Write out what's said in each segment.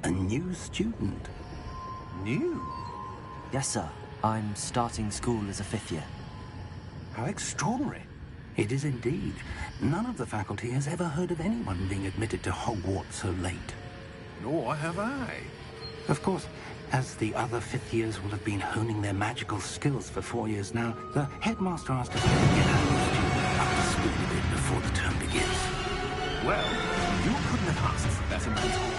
A new student? New? Yes, sir. I'm starting school as a 5th year. How extraordinary. It is indeed. None of the faculty has ever heard of anyone being admitted to Hogwarts so late. Nor have I. Of course, as the other 5th years will have been honing their magical skills for 4 years now, the headmaster asked us to get our new student up to speed a bit before the term begins. Well, you couldn't have asked for better mentor.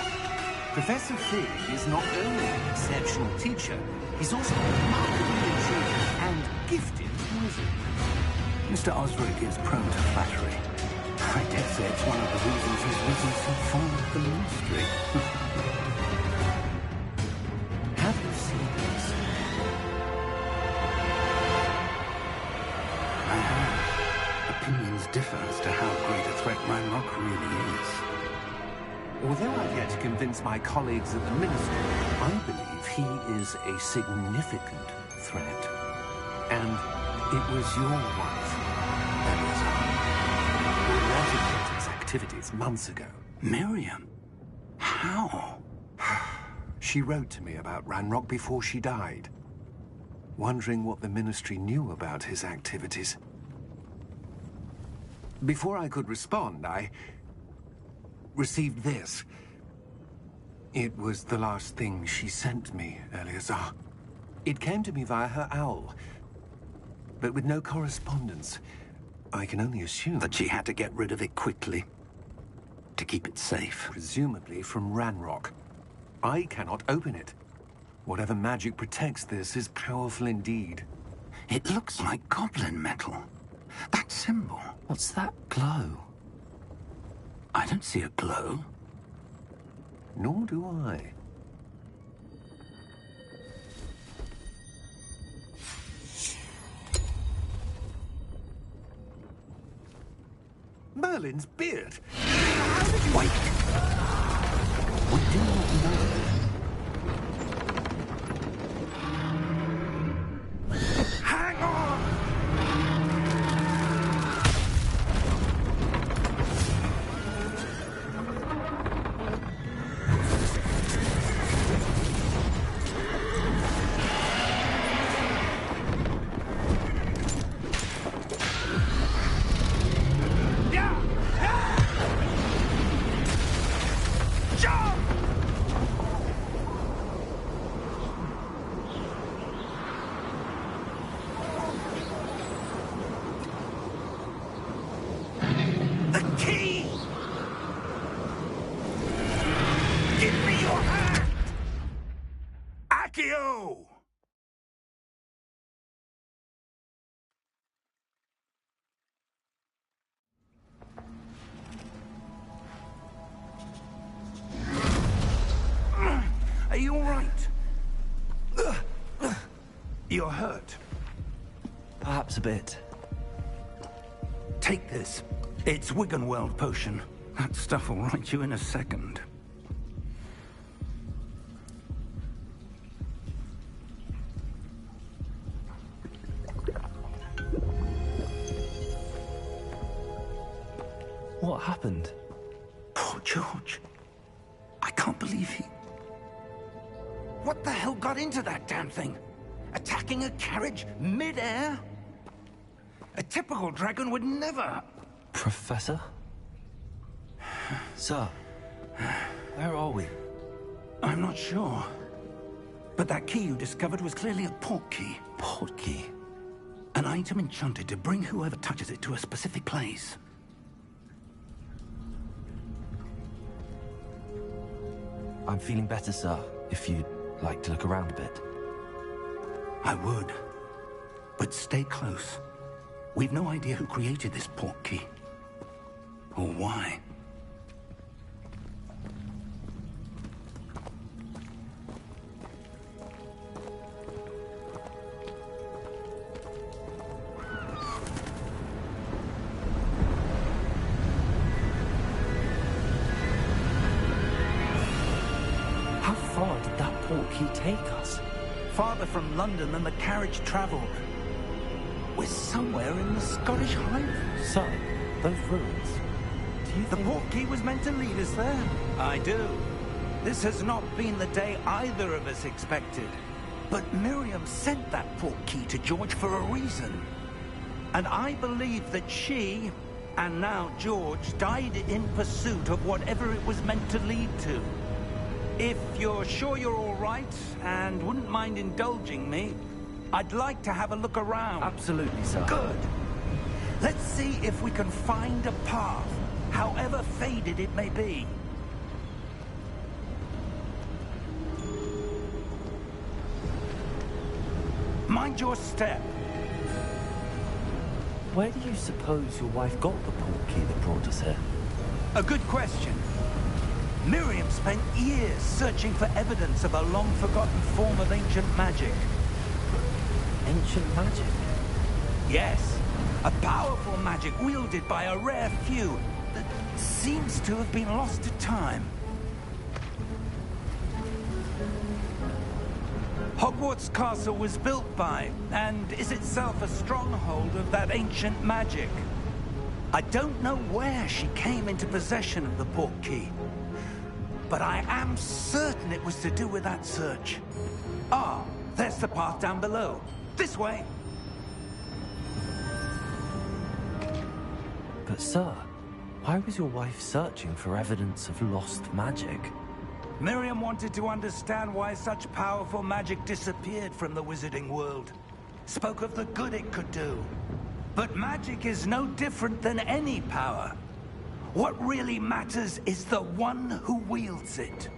Professor Fig is not only an exceptional teacher, he's also a remarkably intriguing and gifted wizard. Mr. Osric is prone to flattery. I dare say it's one of the reasons he's risen so fond of the ministry. Have you seen this? I have. Opinions differ as to how great a threat Ranrock really is. Although I've yet to convince my colleagues at the Ministry, I believe he is a significant threat. And it was your wife, Eliza, who alerted me to his activities months ago. Miriam? How? She wrote to me about Ranrock before she died, wondering what the Ministry knew about his activities. Before I could respond, I received this. It was the last thing she sent me, Eleazar. It came to me via her owl, but with no correspondence. I can only assume That she had to get rid of it quickly to keep it safe. presumably from Ranrock. I cannot open it. Whatever magic protects this is powerful indeed. It looks like goblin metal. That symbol. What's that glow? I don't see a glow. Nor do I. Merlin's beard. How did you... Wait. We do not know. Hang on! The key! Give me your hand! Accio! Are you all right? You're hurt. Perhaps a bit. Take this. It's Wiggenweld potion. That stuff will right you in a second. What happened? Poor George. I can't believe he... What the hell got into that damn thing? Attacking a carriage mid-air? A typical dragon would never... Professor? Sir, where are we? I'm not sure. But that key you discovered was clearly a port key. Port key? An item enchanted to bring whoever touches it to a specific place. I'm feeling better, sir, if you'd like to look around a bit. I would. But stay close. We've no idea who created this port key. Or why. How far did that port key take us? Farther from London than the carriage traveled. We're somewhere in the Scottish Highlands. Sir, those ruins. Do you The think... port key was meant to lead us there. I do. This has not been the day either of us expected. But Miriam sent that portkey to George for a reason. And I believe that she, and now George, died in pursuit of whatever it was meant to lead to. If you're sure you're all right, and wouldn't mind indulging me, I'd like to have a look around. Absolutely, sir. Good. Let's see if we can find a path, however faded it may be. Mind your step. Where do you suppose your wife got the portkey that brought us here? A good question. Miriam spent years searching for evidence of a long-forgotten form of ancient magic. Ancient magic? Yes. A powerful magic wielded by a rare few that seems to have been lost to time. Hogwarts Castle was built by, and is itself a stronghold of that ancient magic. I don't know where she came into possession of the portkey, but I am certain it was to do with that search. Ah, there's the path down below. This way. But sir, why was your wife searching for evidence of lost magic? Miriam wanted to understand why such powerful magic disappeared from the wizarding world. Spoke of the good it could do. But magic is no different than any power. What really matters is the one who wields it.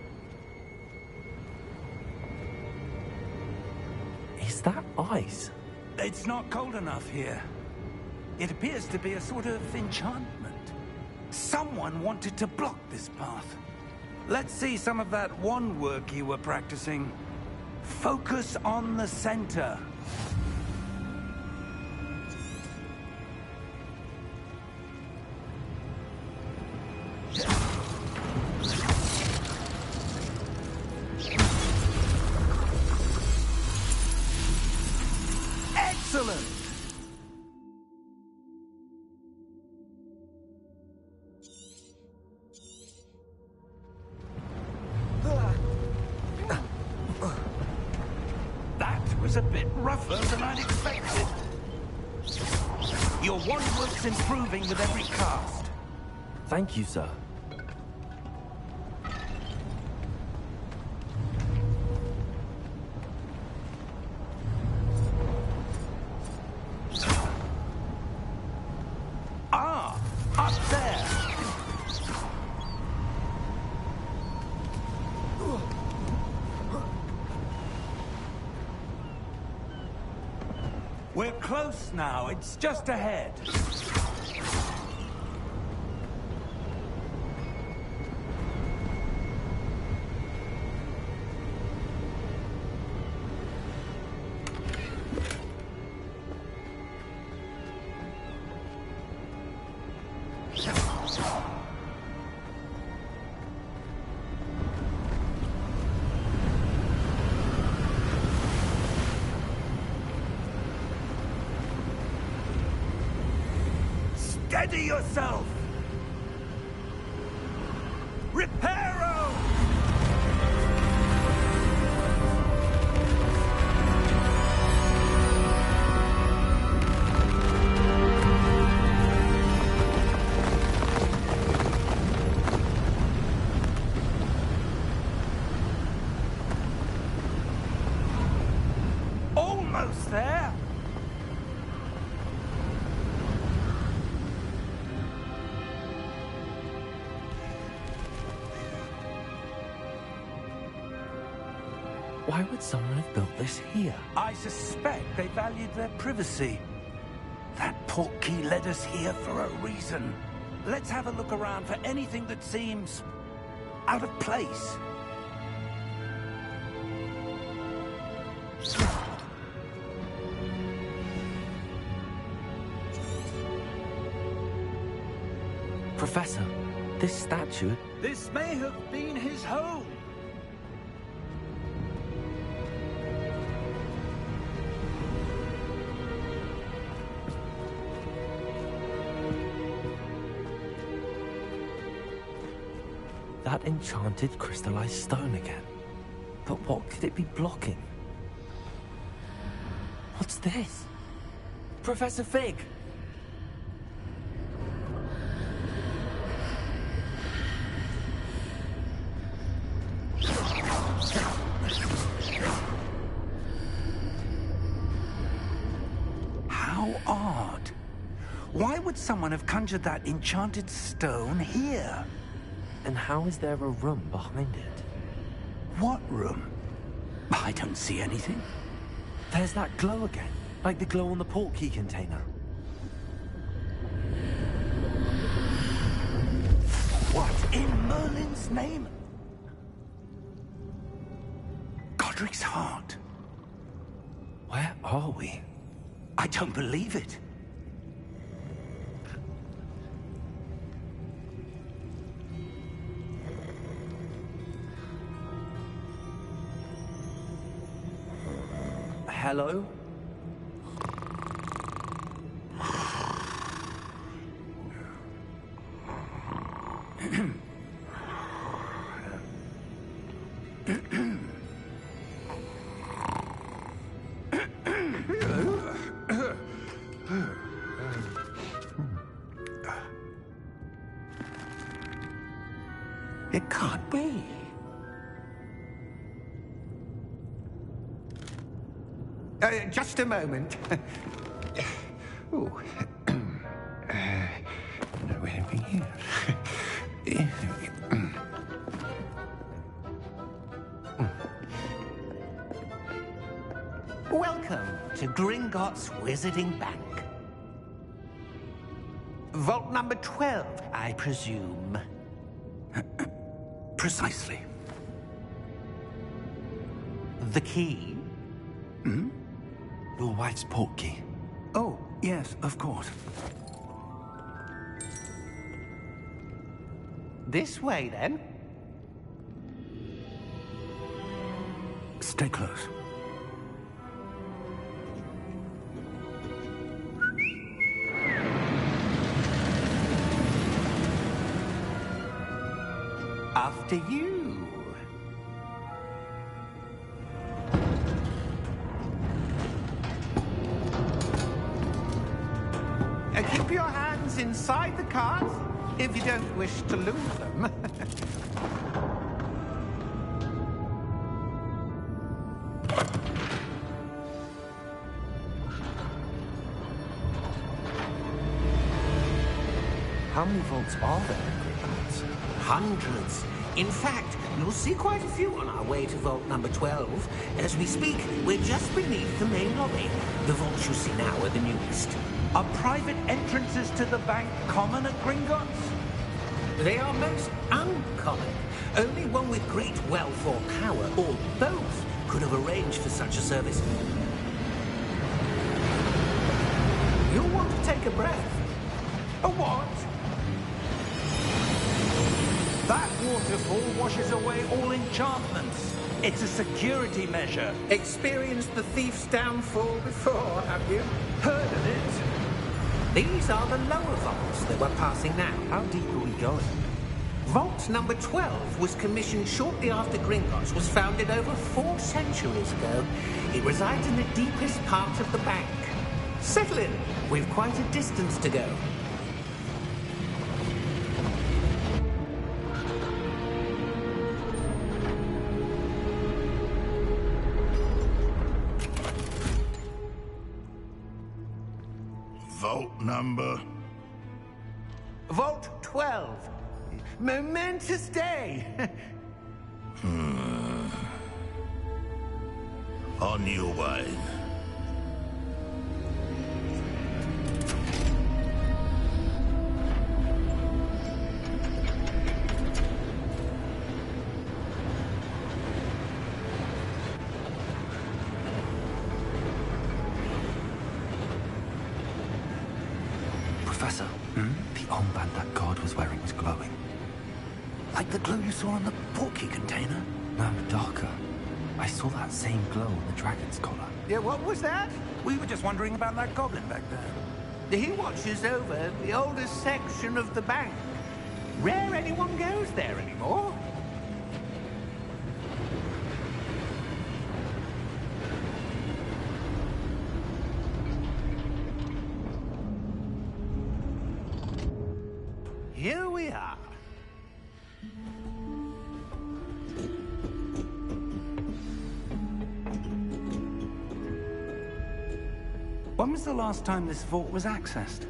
Is that ice? It's not cold enough here. It appears to be a sort of enchantment. Someone wanted to block this path. Let's see some of that wand work you were practicing. Focus on the center. Excellent! That was a bit rougher than I'd expected. Your wand work's improving with every cast. Thank you, sir. Ah, up there. We're close now. It's just ahead. Steady yourself! Reparo! Almost there! Why would someone have built this here? I suspect they valued their privacy. That portkey led us here for a reason. Let's have a look around for anything that seems out of place. Professor, this statue... This may have been his home. that enchanted crystallized stone again. But what could it be blocking? What's this? Professor Fig! How odd. Why would someone have conjured that enchanted stone here? And how is there a room behind it? What room? I don't see anything. There's that glow again, like the glow on the portkey container. What in Merlin's name? Godric's heart. Where are we? I don't believe it. Hello? It can't be. Just a moment. Oh. No, anything here. Welcome to Gringotts Wizarding Bank. Vault number 12, I presume. Precisely. The key? Your wife's portkey. Oh, yes, of course. This way, then. Stay close. After you. Keep your hands inside the cards if you don't wish to lose them. How many vaults are there in Gringotts? Hundreds. In fact, you'll see quite a few on our way to vault number 12. As we speak, we're just beneath the main lobby. The vaults you see now are the newest. Are private entrances to the bank common at Gringotts? They are most uncommon. Only one with great wealth or power, or both, could have arranged for such a service. You'll want to take a breath. A what? That waterfall washes away all enchantments. It's a security measure. Experienced the thief's downfall before, have you? Heard of it? These are the lower vaults that we're passing now. How deep are we going? Vault number 12 was commissioned shortly after Gringotts was founded over 4 centuries ago. It resides in the deepest part of the bank. Settle in. We've quite a distance to go. Vault number? Vault 12. Momentous day. On your way. Professor, the armband that guard was wearing was glowing. Like the glow you saw on the portkey container? No, darker. I saw that same glow on the dragon's collar. Yeah, what was that? We were just wondering about that goblin back there. He watches over the oldest section of the bank. Rare anyone goes there anymore. here we are. When was the last time this vault was accessed?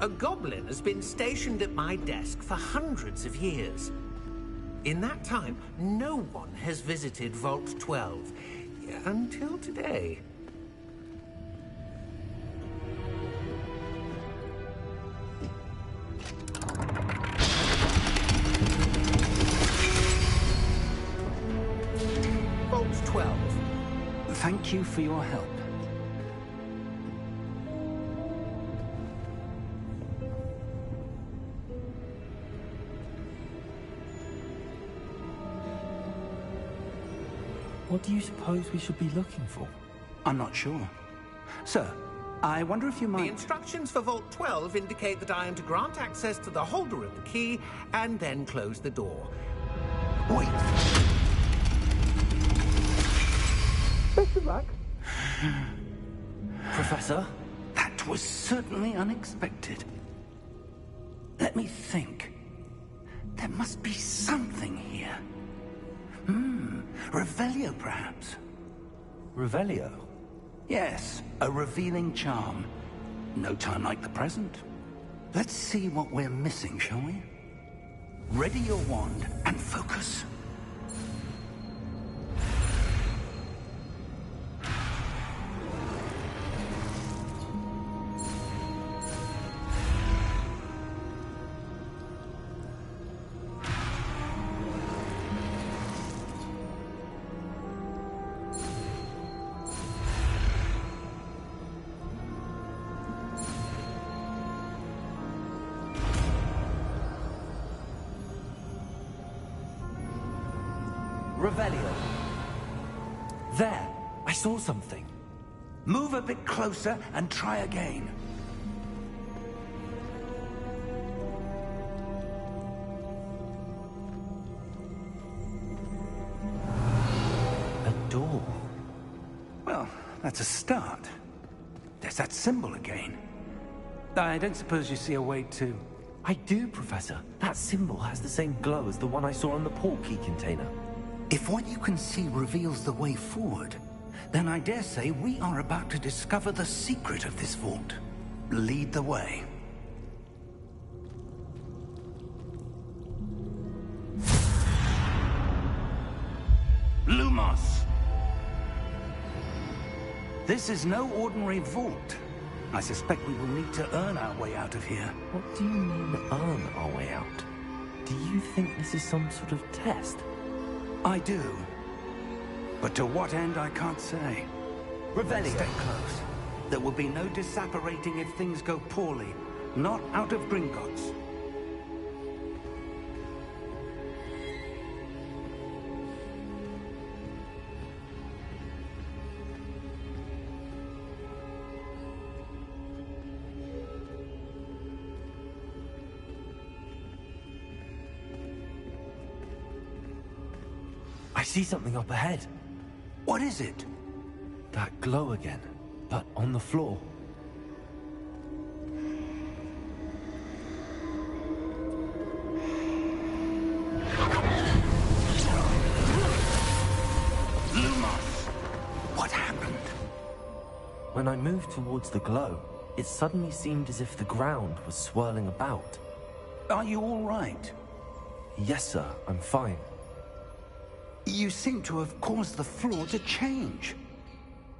A goblin has been stationed at my desk for hundreds of years. In that time, no one has visited Vault 12. Until today. Vault 12. Thank you for your help. What do you suppose we should be looking for? I'm not sure. Sir, I wonder if you The might... instructions for Vault 12 indicate that I am to grant access to the holder of the key and then close the door. Wait! Best of luck. Professor? That was certainly unexpected. Let me think. There must be something here. Revelio, perhaps? Revelio? Yes, a revealing charm. No time like the present. Let's see what we're missing, shall we? Ready your wand and focus. Revelio. There, I saw something. Move a bit closer and try again. A door. Well, that's a start. There's that symbol again. I don't suppose you see a way to... I do, Professor. That symbol has the same glow as the one I saw on the port key container. If what you can see reveals the way forward, then I dare say we are about to discover the secret of this vault. Lead the way. Lumos! This is no ordinary vault. I suspect we will need to earn our way out of here. What do you mean, earn our way out? Do you think this is some sort of test? I do. But to what end, I can't say. Revelio. Stay close. There will be no disapparating if things go poorly. Not out of Gringotts. I see something up ahead. What is it? That glow again, but on the floor. Lumos! What happened? When I moved towards the glow, it suddenly seemed as if the ground was swirling about. Are you all right? Yes, sir, I'm fine. You seem to have caused the floor to change.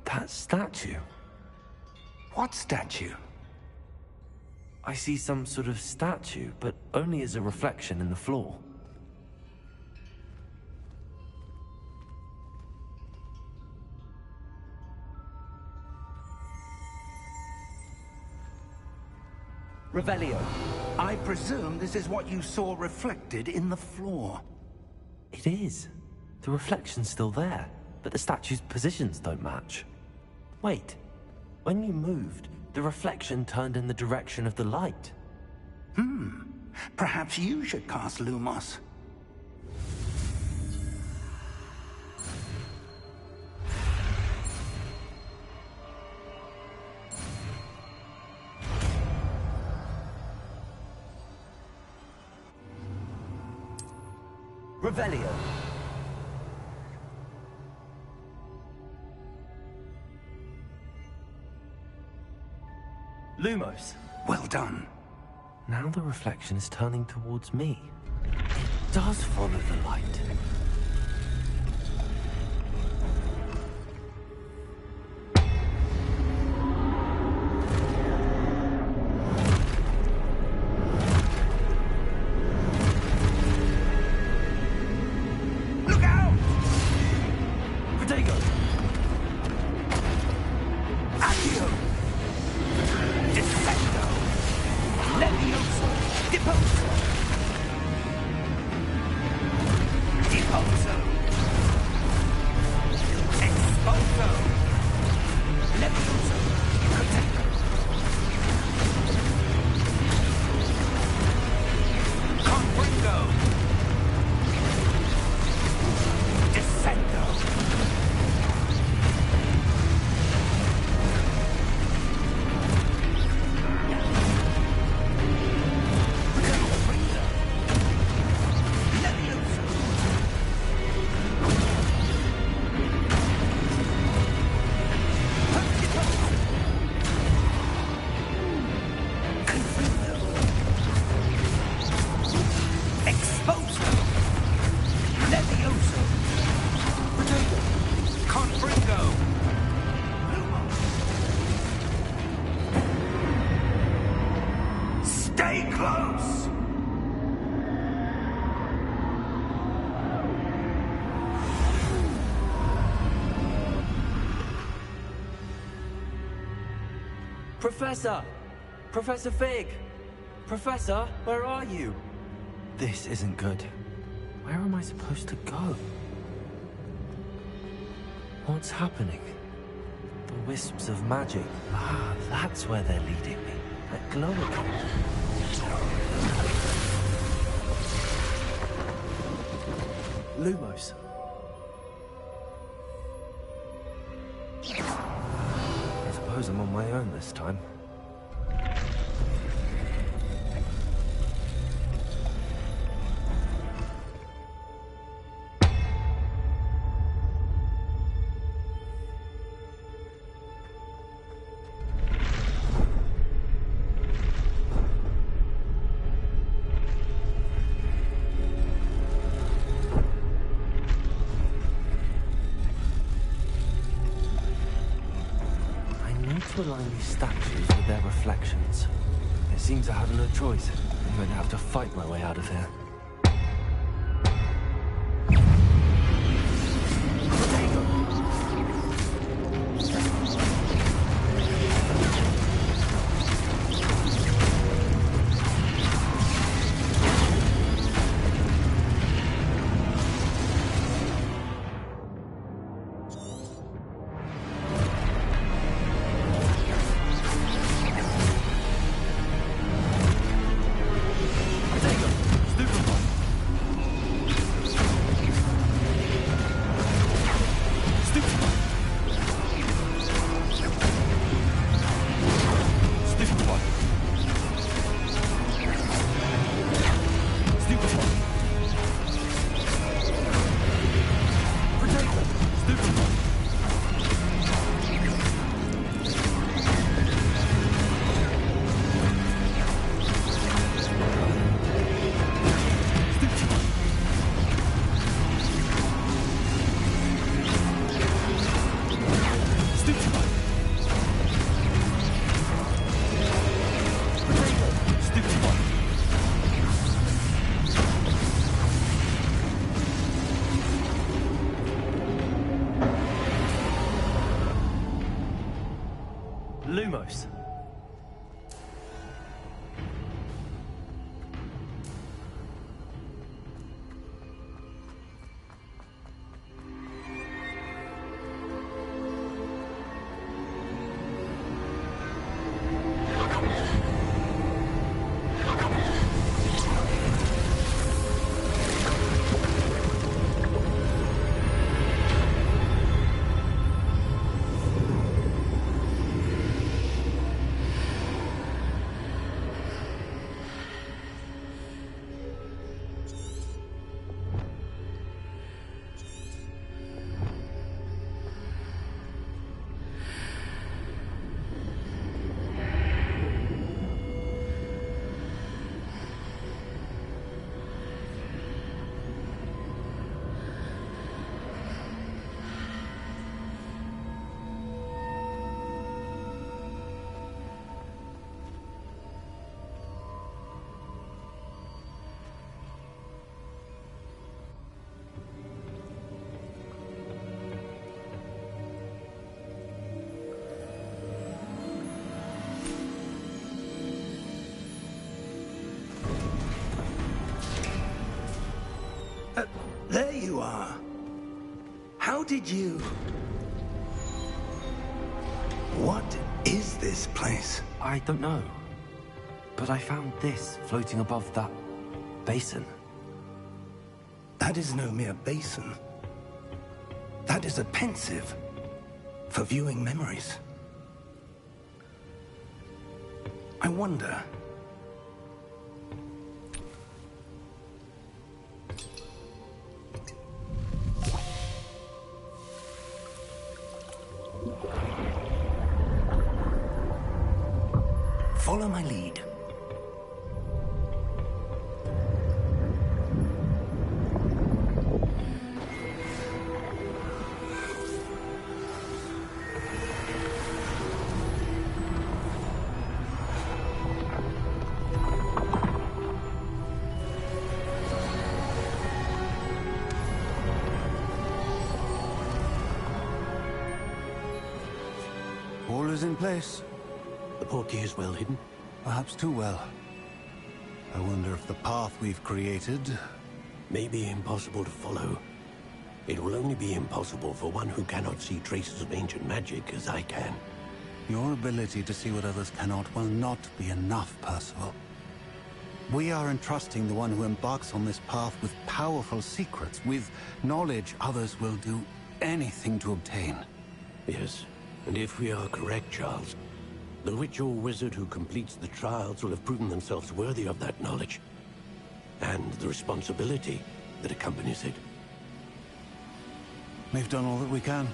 That statue. What statue? I see some sort of statue, but only as a reflection in the floor. Revelio. I presume this is what you saw reflected in the floor. It is. The reflection's still there, but the statue's positions don't match. Wait. When you moved, the reflection turned in the direction of the light. Perhaps you should cast Lumos. Revelio. Lumos. Well done. Now the reflection is turning towards me. It does follow the light. Look out! Protego! Accio! Defendo! Levioso! Deposo! Deposo! Exposo! Levioso! Protego! Confringo! Defendo! Exposo! Levioso! Protego! Confringo! Stay close! Professor! Professor Fig! Professor, where are you? This isn't good. Where am I supposed to go? What's happening? The wisps of magic. Ah, that's where they're leading me. That glow again. Lumos. I suppose I'm on my own this time. To align these statues with their reflections. It seems I have no choice. I'm going to have to fight my way out of here. Lumos. you are. How did you... What is this place? I don't know. But I found this floating above that basin. That is no mere basin. That is a pensive for viewing memories. I wonder... Follow my lead. All is in place. The portkey is well hidden. Perhaps too well. I wonder if the path we've created... May be impossible to follow. It will only be impossible for one who cannot see traces of ancient magic as I can. Your ability to see what others cannot will not be enough, Percival. We are entrusting the one who embarks on this path with powerful secrets, with knowledge others will do anything to obtain. Yes, and if we are correct, Charles, the witch or wizard who completes the trials will have proven themselves worthy of that knowledge, and the responsibility that accompanies it. We've done all that we can.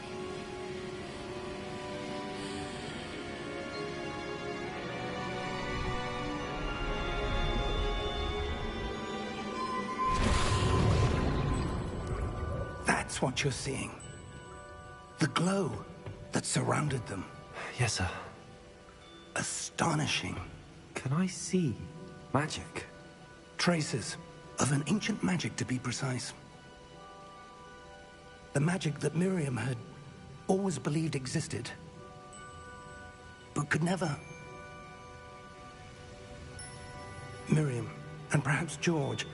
That's what you're seeing. The glow that surrounded them. Yes, sir. Astonishing. Can I see magic? Traces of an ancient magic, to be precise. The magic that Miriam had always believed existed, but could never. Miriam, and perhaps George,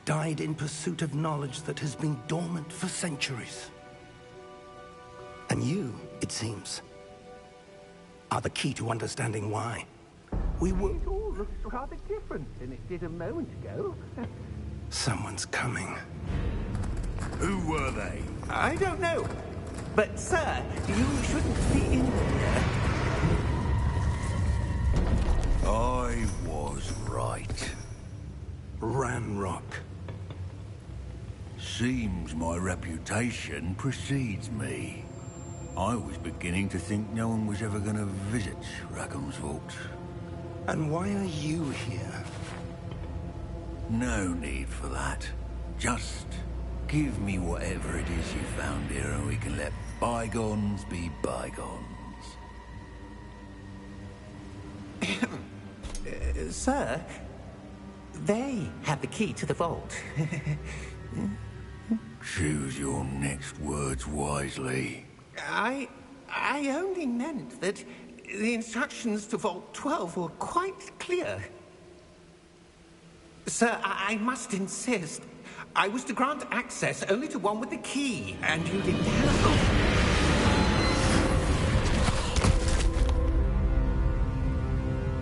died in pursuit of knowledge that has been dormant for centuries. And you, it seems, are the key to understanding why. We were... It all looks rather different than it did a moment ago. Someone's coming. Who were they? I don't know. But, sir, you shouldn't be in here. I was right. Ranrock. Seems my reputation precedes me. I was beginning to think no one was ever going to visit Rackham's vault. And why are you here? No need for that. Just give me whatever it is you found here and we can let bygones be bygones. Sir, they have the key to the vault. Choose your next words wisely. I only meant that the instructions to Vault 12 were quite clear. Sir, I must insist. I was to grant access only to one with the key, and you didn't have...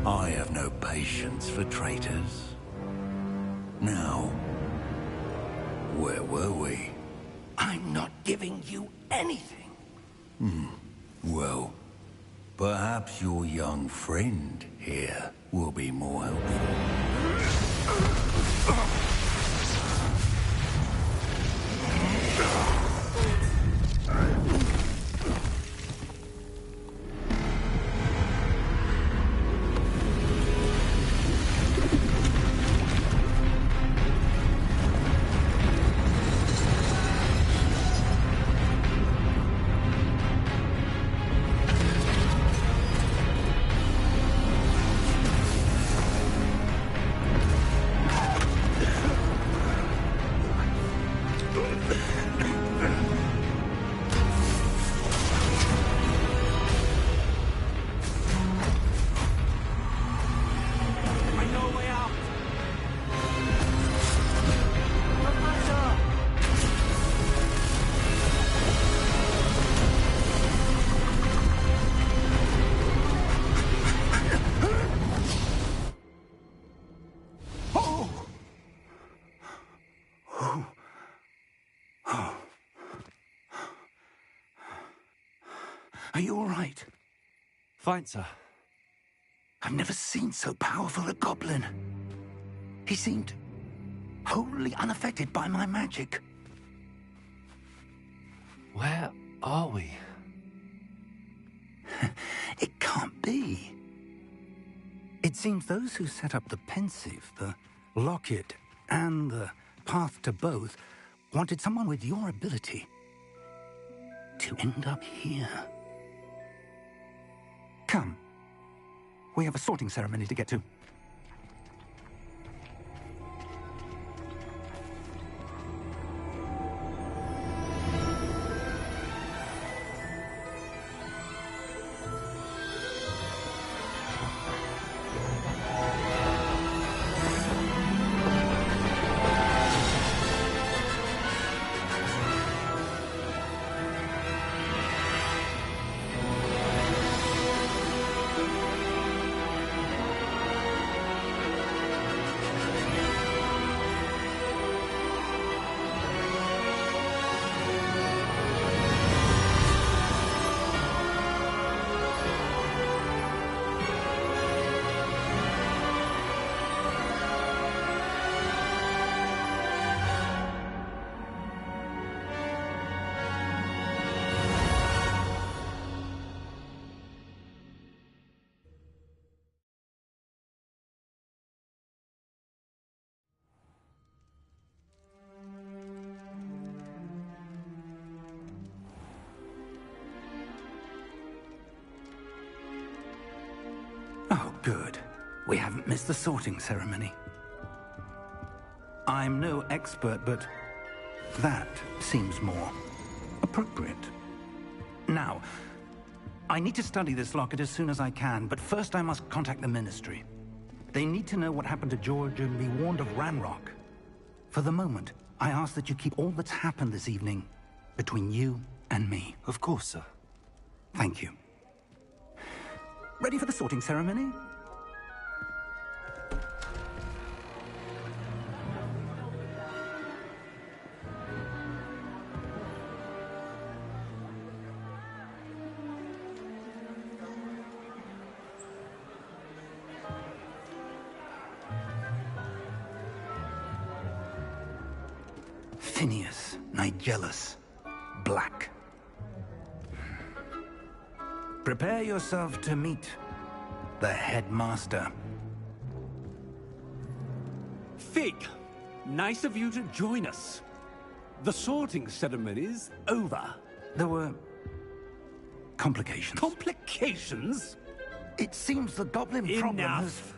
I have no patience for traitors. Now, where were we? I'm not giving you anything. Well, perhaps your young friend here will be more helpful. Are you all right? Fine, sir. I've never seen so powerful a goblin. He seemed wholly unaffected by my magic. Where are we? It can't be. It seems those who set up the pensive, the locket, and the path to both wanted someone with your ability to end up here. Come. We have a sorting ceremony to get to. Oh, good. We haven't missed the sorting ceremony. I'm no expert, but that seems more appropriate. Now, I need to study this locket as soon as I can, but first I must contact the Ministry. They need to know what happened to George and be warned of Ranrock. For the moment, I ask that you keep all that's happened this evening between you and me. Of course, sir. Thank you. Ready for the sorting ceremony? Phineas, Nigellus, Black. Prepare yourself to meet the headmaster. Fig, nice of you to join us. The sorting ceremony's over. There were complications. Complications? It seems the goblin problem has... Enough.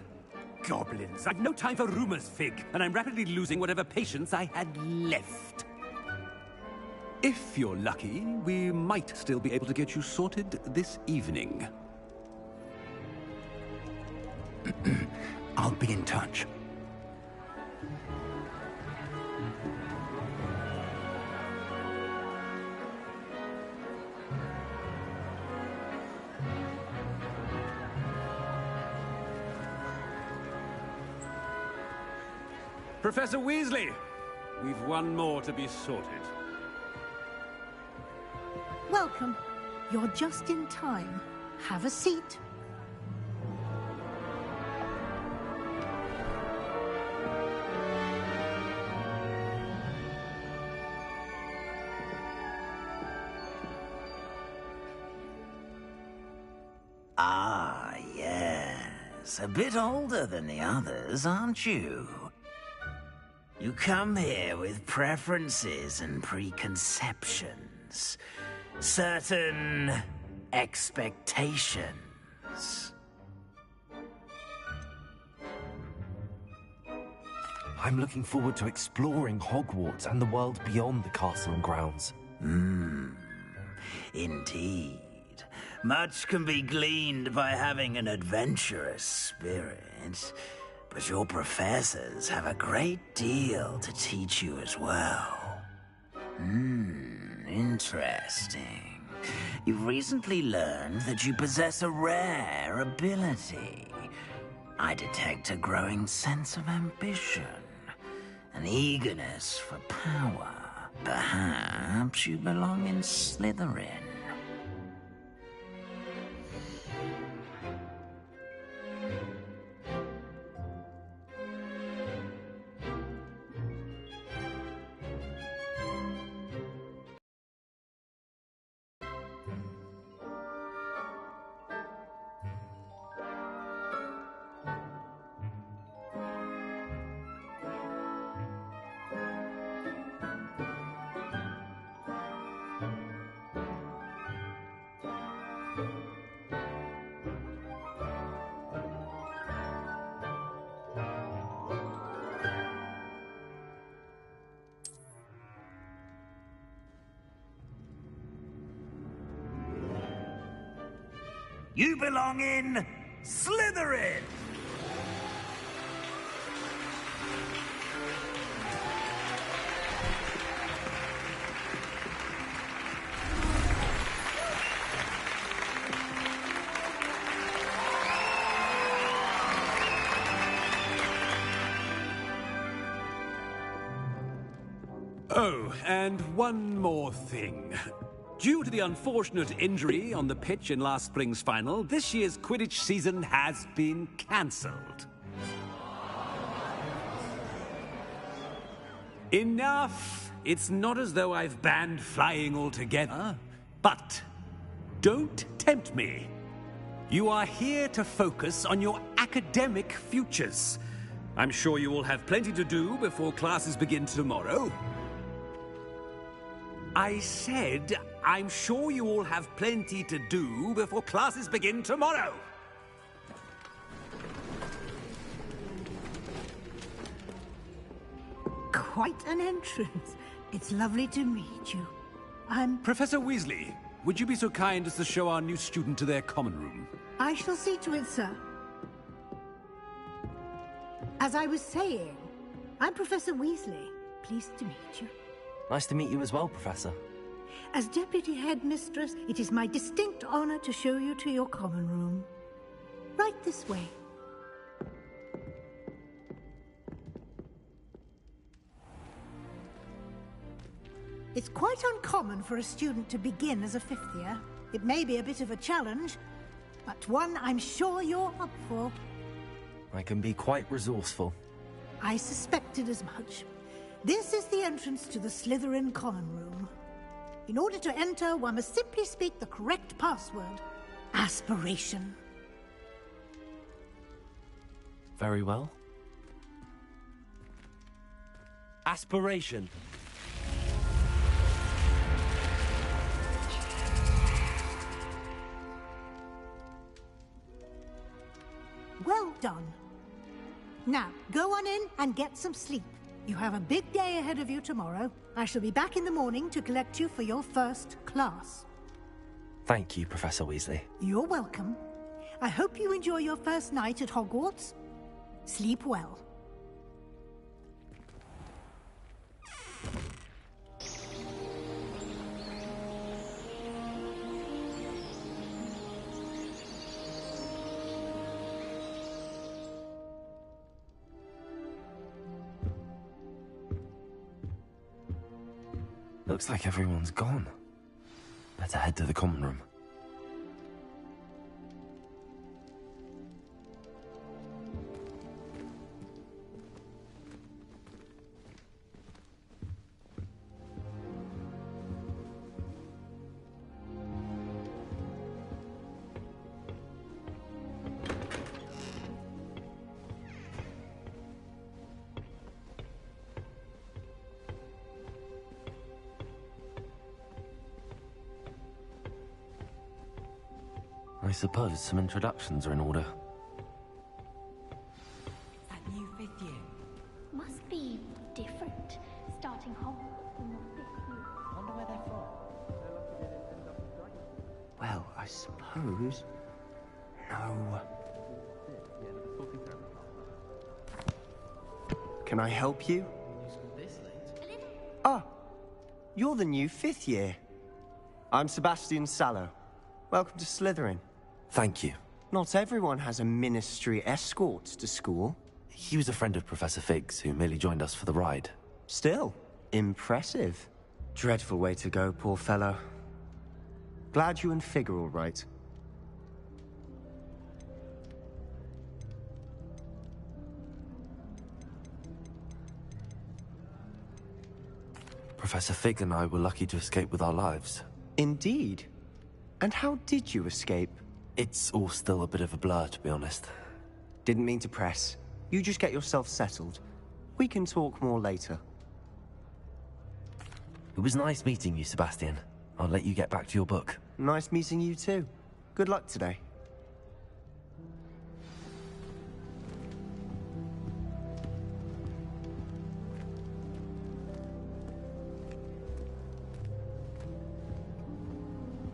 Goblins. I've no time for rumors, Fig, and I'm rapidly losing whatever patience I had left. If you're lucky, we might still be able to get you sorted this evening. I'll be in touch. Professor Weasley, we've one more to be sorted. Welcome. You're just in time. Have a seat. Ah, yes. A bit older than the others, aren't you? You come here with preferences and preconceptions. Certain expectations. I'm looking forward to exploring Hogwarts and the world beyond the castle and grounds. Indeed. Much can be gleaned by having an adventurous spirit, but your professors have a great deal to teach you as well. Interesting. You've recently learned that you possess a rare ability. I detect a growing sense of ambition, an eagerness for power. Perhaps you belong in Slytherin. You belong in Slytherin! Oh, and one more thing. Due to the unfortunate injury on the pitch in last spring's final, this year's Quidditch season has been cancelled. Enough! It's not as though I've banned flying altogether. But don't tempt me. You are here to focus on your academic futures. I'm sure you will have plenty to do before classes begin tomorrow. I said, I'm sure you all have plenty to do before classes begin tomorrow. Quite an entrance. It's lovely to meet you. I'm... Professor Weasley, would you be so kind as to show our new student to their common room? I shall see to it, sir. As I was saying, I'm Professor Weasley. Pleased to meet you. Nice to meet you as well, Professor. As Deputy Headmistress, it is my distinct honor to show you to your common room. Right this way. It's quite uncommon for a student to begin as a fifth year. It may be a bit of a challenge, but one I'm sure you're up for. I can be quite resourceful. I suspected as much. This is the entrance to the Slytherin common room. In order to enter, one must simply speak the correct password. Aspiration. Very well. Aspiration. Well done. Now, go on in and get some sleep. You have a big day ahead of you tomorrow. I shall be back in the morning to collect you for your first class. Thank you, Professor Weasley. You're welcome. I hope you enjoy your first night at Hogwarts. Sleep well. Looks like everyone's gone. Better head to the common room. I suppose some introductions are in order. That new fifth year. Must be different. Starting Hogwarts in the fifth year. Wonder where they're from. Well, I suppose... No. Can I help you? Ah, you're the new fifth year. I'm Sebastian Sallow. Welcome to Slytherin. Thank you. Not everyone has a ministry escort to school. He was a friend of Professor Fig's who merely joined us for the ride. Still, impressive. Dreadful way to go, poor fellow. Glad you and Fig are all right. Professor Fig and I were lucky to escape with our lives. Indeed. And how did you escape? It's all still a bit of a blur, to be honest. Didn't mean to press. You just get yourself settled. We can talk more later. It was nice meeting you, Sebastian. I'll let you get back to your book. Nice meeting you too. Good luck today.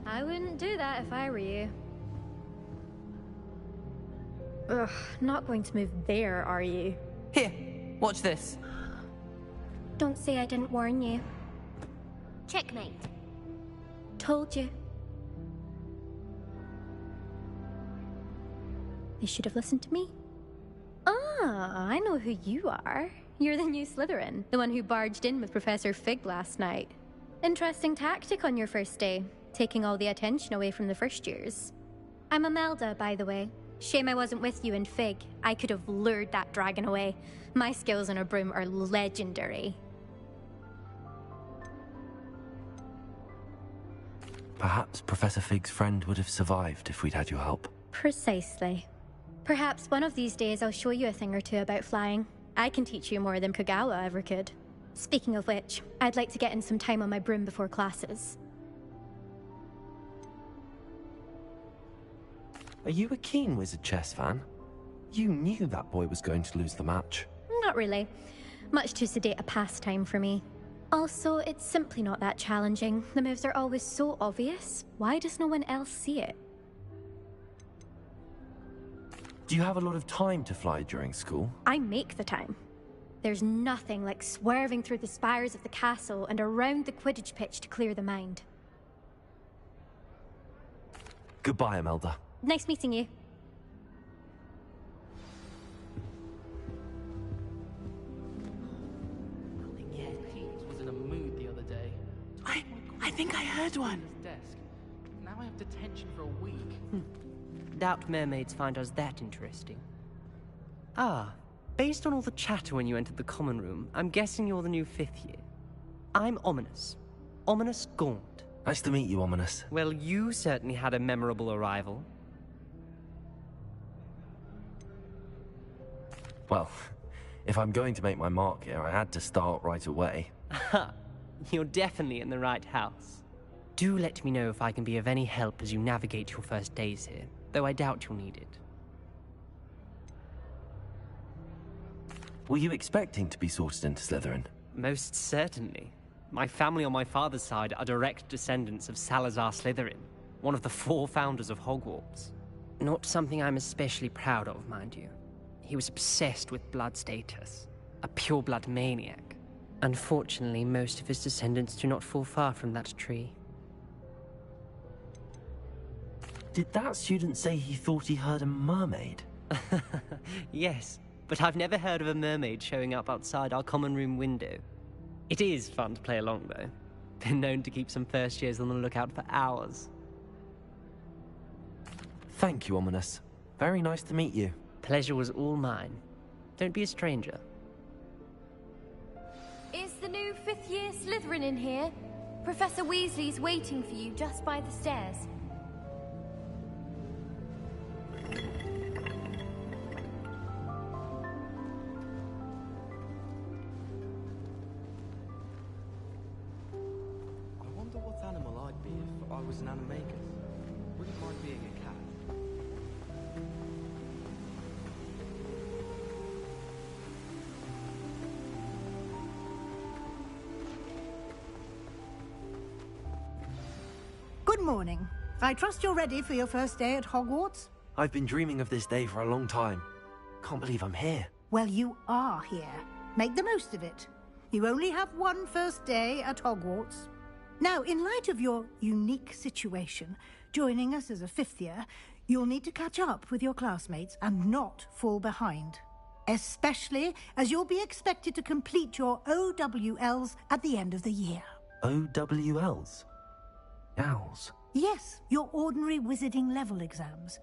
I wouldn't do that if I were you. Ugh, not going to move there, are you? Here, watch this. Don't say I didn't warn you. Checkmate. Told you. They should have listened to me. Ah, I know who you are. You're the new Slytherin, the one who barged in with Professor Fig last night. Interesting tactic on your first day, taking all the attention away from the first years. I'm Imelda, by the way. Shame I wasn't with you in Fig. I could have lured that dragon away. My skills on a broom are legendary. Perhaps Professor Fig's friend would have survived if we'd had your help. Precisely. Perhaps one of these days I'll show you a thing or two about flying. I can teach you more than Kagawa ever could. Speaking of which, I'd like to get in some time on my broom before classes. Are you a keen Wizard Chess fan? You knew that boy was going to lose the match. Not really. Much too sedate a pastime for me. Also, it's simply not that challenging. The moves are always so obvious. Why does no one else see it? Do you have a lot of time to fly during school? I make the time. There's nothing like swerving through the spires of the castle and around the Quidditch pitch to clear the mind. Goodbye, Imelda. Nice meeting you. Was in a mood the other day. I think I heard one. Desk. Now I have detention for a week. Doubt mermaids find us that interesting. Ah, based on all the chatter when you entered the common room, I'm guessing you're the new 5th year. I'm Ominous. Ominous Gaunt. Nice to meet you, Ominous. Well, you certainly had a memorable arrival. Well, if I'm going to make my mark here, I had to start right away. Ha! You're definitely in the right house. Do let me know if I can be of any help as you navigate your first days here, though I doubt you'll need it. Were you expecting to be sorted into Slytherin? Most certainly. My family on my father's side are direct descendants of Salazar Slytherin, one of the 4 founders of Hogwarts. Not something I'm especially proud of, mind you. He was obsessed with blood status, a pure-blood maniac. Unfortunately, most of his descendants do not fall far from that tree. Did that student say he thought he heard a mermaid? Yes, but I've never heard of a mermaid showing up outside our common room window. It is fun to play along, though. Been known to keep some first years on the lookout for hours. Thank you, Ominous. Very nice to meet you. Pleasure was all mine. Don't be a stranger. Is the new 5th year Slytherin in here? Professor Weasley's waiting for you just by the stairs. I wonder what animal I'd be if I was an animagus. Wouldn't mind being a cat. Good morning. I trust you're ready for your first day at Hogwarts? I've been dreaming of this day for a long time. Can't believe I'm here. Well, you are here. Make the most of it. You only have one first day at Hogwarts. Now, in light of your unique situation, joining us as a 5th year, you'll need to catch up with your classmates and not fall behind. Especially as you'll be expected to complete your OWLs at the end of the year. OWLs? Owls? Yes, your ordinary wizarding level exams.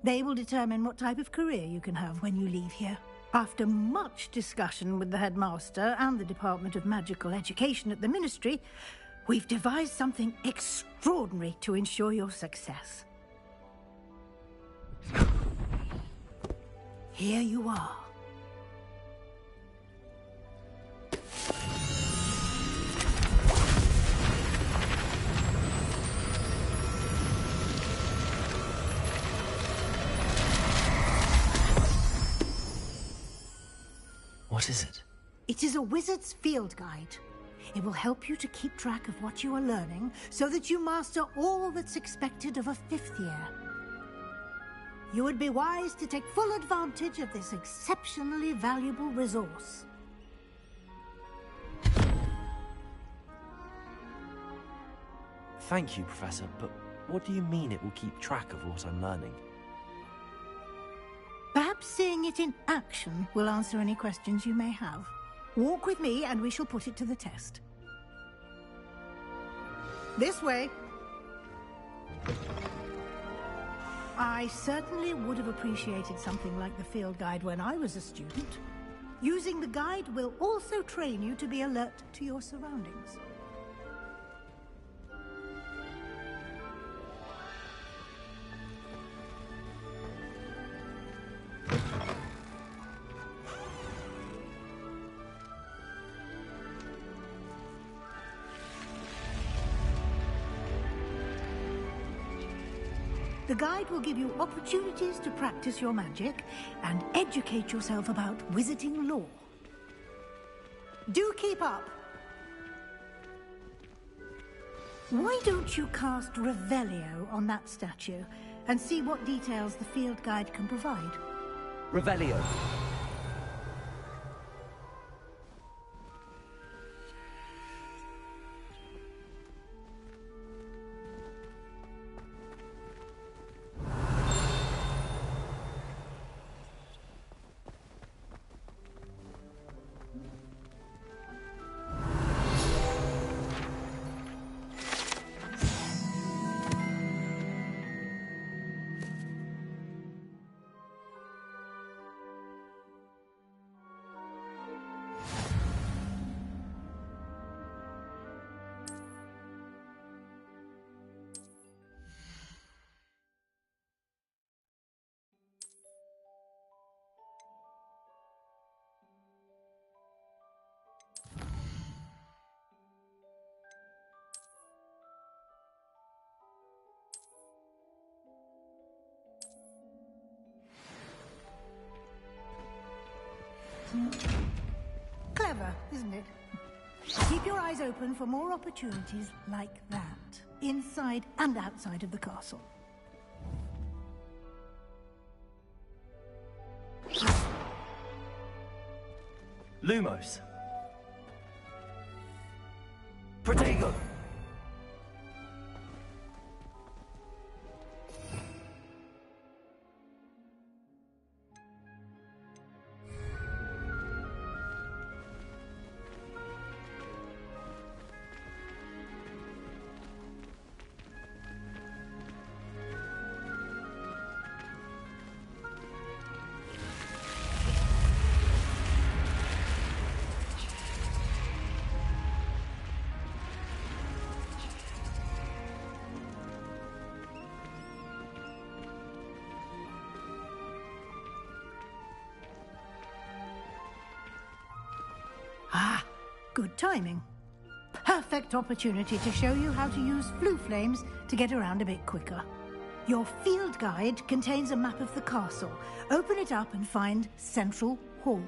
They will determine what type of career you can have when you leave here. After much discussion with the headmaster and the Department of Magical Education at the Ministry, we've devised something extraordinary to ensure your success. Here you are. What is it? It is a wizard's field guide. It will help you to keep track of what you are learning so that you master all that's expected of a 5th year. You would be wise to take full advantage of this exceptionally valuable resource. Thank you, Professor, but what do you mean it will keep track of what I'm learning? Perhaps seeing it in action will answer any questions you may have. Walk with me and we shall put it to the test. This way. I certainly would have appreciated something like the field guide when I was a student. Using the guide will also train you to be alert to your surroundings. The guide will give you opportunities to practice your magic and educate yourself about wizarding lore. Do keep up! Why don't you cast Revelio on that statue and see what details the field guide can provide? Revelio. Clever, isn't it? Keep your eyes open for more opportunities like that, inside and outside of the castle. Lumos. Protego. Ah, good timing. Perfect opportunity to show you how to use flue flames to get around a bit quicker. Your field guide contains a map of the castle. Open it up and find Central Hall.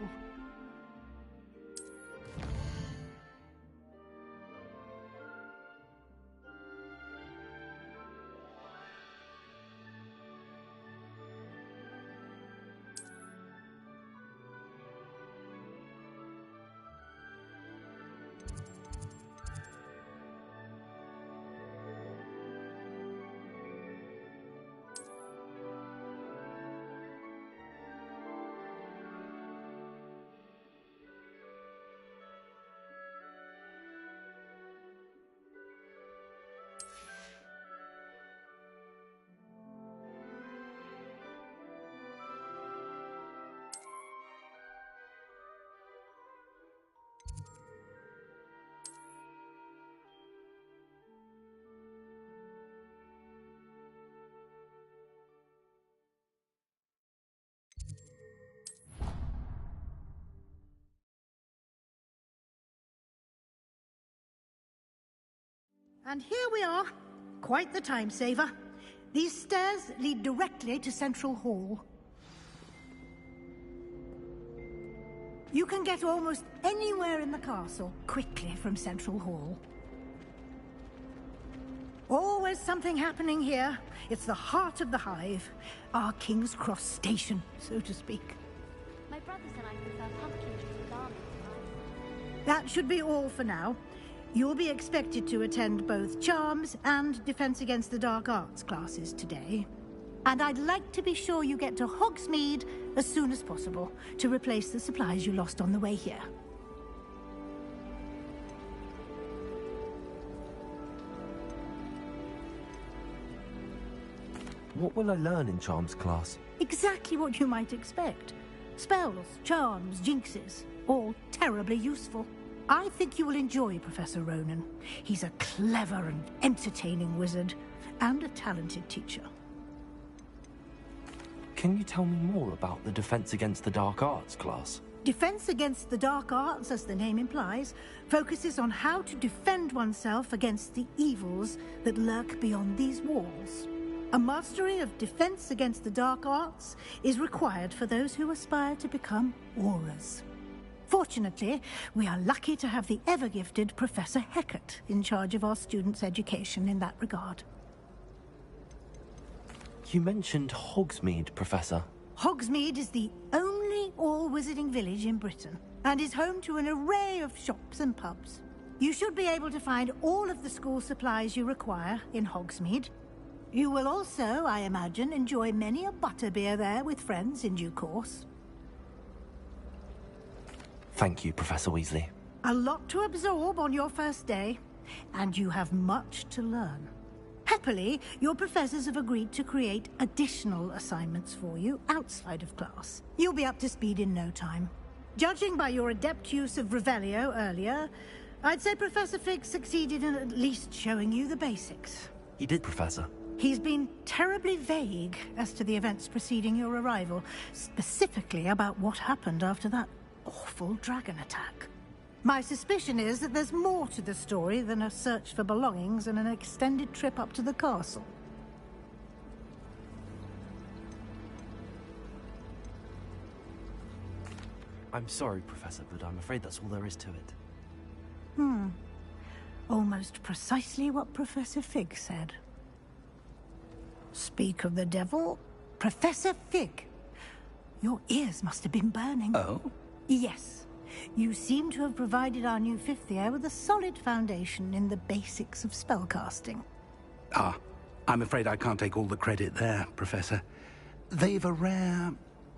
And here we are. Quite the time saver. These stairs lead directly to Central Hall. You can get almost anywhere in the castle quickly from Central Hall. Always something happening here. It's the heart of the hive. Our King's Cross station, so to speak. My brother said I prefer pumpkins with almonds. That should be all for now. You'll be expected to attend both Charms and Defense Against the Dark Arts classes today. And I'd like to be sure you get to Hogsmeade as soon as possible to replace the supplies you lost on the way here. What will I learn in Charms class? Exactly what you might expect. Spells, charms, jinxes, all terribly useful. I think you will enjoy Professor Ronan. He's a clever and entertaining wizard, and a talented teacher. Can you tell me more about the Defense Against the Dark Arts class? Defense Against the Dark Arts, as the name implies, focuses on how to defend oneself against the evils that lurk beyond these walls. A mastery of Defense Against the Dark Arts is required for those who aspire to become Aurors. Fortunately, we are lucky to have the ever-gifted Professor Hecat in charge of our students' education in that regard. You mentioned Hogsmeade, Professor. Hogsmeade is the only all-wizarding village in Britain, and is home to an array of shops and pubs. You should be able to find all of the school supplies you require in Hogsmeade. You will also, I imagine, enjoy many a butterbeer there with friends in due course. Thank you, Professor Weasley. A lot to absorb on your first day, and you have much to learn. Happily, your professors have agreed to create additional assignments for you outside of class. You'll be up to speed in no time. Judging by your adept use of Revelio earlier, I'd say Professor Fig succeeded in at least showing you the basics. He did, Professor. He's been terribly vague as to the events preceding your arrival, specifically about what happened after that awful dragon attack. My suspicion is that there's more to the story than a search for belongings and an extended trip up to the castle. I'm sorry, Professor, but I'm afraid that's all there is to it. Almost precisely what Professor Fig said. Speak of the devil, Professor Fig. Your ears must have been burning. Oh? Yes. You seem to have provided our new fifth year with a solid foundation in the basics of spellcasting. Ah, I'm afraid I can't take all the credit there, Professor. They've a rare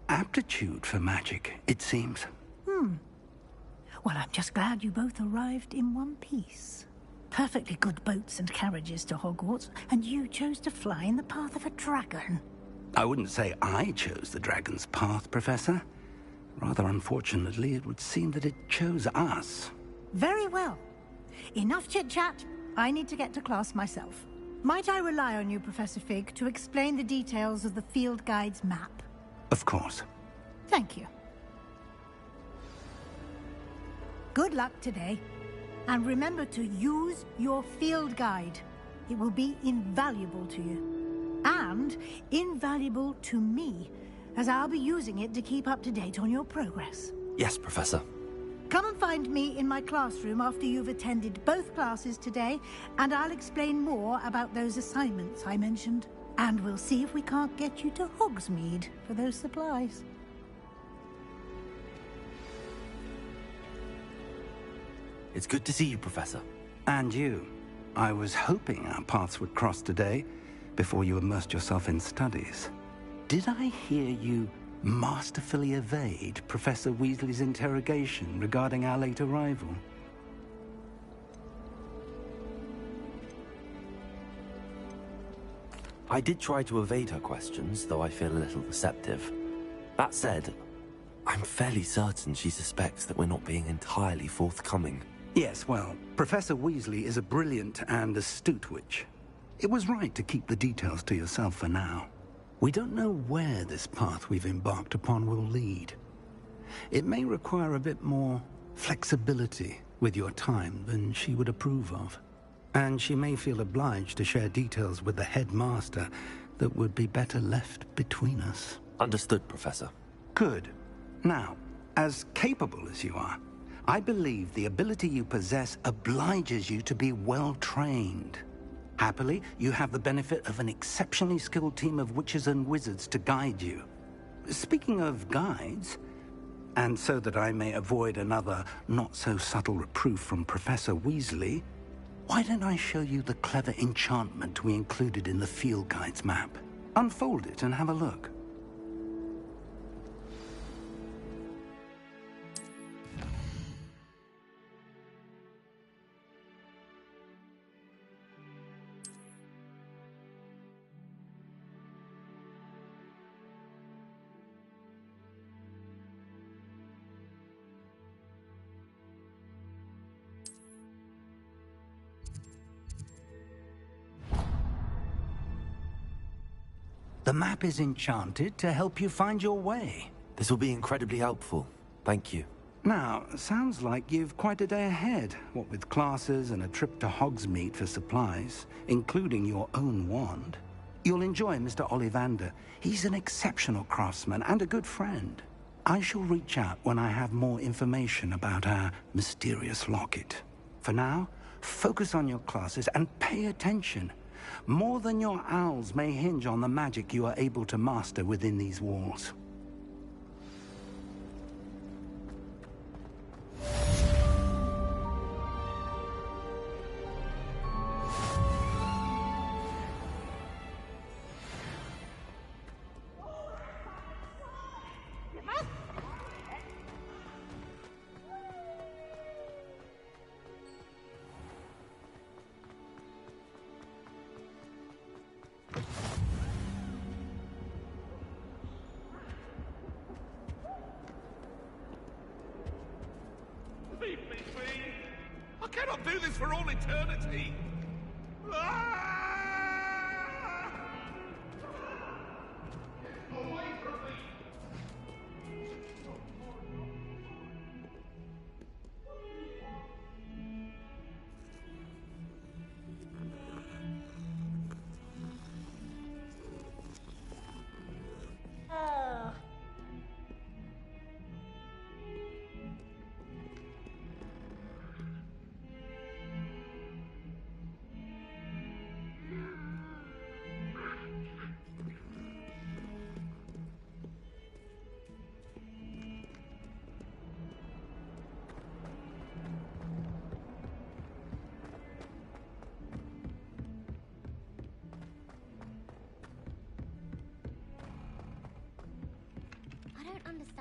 aptitude for magic, it seems. Well, I'm just glad you both arrived in one piece. Perfectly good boats and carriages to Hogwarts, and you chose to fly in the path of a dragon. I wouldn't say I chose the dragon's path, Professor. Rather unfortunately, it would seem that it chose us. Very well. Enough chit-chat. I need to get to class myself. Might I rely on you, Professor Fig, to explain the details of the field guide's map? Of course. Thank you. Good luck today. And remember to use your field guide. It will be invaluable to you. And invaluable to me, as I'll be using it to keep up to date on your progress. Yes, Professor. Come and find me in my classroom after you've attended both classes today, and I'll explain more about those assignments I mentioned. And we'll see if we can't get you to Hogsmeade for those supplies. It's good to see you, Professor. And you. I was hoping our paths would cross today, before you immersed yourself in studies. Did I hear you masterfully evade Professor Weasley's interrogation regarding our late arrival? I did try to evade her questions, though I feel a little receptive. That said, I'm fairly certain she suspects that we're not being entirely forthcoming. Yes, well, Professor Weasley is a brilliant and astute witch. It was right to keep the details to yourself for now. We don't know where this path we've embarked upon will lead. It may require a bit more flexibility with your time than she would approve of. And she may feel obliged to share details with the headmaster that would be better left between us. Understood, Professor. Good. Now, as capable as you are, I believe the ability you possess obliges you to be well trained. Happily, you have the benefit of an exceptionally skilled team of witches and wizards to guide you. Speaking of guides, and so that I may avoid another not-so-subtle reproof from Professor Weasley, why don't I show you the clever enchantment we included in the field guide's map? Unfold it and have a look. The map is enchanted to help you find your way. This will be incredibly helpful. Thank you. Now, sounds like you've quite a day ahead, what with classes and a trip to Hogsmeade for supplies, including your own wand. You'll enjoy Mr. Ollivander. He's an exceptional craftsman and a good friend. I shall reach out when I have more information about our mysterious locket. For now, focus on your classes and pay attention. More than your owls may hinge on the magic you are able to master within these walls. Leave me, please! I cannot do this for all eternity! Away from me!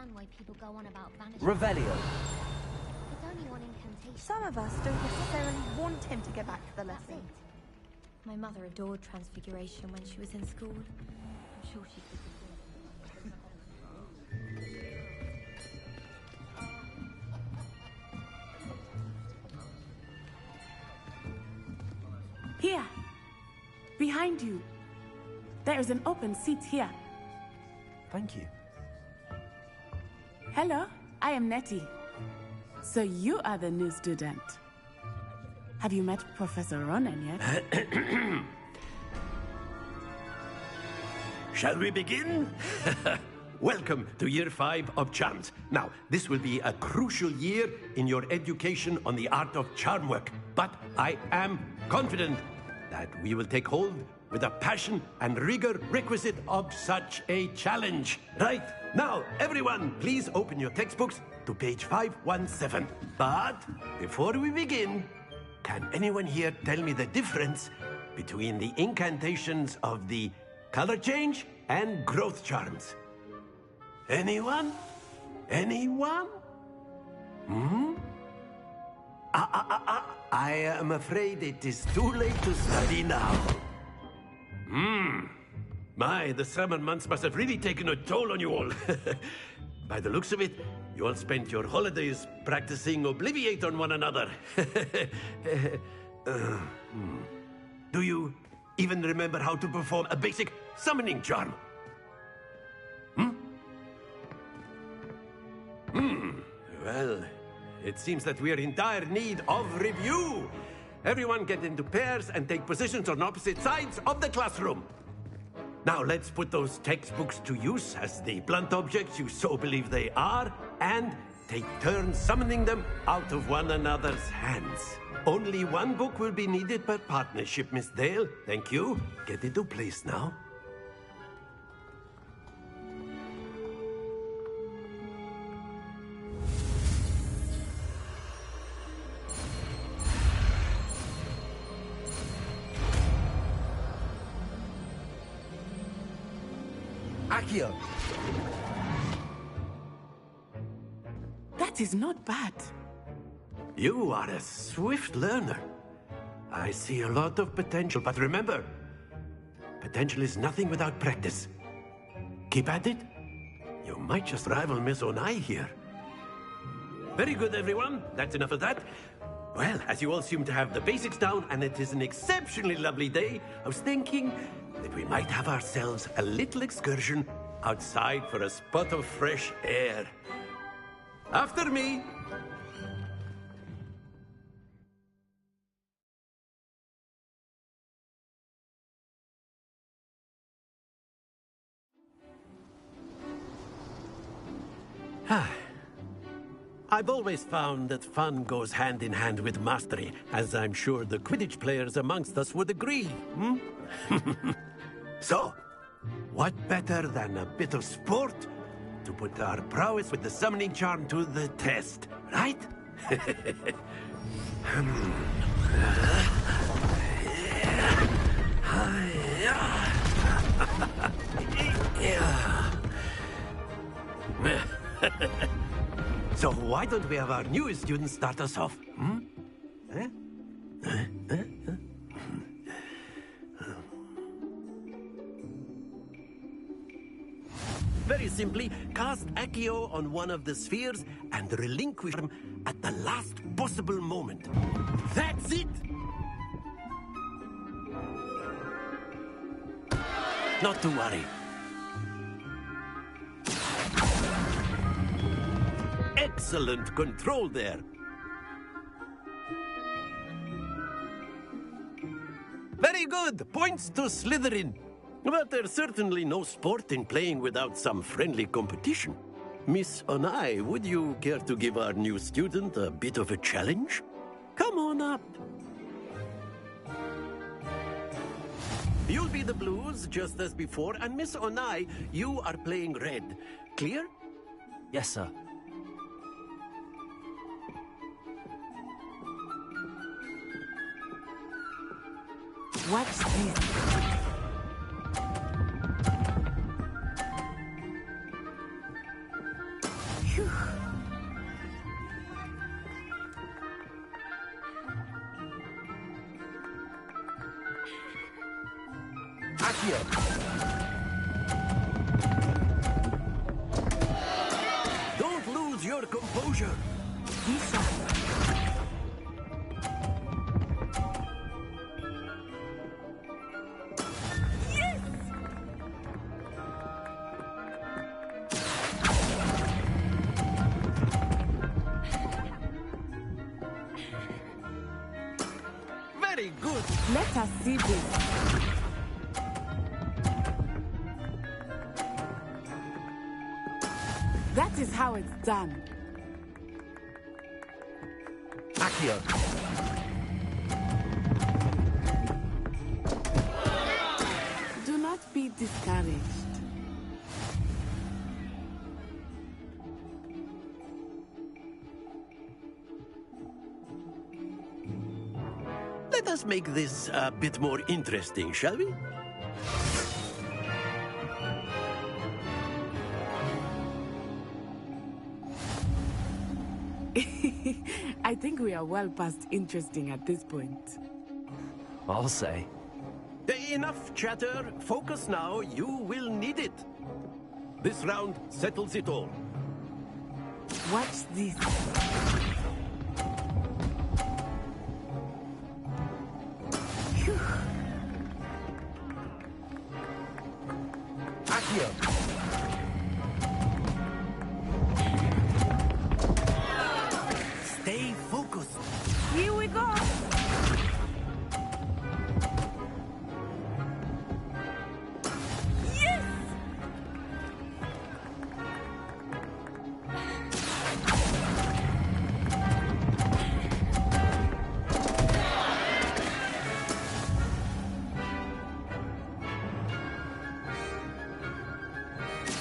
understand why people go on about banishment. Revelio. It's only one incantation. Some of us don't necessarily want him to get back to the lesson. My mother adored Transfiguration when she was in school. I'm sure she could. Here! Behind you! There is an open seat here. Thank you. Hello, I am Nettie. So you are the new student. Have you met Professor Ronan yet? Shall we begin? Welcome to Year 5 of Charms. Now, this will be a crucial year in your education on the art of charm work, but I am confident that we will take hold with the passion and rigor requisite of such a challenge. Right, now, everyone, please open your textbooks to page 517. But before we begin, can anyone here tell me the difference between the incantations of the color change and growth charms? Anyone? Anyone? I am afraid it is too late to study now. My, the summer months must have really taken a toll on you all. By the looks of it, you all spent your holidays practicing Obliviate on one another. Do you even remember how to perform a basic summoning charm? Well, it seems that we are in dire need of review. Everyone get into pairs and take positions on opposite sides of the classroom. Now let's put those textbooks to use as the blunt objects you so believe they are, and take turns summoning them out of one another's hands. Only one book will be needed per partnership, Miss Dale. Thank you. Get into place now. Accio! That is not bad. You are a swift learner. I see a lot of potential, but remember, potential is nothing without practice. Keep at it. You might just rival Miss Onai here. Very good, everyone. That's enough of that. Well, as you all seem to have the basics down, and it is an exceptionally lovely day, I was thinking that we might have ourselves a little excursion outside for a spot of fresh air. After me. I've always found that fun goes hand in hand with mastery, as I'm sure the Quidditch players amongst us would agree. So, what better than a bit of sport to put our prowess with the summoning charm to the test, right? So why don't we have our newest student start us off? Very simply, cast Accio on one of the spheres and relinquish them at the last possible moment. That's it! Not to worry. Excellent control there. Very good. Points to Slytherin. But there's certainly no sport in playing without some friendly competition. Miss Onai, would you care to give our new student a bit of a challenge? Come on up. You'll be the blues, just as before, and Miss Onai, you are playing red. Clear? Yes, sir. What's this? Phew. Accio! Don't lose your composure. Lisa. Very good. Let us see this. That is how it's done. Accio! Do not be discouraged. Let us make this a bit more interesting, shall we? I think we are well past interesting at this point. I'll say. Enough chatter. Focus now. You will need it. This round settles it all. Watch this. Phew. Accio! Stay focused. Here we go. Yes!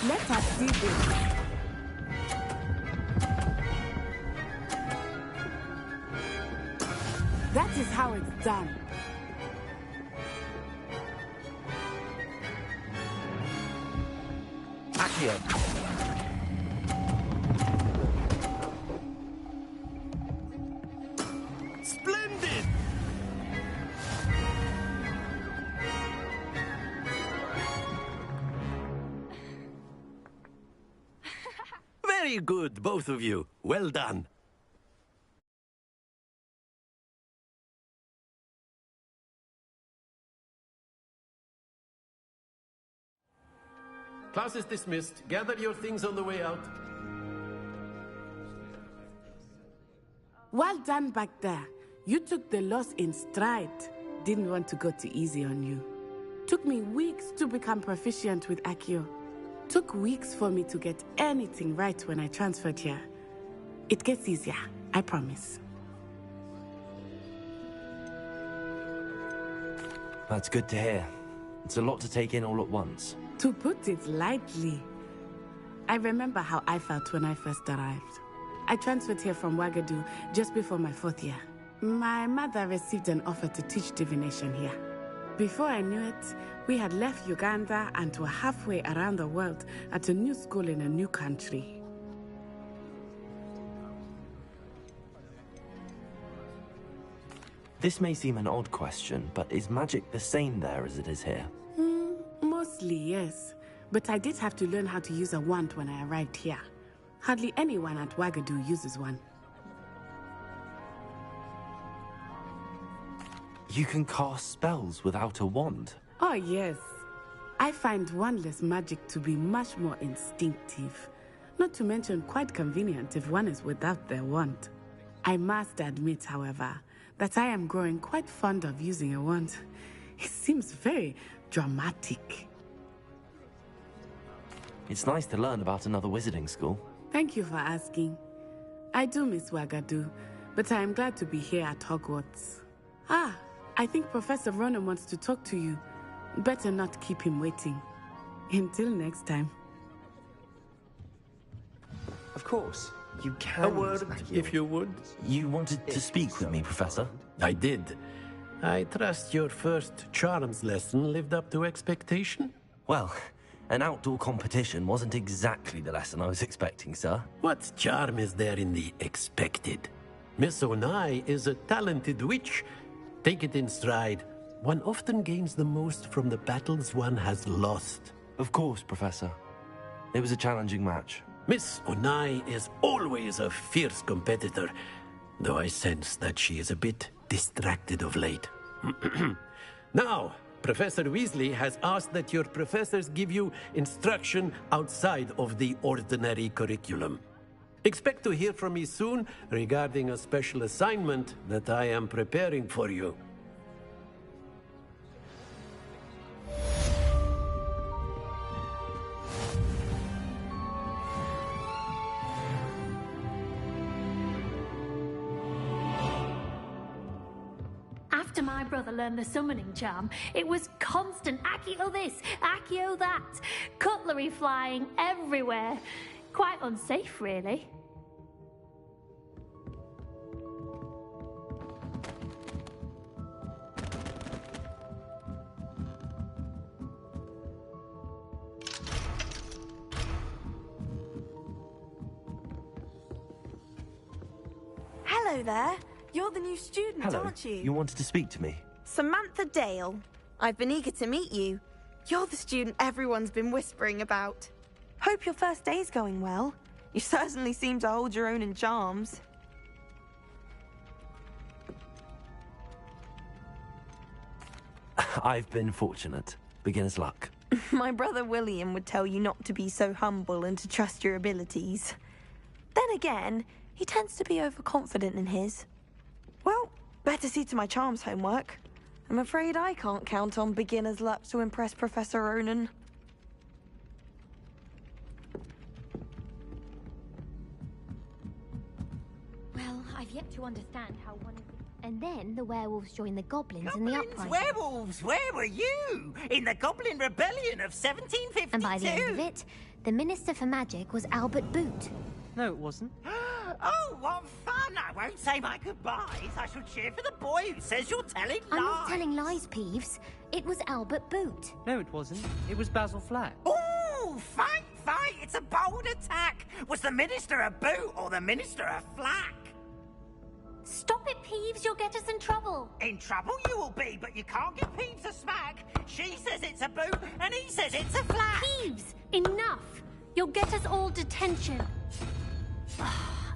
Let us see this. That is how it's done. Accio. Splendid! Very good, both of you. Well done. Class is dismissed. Gather your things on the way out. Well done back there. You took the loss in stride. Didn't want to go too easy on you. Took me weeks to become proficient with Accio. Took weeks for me to get anything right when I transferred here. It gets easier, I promise. That's good to hear. It's a lot to take in all at once. To put it lightly, I remember how I felt when I first arrived. I transferred here from Ouagadougou just before my 4th year. My mother received an offer to teach divination here. Before I knew it, we had left Uganda and were halfway around the world at a new school in a new country. This may seem an odd question, but is magic the same there as it is here? Mostly, yes. But I did have to learn how to use a wand when I arrived here. Hardly anyone at Ouagadougou uses one. You can cast spells without a wand? Oh, yes. I find wandless magic to be much more instinctive. Not to mention quite convenient if one is without their wand. I must admit, however, that I am growing quite fond of using a wand. It seems very dramatic. It's nice to learn about another wizarding school. Thank you for asking. I do miss Ouagadougou, but I am glad to be here at Hogwarts. Ah, I think Professor Ronan wants to talk to you. Better not keep him waiting. Until next time. Of course. You can. A word, if you would. You wanted to speak with me, Professor? I did. I trust your first charms lesson lived up to expectation? Well, an outdoor competition wasn't exactly the lesson I was expecting, sir. What charm is there in the expected? Miss Onai is a talented witch. Take it in stride. One often gains the most from the battles one has lost. Of course, Professor. It was a challenging match. Miss Onai is always a fierce competitor, though I sense that she is a bit distracted of late. Now, Professor Weasley has asked that your professors give you instruction outside of the ordinary curriculum. Expect to hear from me soon regarding a special assignment that I am preparing for you. After my brother learned the summoning charm, it was constant Accio this, Accio that. Cutlery flying everywhere. Quite unsafe, really. Hello there. You're the new student, Hello. aren't you? You wanted to speak to me? Samantha Dale. I've been eager to meet you. You're the student everyone's been whispering about. Hope your first day's going well. You certainly seem to hold your own in charms. I've been fortunate. Beginner's luck. My brother William would tell you not to be so humble and to trust your abilities. Then again, he tends to be overconfident in his. Well, better see to my charms homework. I'm afraid I can't count on beginner's luck to impress Professor Ronan. Well, I've yet to understand how one of the... And then the werewolves joined the goblins in the Goblins, uprising. werewolves, where were you? In the Goblin Rebellion of 1752? And by the end of it, The Minister for Magic was Albert Boot. No, it wasn't. Oh, what fun! I won't say my goodbyes. I shall cheer for the boy who says you're telling lies. I'm not telling lies, Peeves. It was Albert Boot. No, it wasn't. It was Basil Flack. Ooh, fight, fight! It's a bold attack. Was the Minister a Boot or the Minister a Flack? Stop it, Peeves. You'll get us in trouble. In trouble you will be, but you can't give Peeves a smack. She says it's a Boot, and he says it's a Flack. Peeves, enough. You'll get us all detention.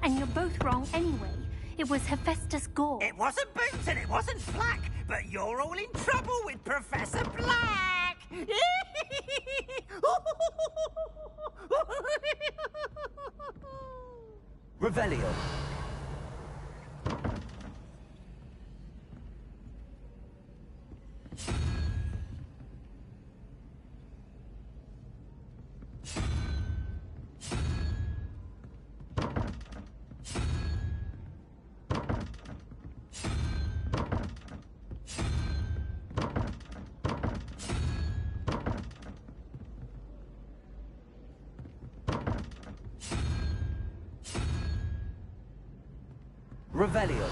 And you're both wrong anyway. It was Hephaestus Gore. It wasn't Boot and it wasn't Flack, but you're all in trouble with Professor Black. Revelio. Revelio.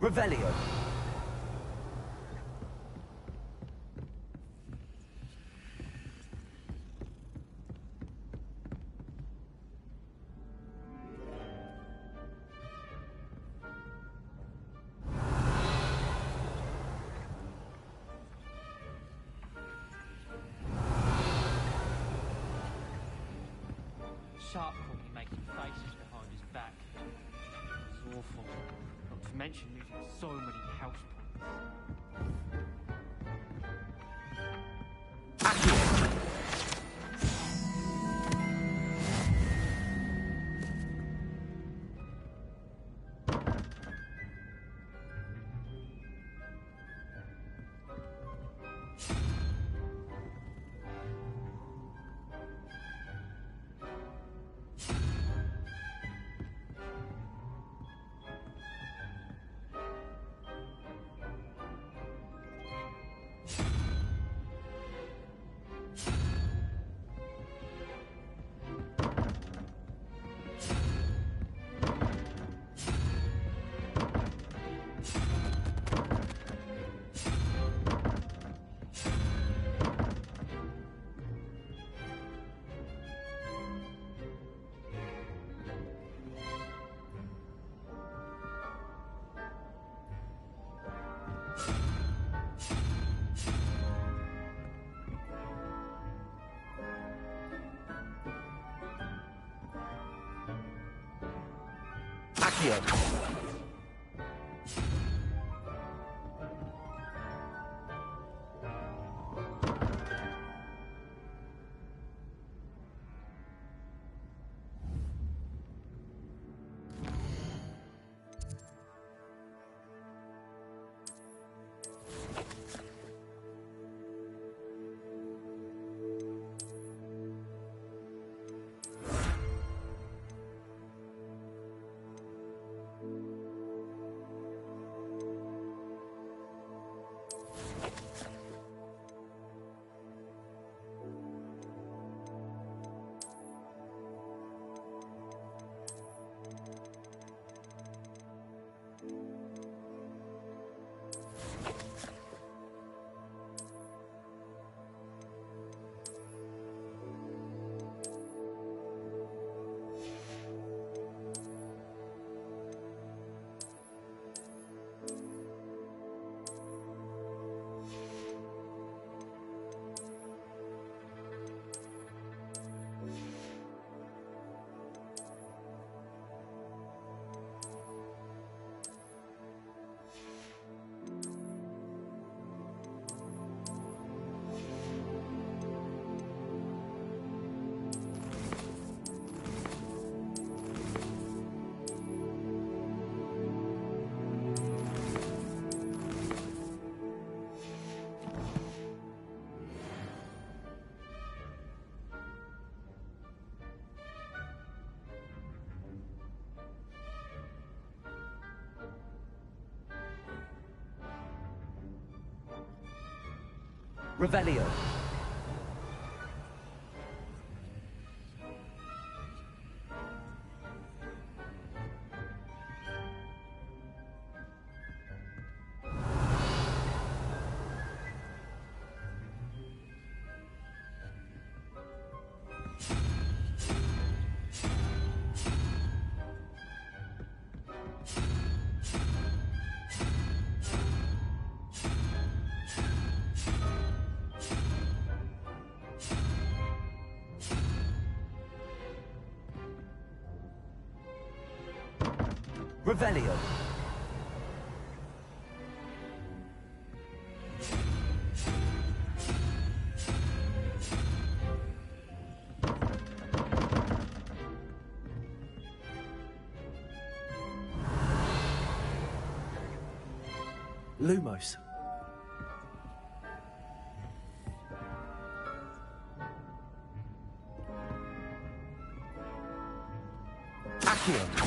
Revelio. Sharp caught me making faces behind his back. It was awful. Not to mention losing so many house points. Accio. Revelio. Revelio. Lumos. Accio.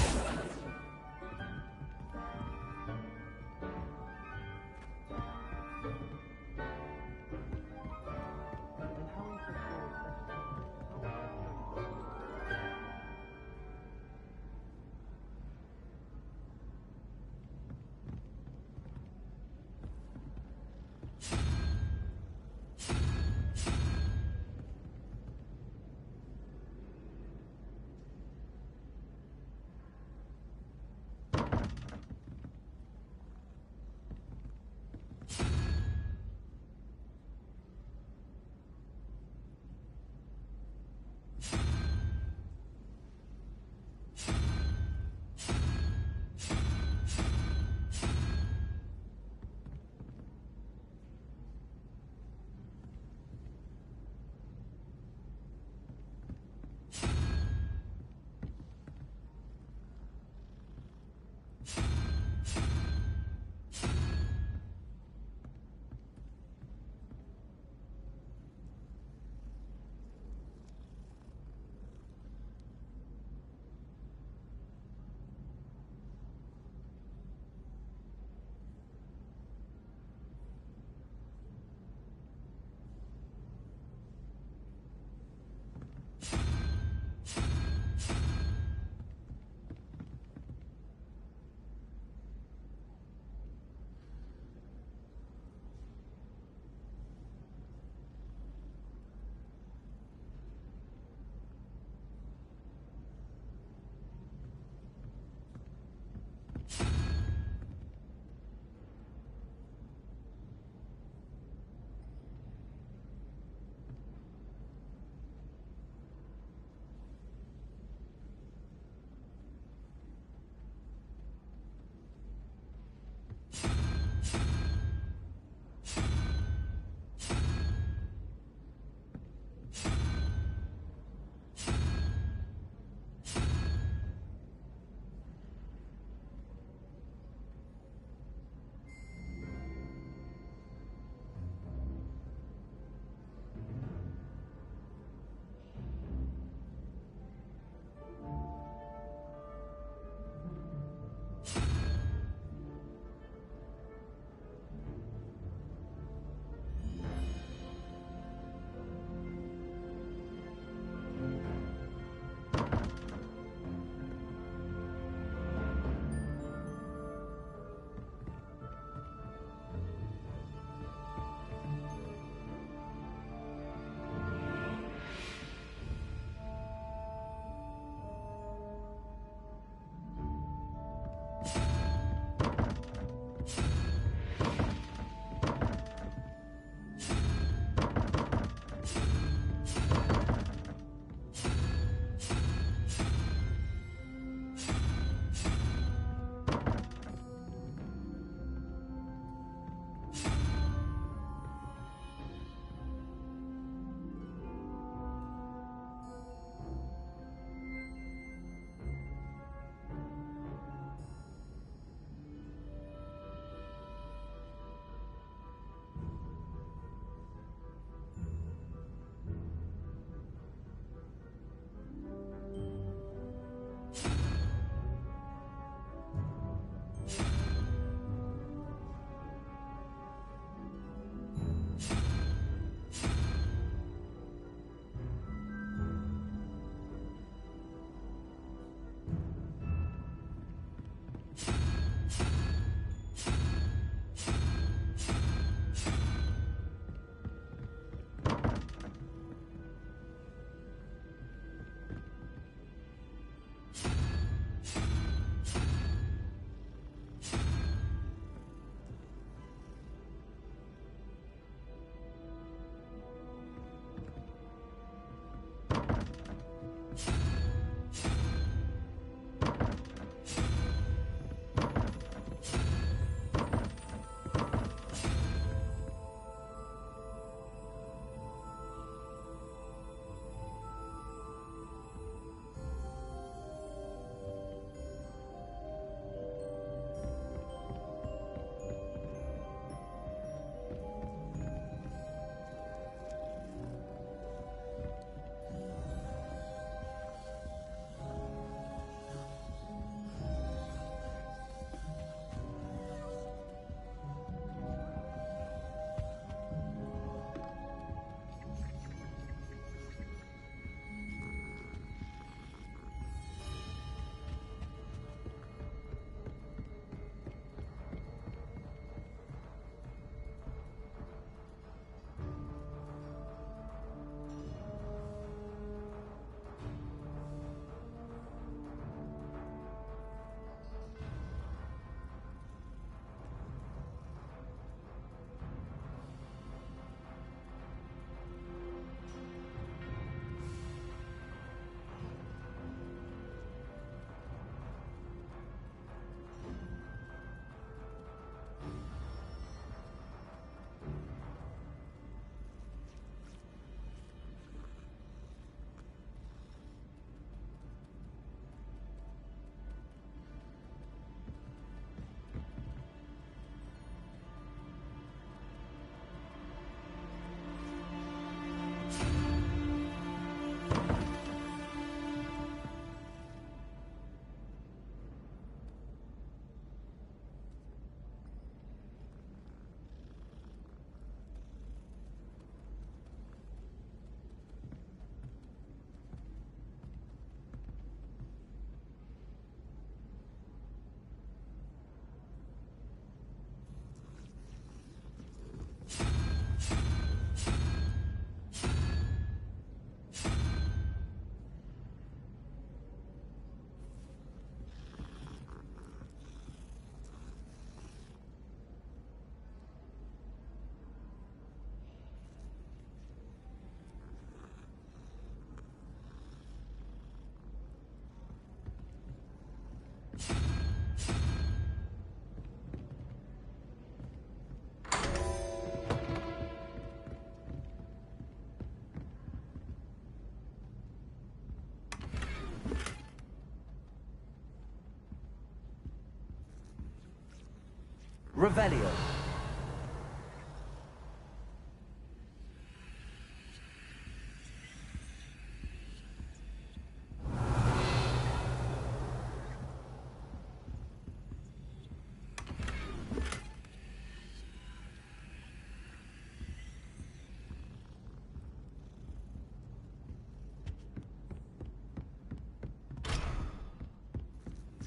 Revelio.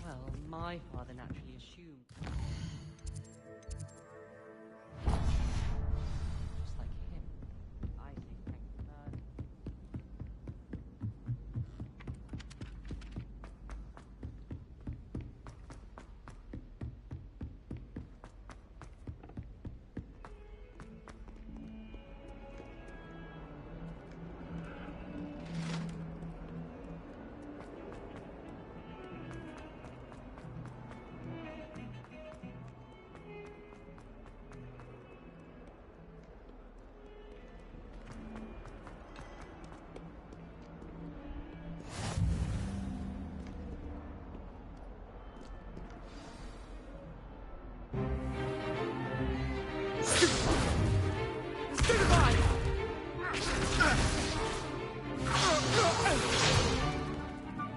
Well, my father naturally assumed. Just like him, I say thank you, Lord.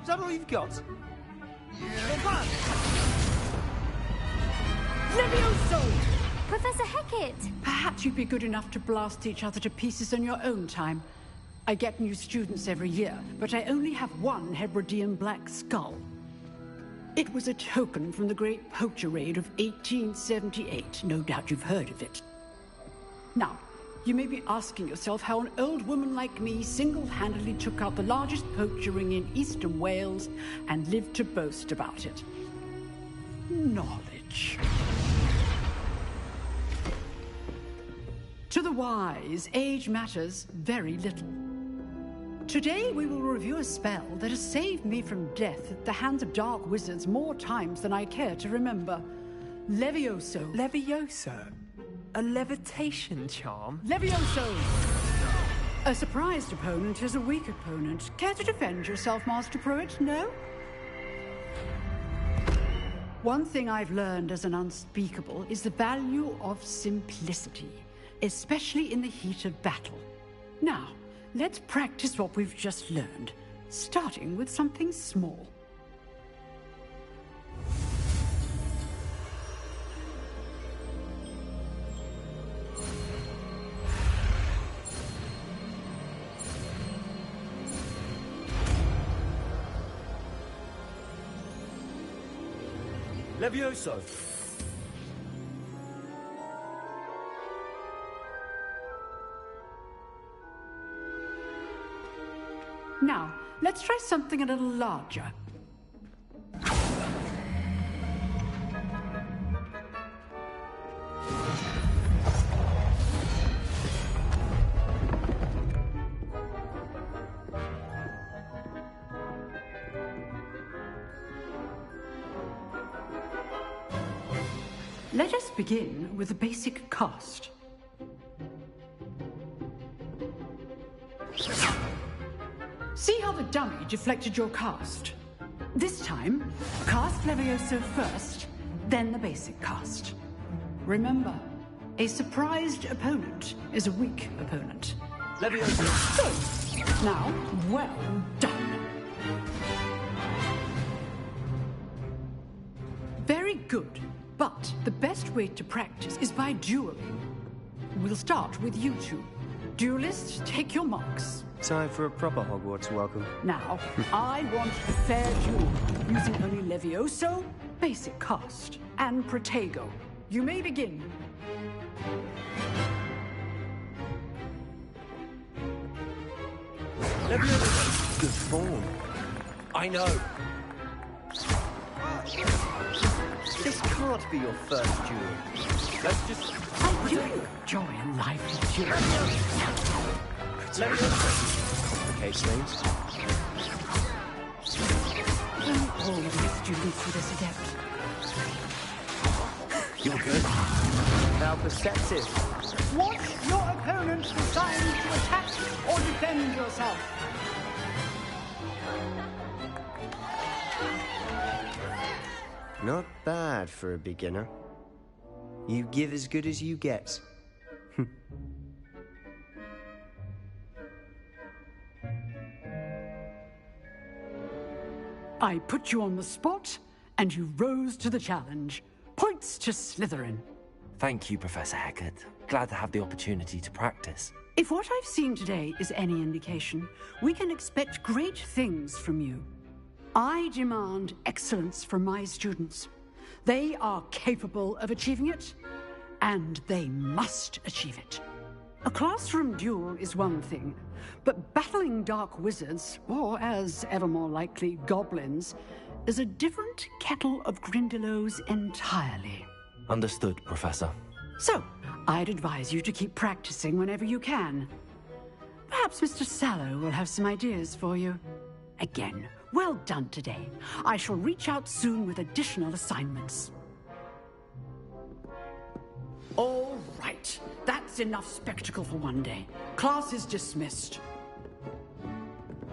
Is that all you've got? Levioso! Professor Hecat! Perhaps you'd be good enough to blast each other to pieces in your own time. I get new students every year, but I only have one Hebridean black skull. It was a token from the Great Poacher Raid of 1878. No doubt you've heard of it. Now, you may be asking yourself how an old woman like me single-handedly took out the largest poacher ring in eastern Wales and lived to boast about it. Knowledge. To the wise, age matters very little. Today we will review a spell that has saved me from death at the hands of dark wizards more times than I care to remember. Levioso. Levioso? A levitation charm? Levioso! A surprised opponent is a weak opponent. Care to defend yourself, Master Pruitt? No? One thing I've learned as an unspeakable is the value of simplicity, especially in the heat of battle. Now, let's practice what we've just learned, starting with something small. Levioso! Now, let's try something a little larger. Let us begin with the basic cast. See how the dummy deflected your cast? This time, cast Levioso first, then the basic cast. Remember, a surprised opponent is a weak opponent. Levioso! Good. Now, well done. Very good. But the best way to practice is by dueling. We'll start with you two. Duelists, take your marks. Time for a proper Hogwarts welcome. Now, I want a fair duel, using only Levioso, basic cast, and Protego. You may begin. Levioso! Good form. I know. This can't be your first duel. Let's just... I do enjoy a lively duel. Complicates things. Don't all of these students with this adept. You're good. How perceptive. Watch your opponent decide to attack or defend yourself. Not bad for a beginner. You give as good as you get. I put you on the spot, and you rose to the challenge. Points to Slytherin. Thank you, Professor Hecat. Glad to have the opportunity to practice. If what I've seen today is any indication, we can expect great things from you. I demand excellence from my students. They are capable of achieving it, and they must achieve it. A classroom duel is one thing, but battling dark wizards, or as ever more likely, goblins, is a different kettle of Grindylows entirely. Understood, Professor. So, I'd advise you to keep practicing whenever you can. Perhaps Mr. Sallow will have some ideas for you. Again, well done today. I shall reach out soon with additional assignments. All right. That's enough spectacle for one day. Class is dismissed.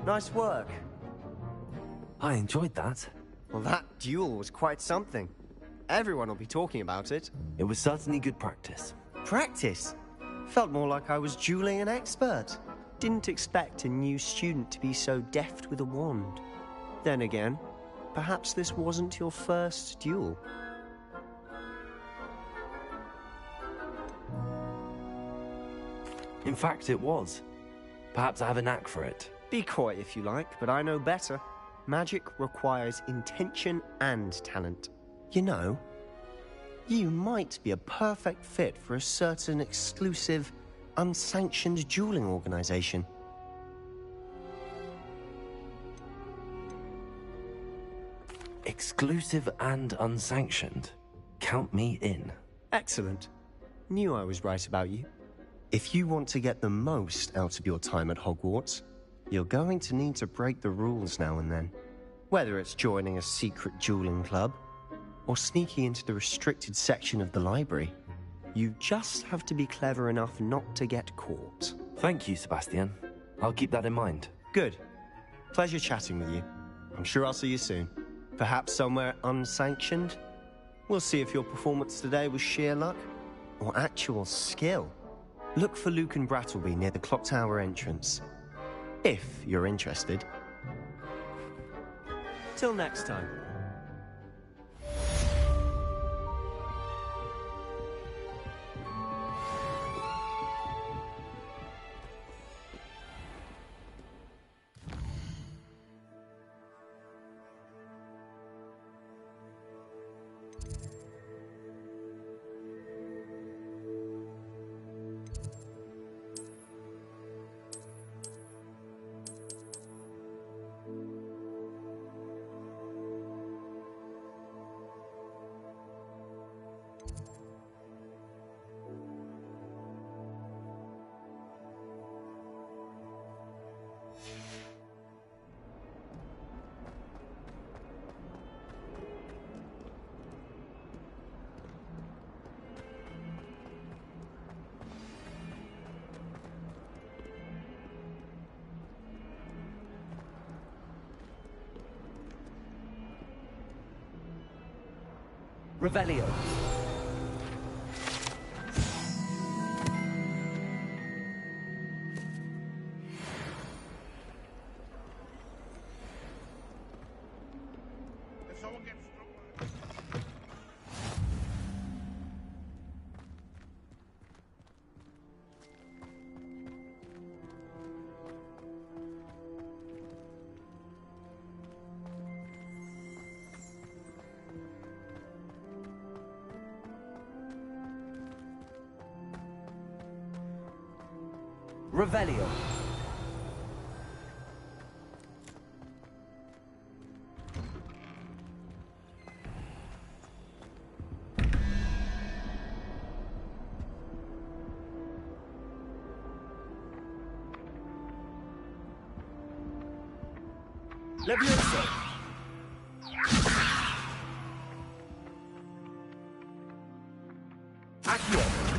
Nice work. I enjoyed that. Well, that duel was quite something. Everyone will be talking about it. It was certainly good practice. Practice? Felt more like I was dueling an expert. Didn't expect a new student to be so deft with a wand. Then again, perhaps this wasn't your first duel. In fact, it was. Perhaps I have a knack for it. Be coy if you like, but I know better. Magic requires intention and talent. You know, you might be a perfect fit for a certain exclusive, unsanctioned dueling organization. Exclusive and unsanctioned. Count me in. Excellent. Knew I was right about you. If you want to get the most out of your time at Hogwarts, you're going to need to break the rules now and then. Whether it's joining a secret dueling club, or sneaking into the restricted section of the library, you just have to be clever enough not to get caught. Thank you, Sebastian. I'll keep that in mind. Good. Pleasure chatting with you. I'm sure I'll see you soon. Perhaps somewhere unsanctioned? We'll see if your performance today was sheer luck, or actual skill. Look for Luke and Brattleby near the clock tower entrance. If you're interested. Till next time. Revelio. If someone gets Revelio. Leviosa. Accio.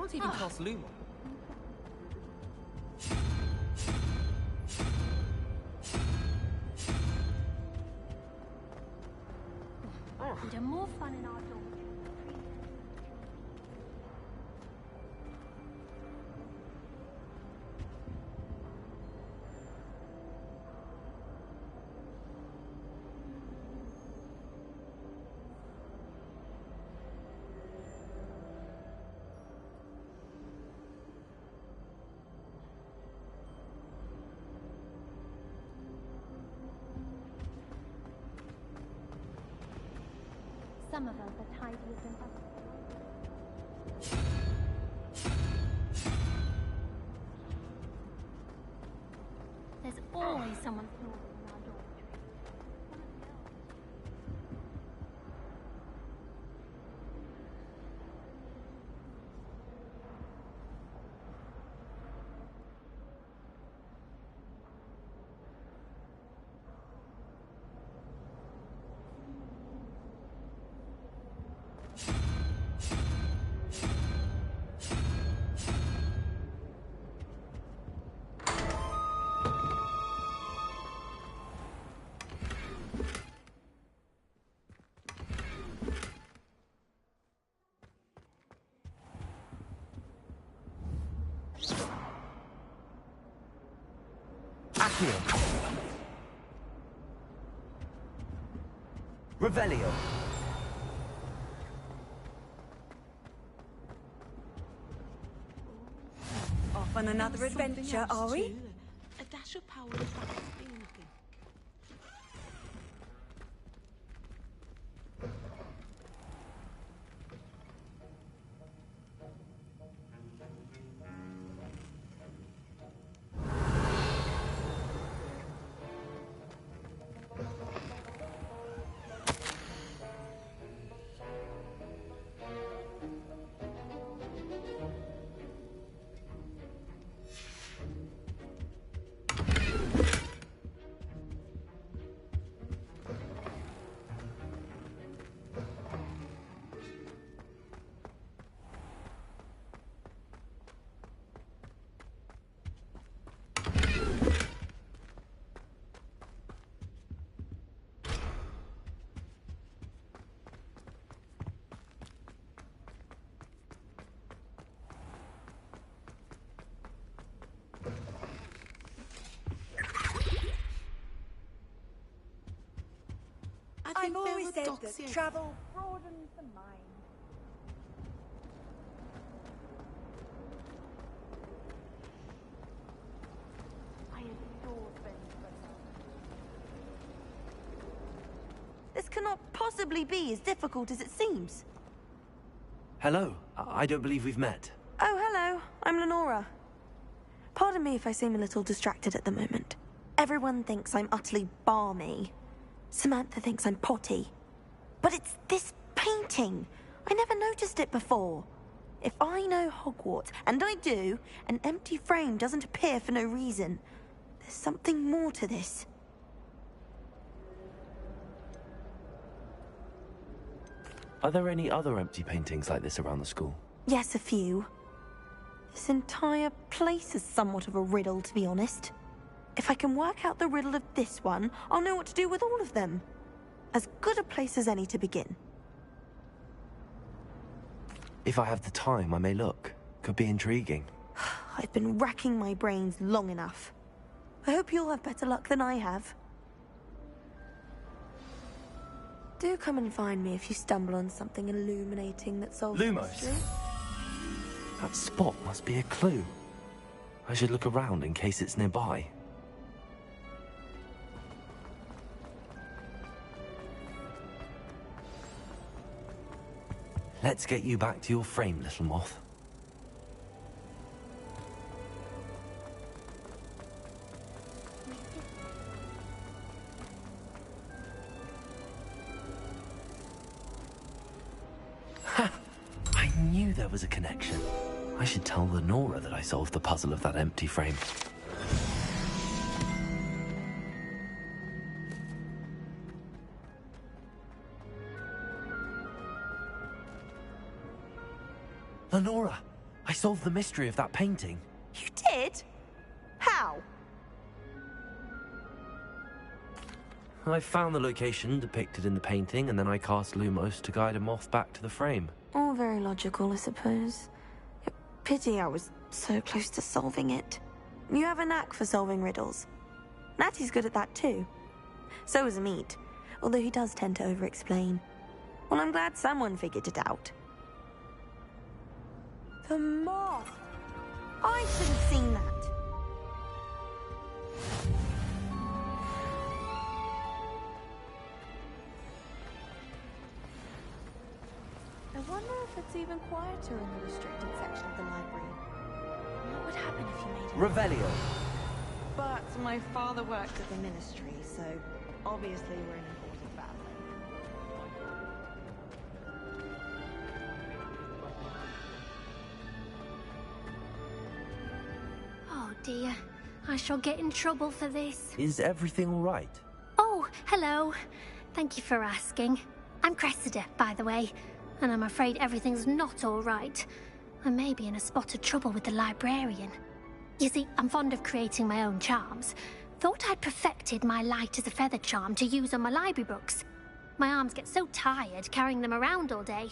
can't even cast Lumos. We'd have more fun in our dormitory. Some of us are tidier than others. There's always someone snoring in our dormitory. Revelio. Off on another adventure, are we? A dash of power is like a thing. I've always said that travel broadens the mind. I adore This cannot possibly be as difficult as it seems. Hello. I don't believe we've met. Oh, hello. I'm Lenora. Pardon me if I seem a little distracted at the moment. Everyone thinks I'm utterly balmy. Samantha thinks I'm potty. But it's this painting. I never noticed it before. If I know Hogwarts, and I do, an empty frame doesn't appear for no reason. There's something more to this. Are there any other empty paintings like this around the school? Yes, a few. This entire place is somewhat of a riddle, to be honest. If I can work out the riddle of this one, I'll know what to do with all of them. As good a place as any to begin. If I have the time, I may look. Could be intriguing. I've been racking my brains long enough. I hope you'll have better luck than I have. Do come and find me if you stumble on something illuminating that solves the Lumos. mystery. That spot must be a clue. I should look around in case it's nearby. Let's get you back to your frame, little moth. Ha! I knew there was a connection. I should tell Lenora that I solved the puzzle of that empty frame. Lenora, I solved the mystery of that painting. You did? How? I found the location depicted in the painting, and then I cast Lumos to guide a moth back to the frame. All very logical, I suppose. Pity I was so close to solving it. You have a knack for solving riddles. Natty's good at that too. So is Amit, although he does tend to over-explain. Well, I'm glad someone figured it out. The moth! I should have seen that. I wonder if it's even quieter in the restricted section of the library. What would happen if you made it? Revelio. But my father worked at the ministry, so obviously we're in important battle. Oh dear, I shall get in trouble for this. Is everything all right? Oh, hello. Thank you for asking. I'm Cressida, by the way, and I'm afraid everything's not all right. I may be in a spot of trouble with the librarian. You see, I'm fond of creating my own charms. Thought I'd perfected my light as a feather charm to use on my library books. My arms get so tired carrying them around all day.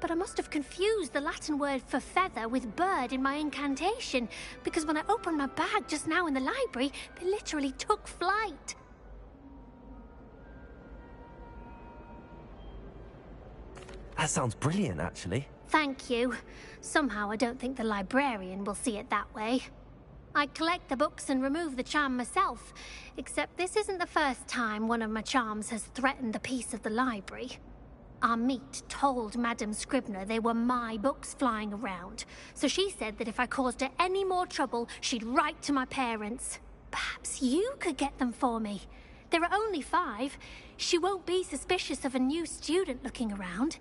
But I must have confused the Latin word for feather with bird in my incantation, because when I opened my bag just now in the library, they literally took flight. That sounds brilliant, actually. Thank you. Somehow I don't think the librarian will see it that way. I collect the books and remove the charm myself, except this isn't the first time one of my charms has threatened the peace of the library. Amit told Madame Scribner they were my books flying around, so she said that if I caused her any more trouble, she'd write to my parents. Perhaps you could get them for me. There are only 5. She won't be suspicious of a new student looking around.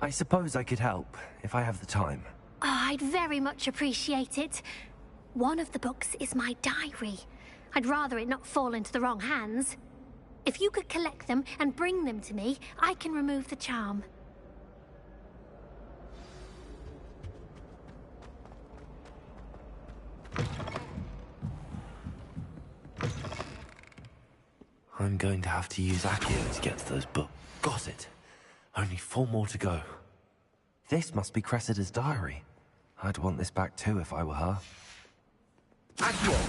I suppose I could help, if I have the time. Oh, I'd very much appreciate it. One of the books is my diary. I'd rather it not fall into the wrong hands. If you could collect them and bring them to me, I can remove the charm. I'm going to have to use Accio to get to those books. Got it. Only 4 more to go. This must be Cressida's diary. I'd want this back too if I were her. Accio!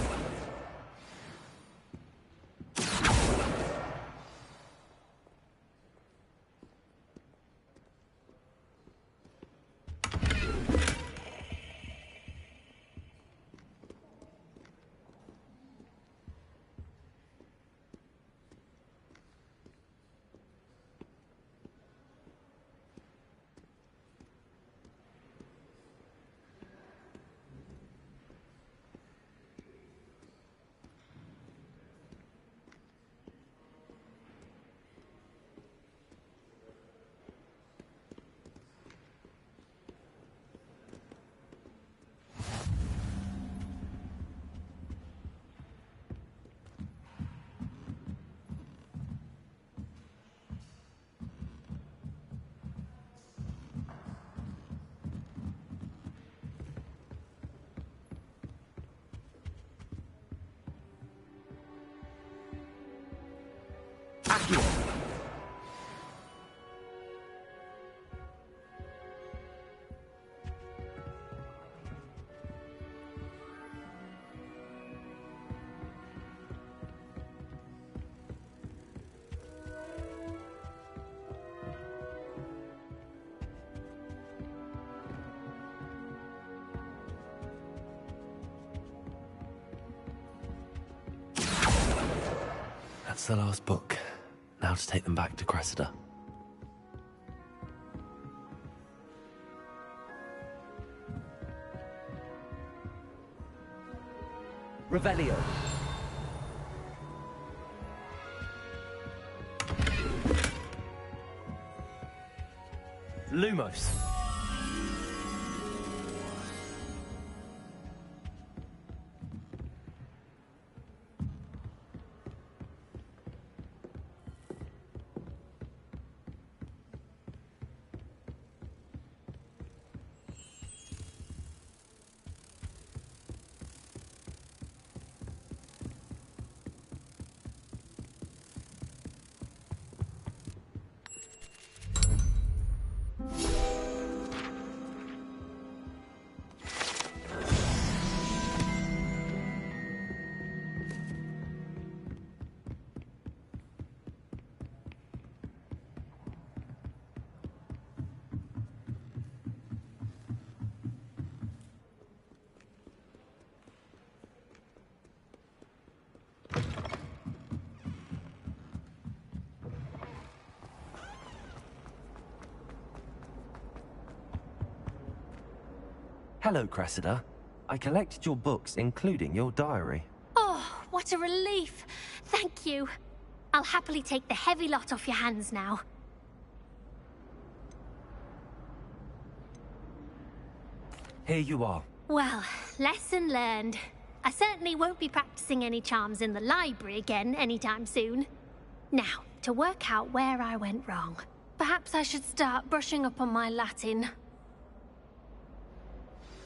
That's the last book. Now to take them back to Cressida. Revelio. Lumos. Hello, Cressida. I collected your books, including your diary. Oh, what a relief. Thank you. I'll happily take the heavy lot off your hands now. Here you are. Well, lesson learned. I certainly won't be practicing any charms in the library again anytime soon. Now, to work out where I went wrong. Perhaps I should start brushing up on my Latin.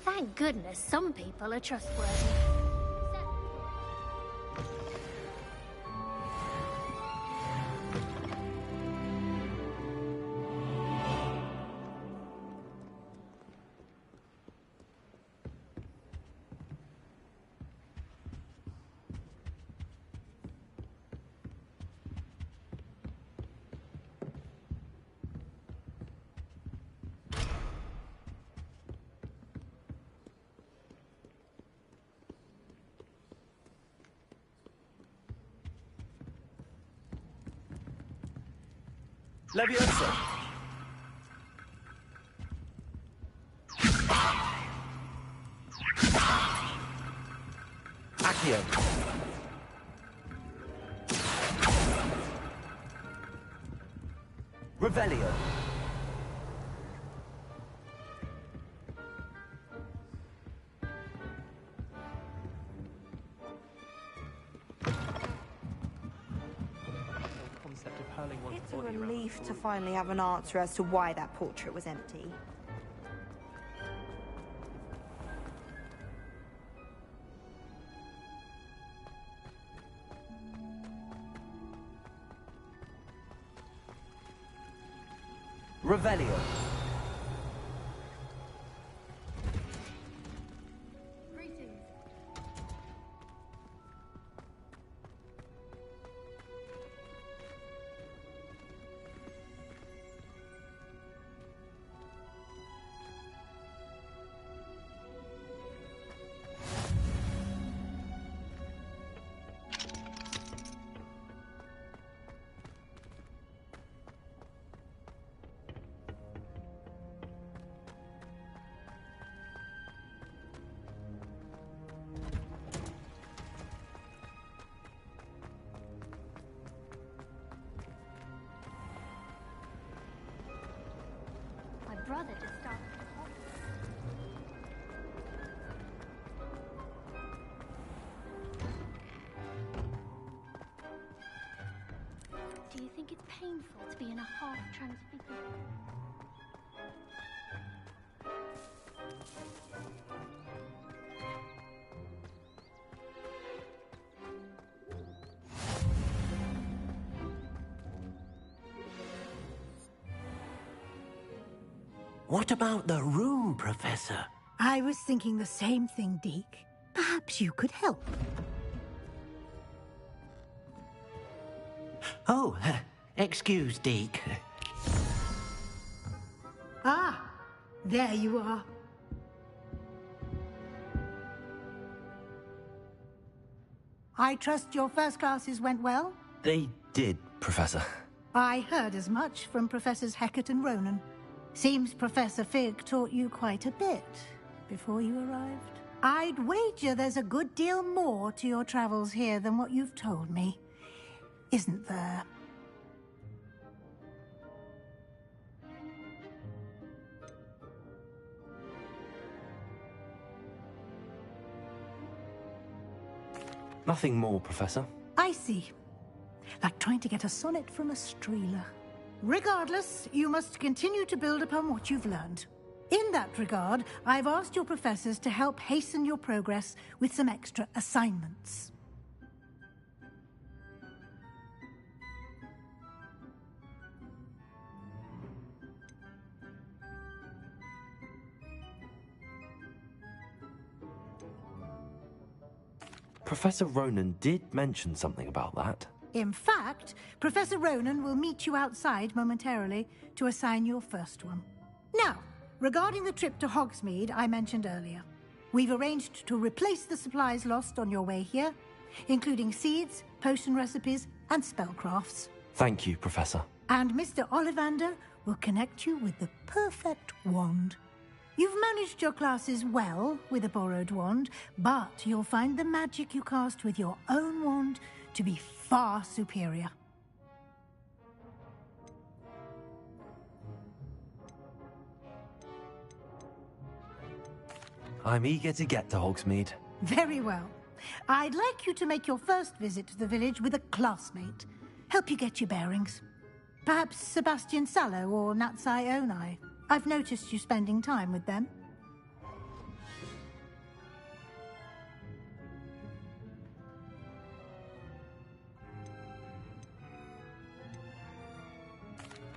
Thank goodness some people are trustworthy. Leviosa! Accio! Revelio! It's a relief to finally have an answer as to why that portrait was empty. Revelio! Brother just started to talk. Do you think it's painful to be in a half transfigured? What about the room, Professor? I was thinking the same thing, Deke. Perhaps you could help. Oh, excuse, Deke. Ah, there you are. I trust your first classes went well? They did, Professor. I heard as much from Professors Hecat and Ronan. Seems Professor Fig taught you quite a bit before you arrived. I'd wager there's a good deal more to your travels here than what you've told me. Isn't there? Nothing more, Professor. I see. Like trying to get a sonnet from a streeler. Regardless, you must continue to build upon what you've learned. In that regard, I've asked your professors to help hasten your progress with some extra assignments. Professor Ronan did mention something about that. In fact, Professor Ronan will meet you outside momentarily to assign your first one. Now, regarding the trip to Hogsmeade I mentioned earlier, we've arranged to replace the supplies lost on your way here, including seeds, potion recipes, and spellcrafts. Thank you, Professor. And Mr. Ollivander will connect you with the perfect wand. You've managed your classes well with a borrowed wand, but you'll find the magic you cast with your own wand to be far superior. I'm eager to get to Hogsmeade. Very well. I'd like you to make your first visit to the village with a classmate. Help you get your bearings. Perhaps Sebastian Sallow or Natsai Onai. I've noticed you spending time with them.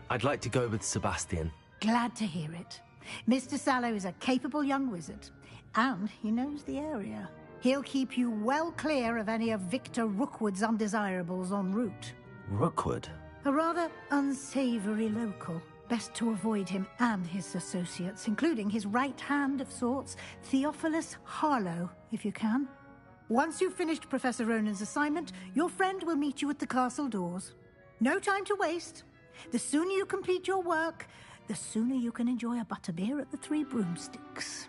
I'd like to go with Sebastian. Glad to hear it. Mr. Sallow is a capable young wizard, and he knows the area. He'll keep you well clear of any of Victor Rookwood's undesirables en route. Rookwood? A rather unsavory local. Best to avoid him and his associates, including his right hand of sorts, Theophilus Harlow, if you can. Once you've finished Professor Ronan's assignment, your friend will meet you at the castle doors. No time to waste. The sooner you complete your work, the sooner you can enjoy a butterbeer at the Three Broomsticks.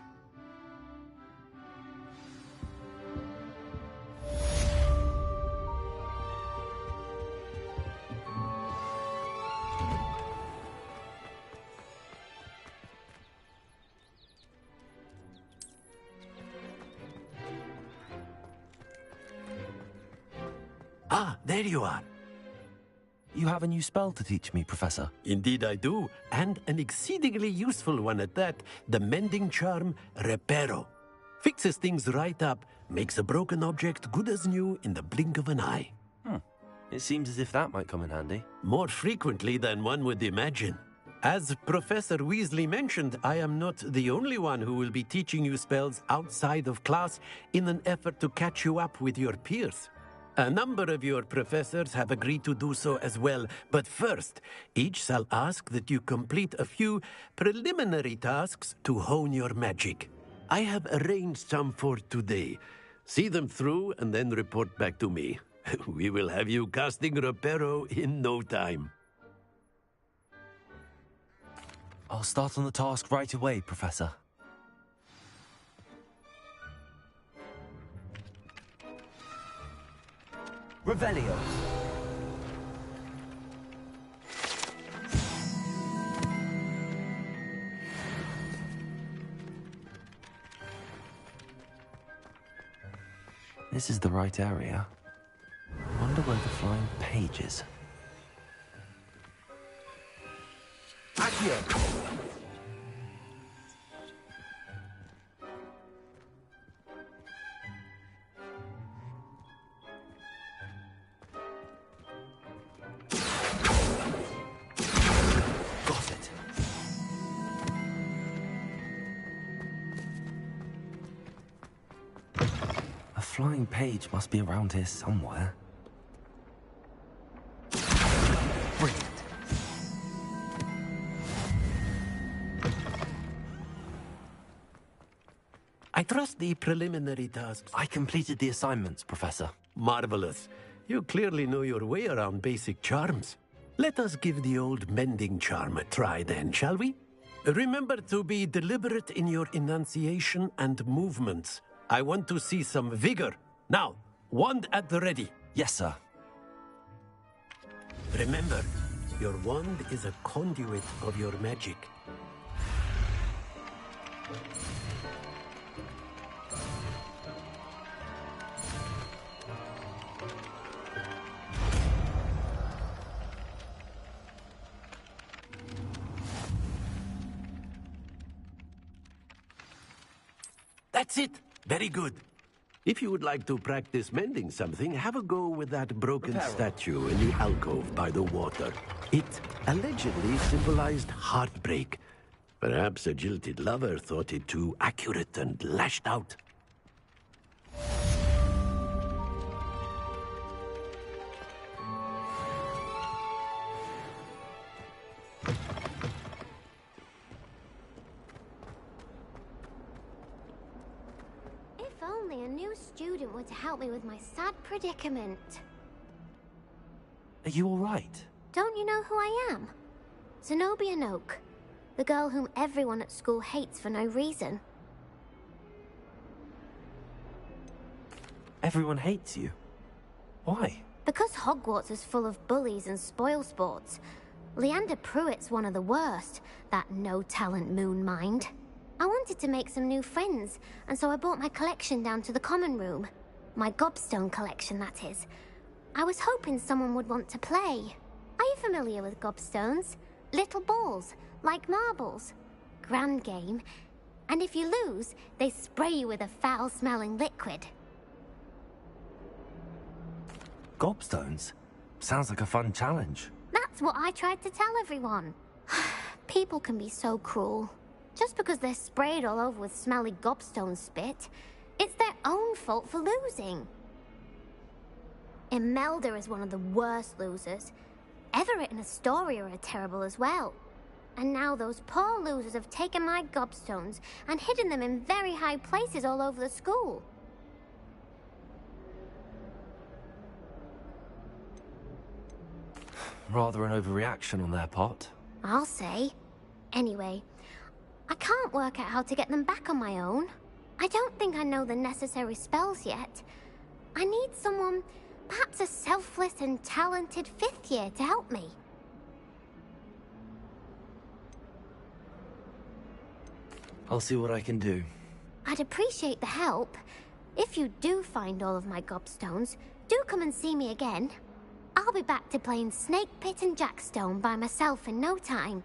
Ah, there you are. You have a new spell to teach me, Professor. Indeed I do, and an exceedingly useful one at that. The mending charm, Reparo. Fixes things right up, makes a broken object good as new in the blink of an eye. It seems as if that might come in handy. More frequently than one would imagine. As Professor Weasley mentioned, I am not the only one who will be teaching you spells outside of class in an effort to catch you up with your peers. A number of your professors have agreed to do so as well, but first, each shall ask that you complete a few preliminary tasks to hone your magic. I have arranged some for today. See them through and then report back to me. We will have you casting Reparo in no time. I'll start on the task right away, Professor. Revelio. This is the right area. Wonder where the flying page is. Accio. A flying page must be around here somewhere. Brilliant. I trust the preliminary tasks. I completed the assignments, Professor. Marvelous. You clearly know your way around basic charms. Let us give the old mending charm a try then, shall we? Remember to be deliberate in your enunciation and movements. I want to see some vigor. Now, wand at the ready. Yes, sir. Remember, your wand is a conduit of your magic. That's it. Very good. If you would like to practice mending something, have a go with that broken statue in the alcove by the water. It allegedly symbolized heartbreak. Perhaps a jilted lover thought it too accurate and lashed out. If only a new student were to help me with my sad predicament. Are you all right? Don't you know who I am? Zenobia Noak, The girl whom everyone at school hates for no reason. Everyone hates you? Why? Because Hogwarts is full of bullies and spoilsports. Leander Pruitt's one of the worst, that no-talent moon mind. I wanted to make some new friends, and so I brought my collection down to the common room. My gobstone collection, that is. I was hoping someone would want to play. Are you familiar with gobstones? Little balls, like marbles. Grand game. And if you lose, they spray you with a foul-smelling liquid. Gobstones? Sounds like a fun challenge. That's what I tried to tell everyone. People can be so cruel. Just because they're sprayed all over with smelly gobstone spit, it's their own fault for losing. Imelda is one of the worst losers. Everett and Astoria are terrible as well. And now those poor losers have taken my gobstones and hidden them in very high places all over the school. Rather an overreaction on their part. I'll say. Anyway, I can't work out how to get them back on my own. I don't think I know the necessary spells yet. I need someone, perhaps a selfless and talented fifth year to help me. I'll see what I can do. I'd appreciate the help. If you do find all of my gobstones, do come and see me again. I'll be back to playing Snake Pit and Jackstone by myself in no time.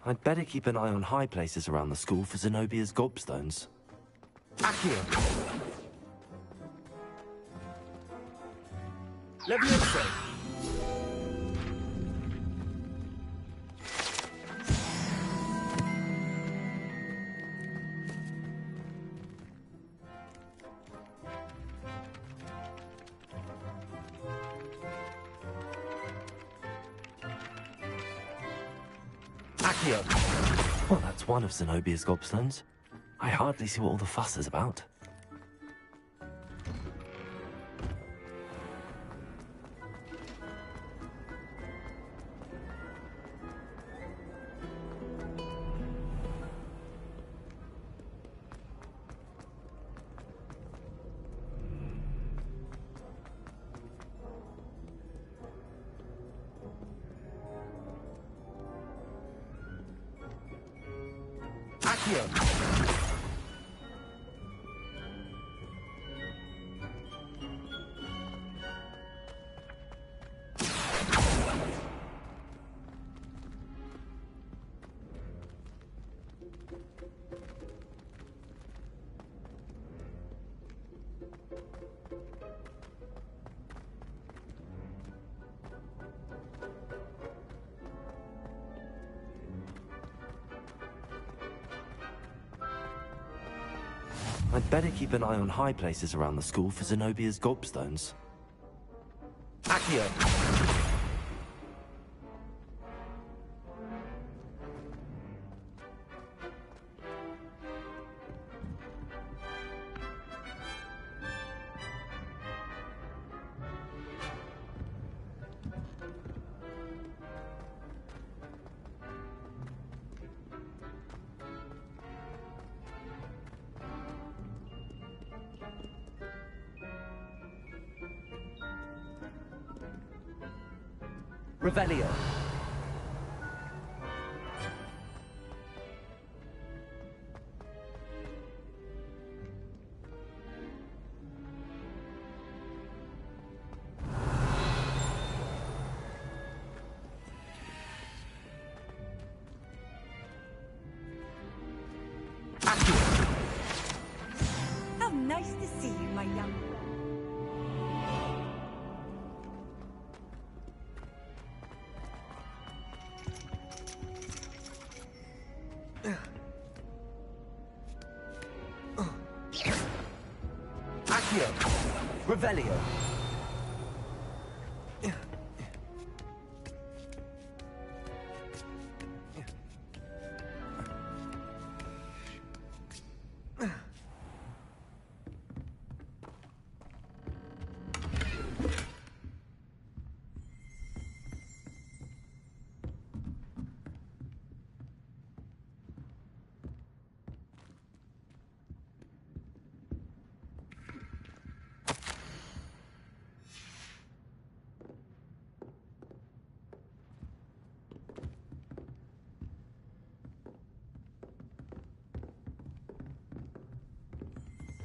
I'd better keep an eye on high places around the school for Zenobia's gobstones. Accio! Leviosa! Accio! Well, that's one of Zenobia's gobstones. I hardly see what all the fuss is about. I'd better keep an eye on high places around the school for Zenobia's gobstones. Accio! Revelio. How nice to see you, my young friend. Accio! Revelio.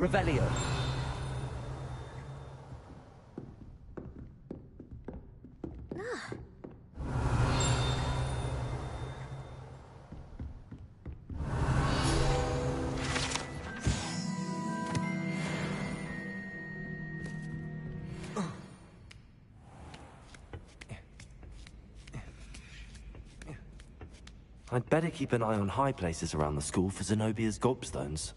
Revelio. I'd better keep an eye on high places around the school for Zenobia's gobstones.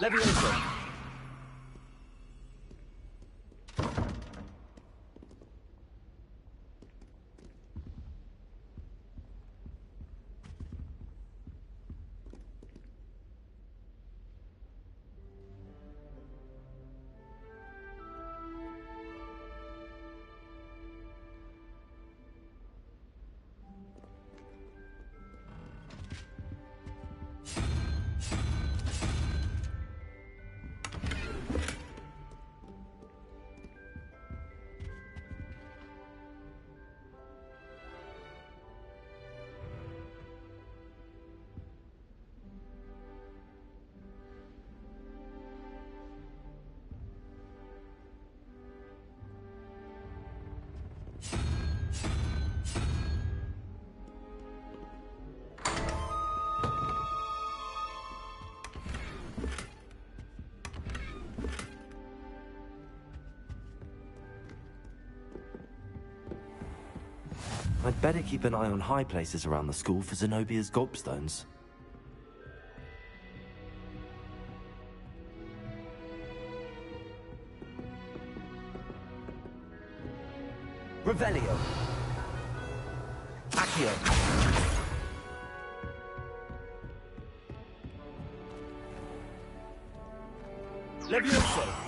Levioso. I'd better keep an eye on high places around the school for Zenobia's gobstones. Revelio. Accio. Levioso.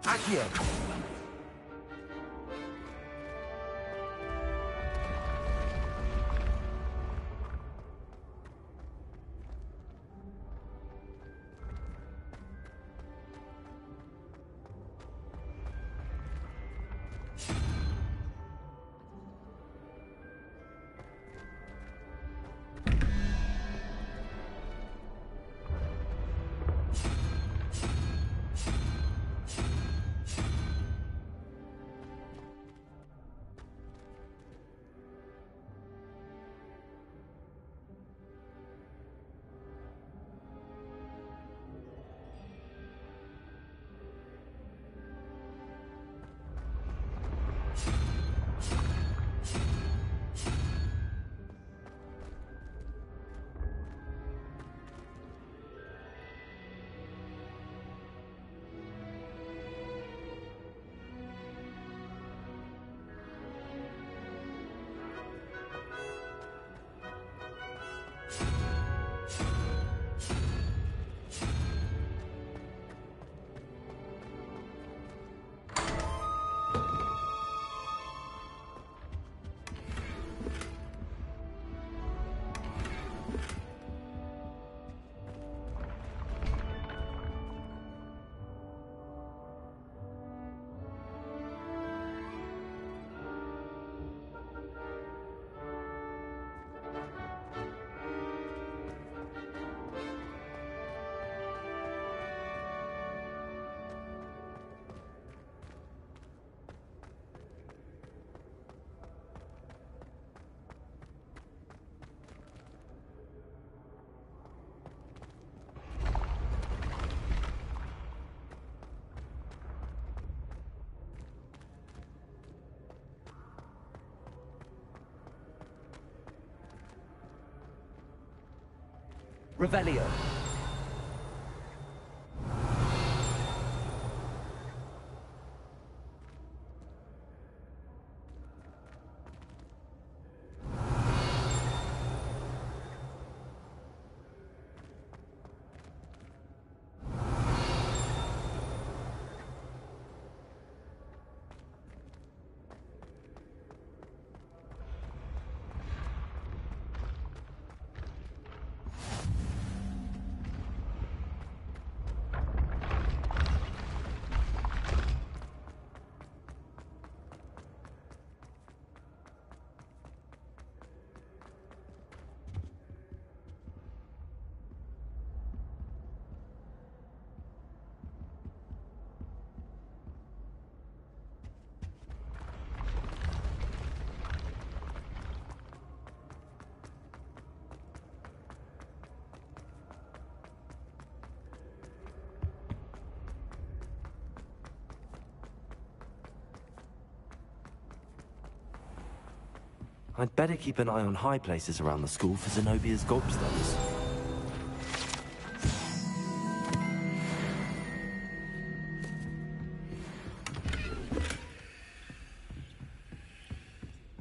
Accio. Revelio. I'd better keep an eye on high places around the school for Zenobia's gobstones.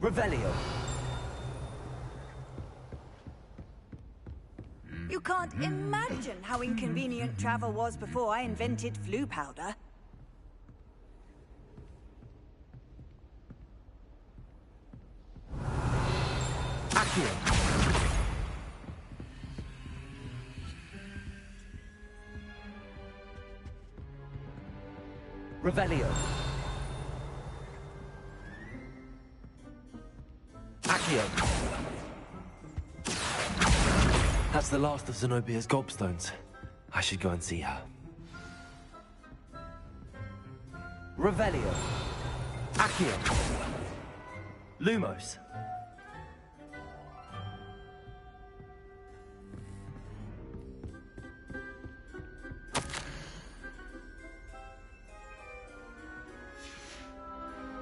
Revelio. You can't imagine how inconvenient travel was before I invented flu powder. Revelio. Accio. That's the last of Zenobia's gobstones. I should go and see her. Revelio. Accio. Lumos.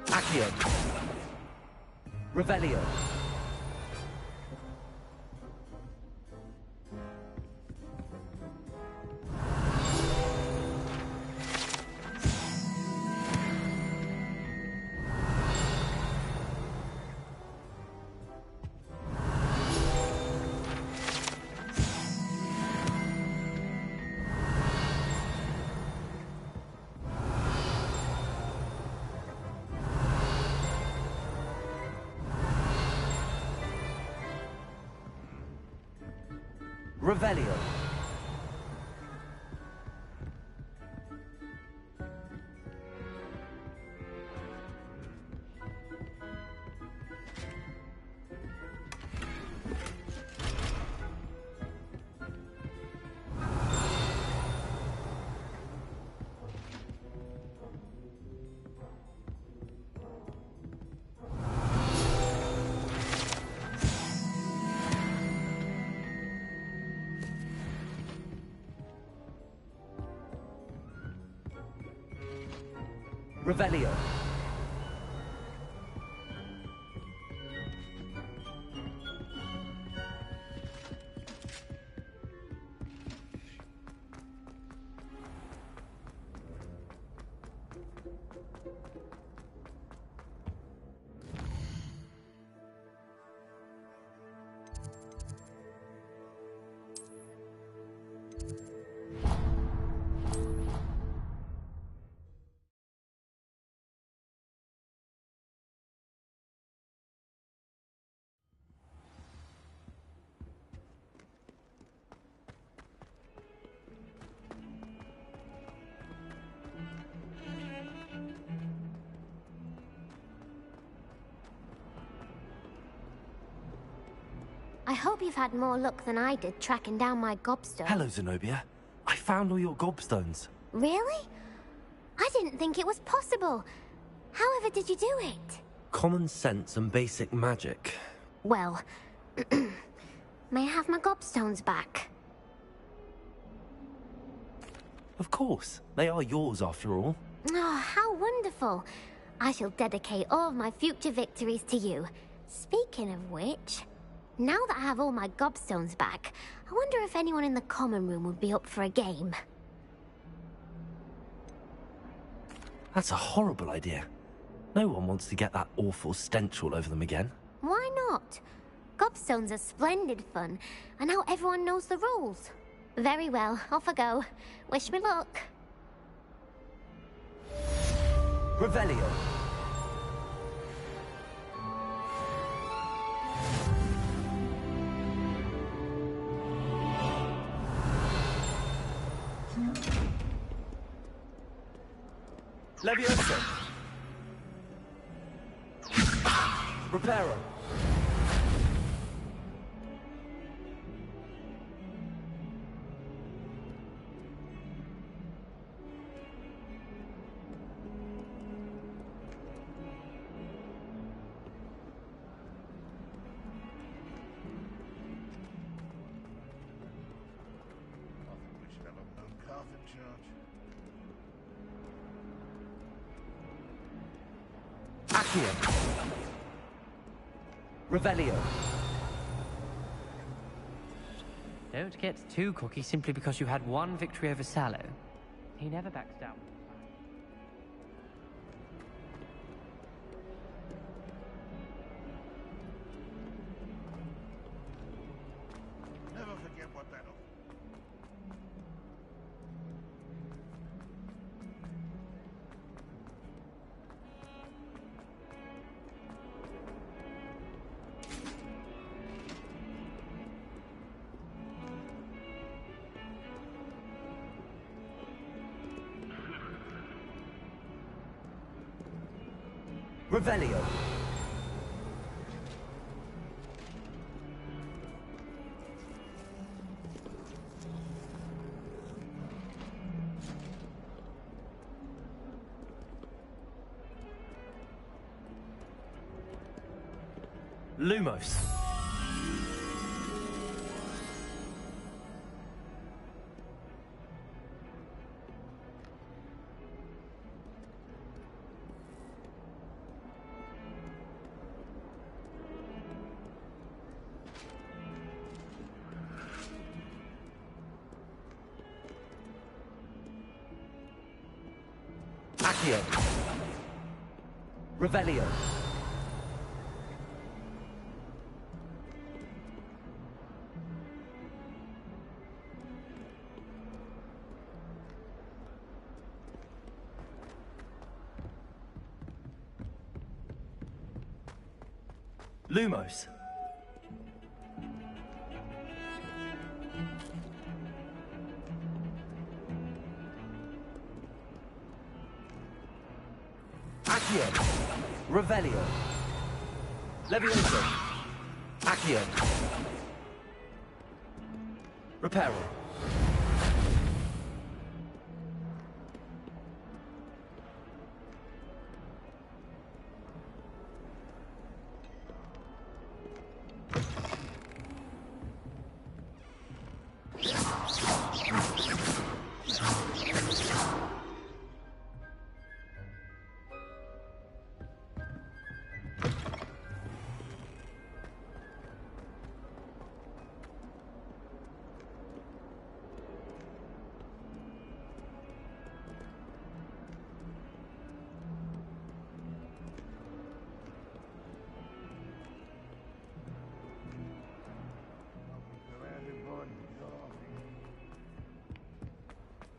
Accio. Revelio. Revelio. Revelio. I hope you've had more luck than I did tracking down my gobstone. Hello, Zenobia. I found all your gobstones. Really? I didn't think it was possible. However did you do it? Common sense and basic magic. Well, may I have my gobstones back? Of course. They are yours after all. Oh, how wonderful. I shall dedicate all of my future victories to you. Speaking of which, Now that I have all my gobstones back, I wonder if anyone in the common room would be up for a game. That's a horrible idea. No one wants to get that awful stench all over them again. Why not? Gobstones are splendid fun, and now everyone knows the rules. Very well, off I go. Wish me luck. Revelio. Levioso. Reparo. Accio. Revelio. Don't get too cocky simply because you had one victory over Sallow. He never backs down. Never forget what that... Revelio. Lumos. Accio. Revelio. Lumos. Accio. Revelio. Levioso. Accio. Reparo.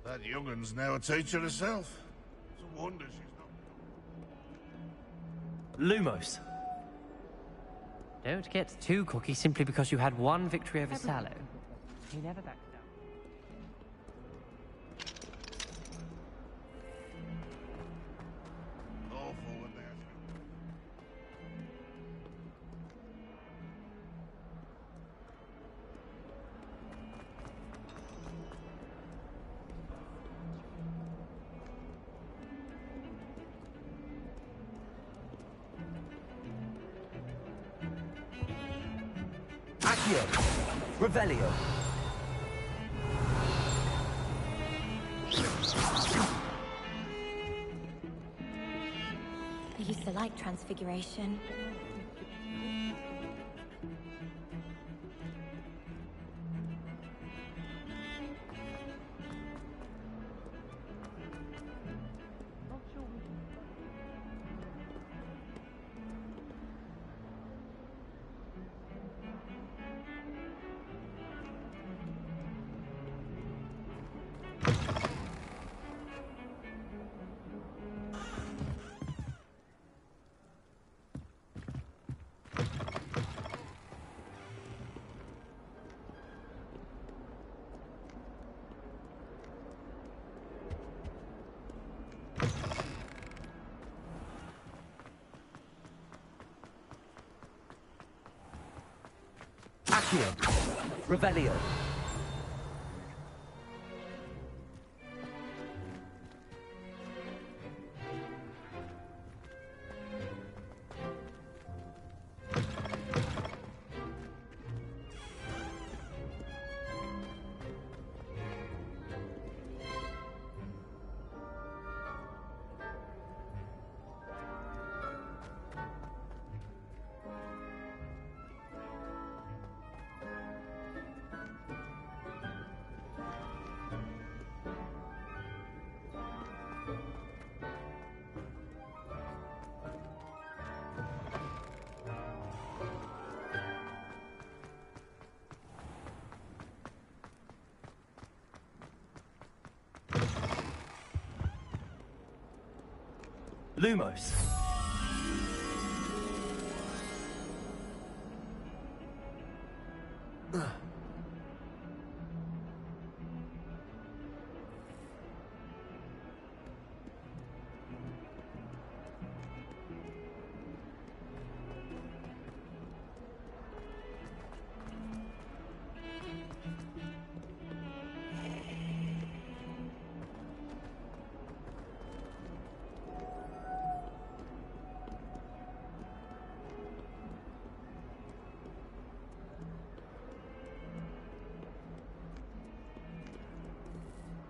That young'un's now a teacher herself. It's a wonder she's not... Lumos. Don't get too cocky simply because you had one victory over Sallow. He never backs down. Awful when they ask Accio. Revelio. I used to like Transfiguration. Accio. Revelio. Lumos.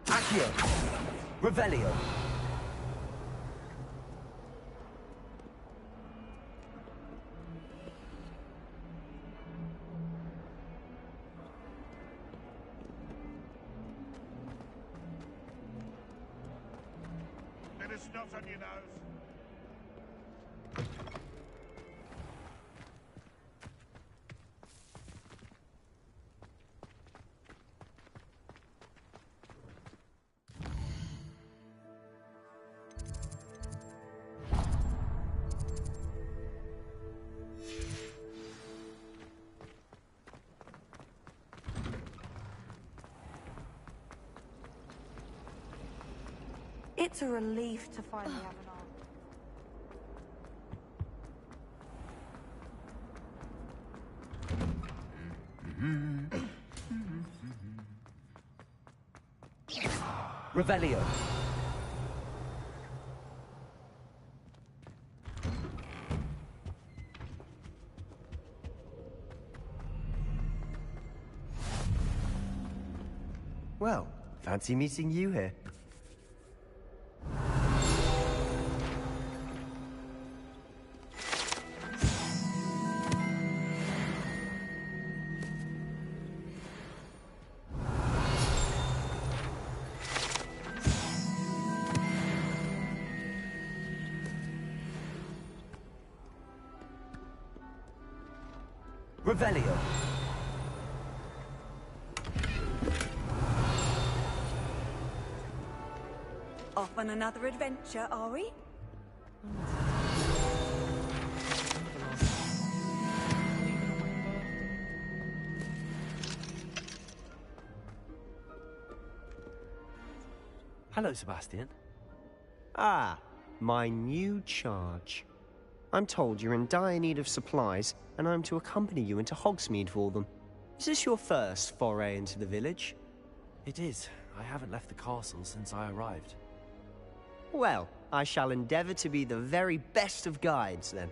Accio. Revelio. Bit of snot on your nose. It's a relief to finally have an arm. Revelio. Well, fancy meeting you here. Revelio. Off on another adventure, are we? Hello, Sebastian. Ah, my new charge. I'm told you're in dire need of supplies, and I'm to accompany you into Hogsmeade for them. Is this your first foray into the village? It is. I haven't left the castle since I arrived. Well, I shall endeavour to be the very best of guides, then.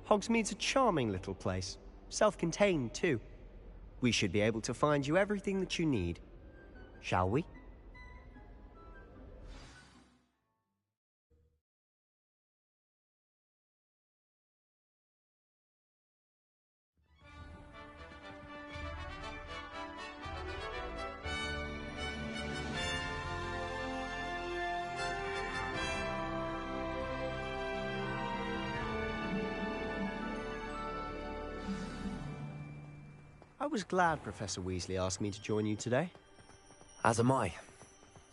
Hogsmeade's a charming little place. Self-contained, too. We should be able to find you everything that you need. Shall we? I was glad Professor Weasley asked me to join you today. As am I.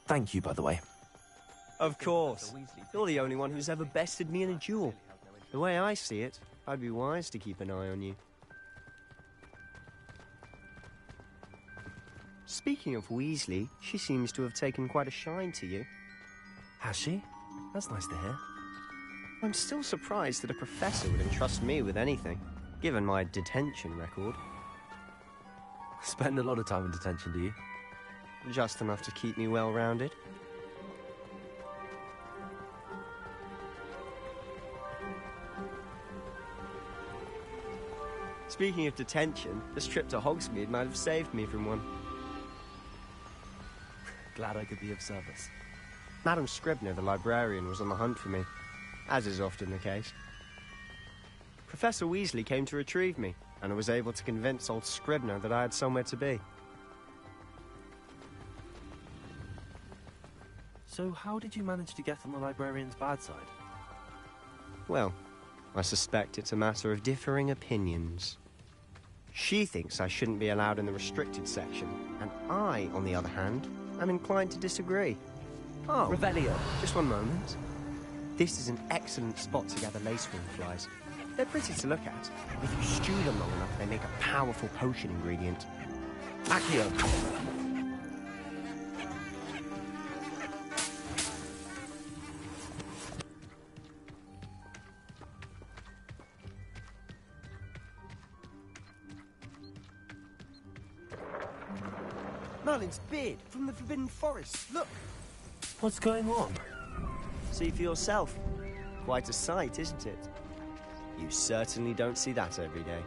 Thank you, by the way. Of course. You're the only one who's ever bested me in a duel. The way I see it, I'd be wise to keep an eye on you. Speaking of Weasley, she seems to have taken quite a shine to you. Has she? That's nice to hear. I'm still surprised that a professor would entrust me with anything, given my detention record. Spend a lot of time in detention, do you? Just enough to keep me well-rounded. Speaking of detention, this trip to Hogsmeade might have saved me from one. Glad I could be of service. Madam Scribner, the librarian, was on the hunt for me, as is often the case. Professor Weasley came to retrieve me, and I was able to convince old Scribner that I had somewhere to be. So how did you manage to get on the librarian's bad side? Well, I suspect it's a matter of differing opinions. She thinks I shouldn't be allowed in the restricted section, and I, on the other hand, am inclined to disagree. Oh, Revelio. Just one moment. This is an excellent spot to gather lacewing flies. They're pretty to look at. If you stew them long enough, they make a powerful potion ingredient. Accio. Merlin's beard from the Forbidden Forest. Look! What's going on? See for yourself. Quite a sight, isn't it? You certainly don't see that every day.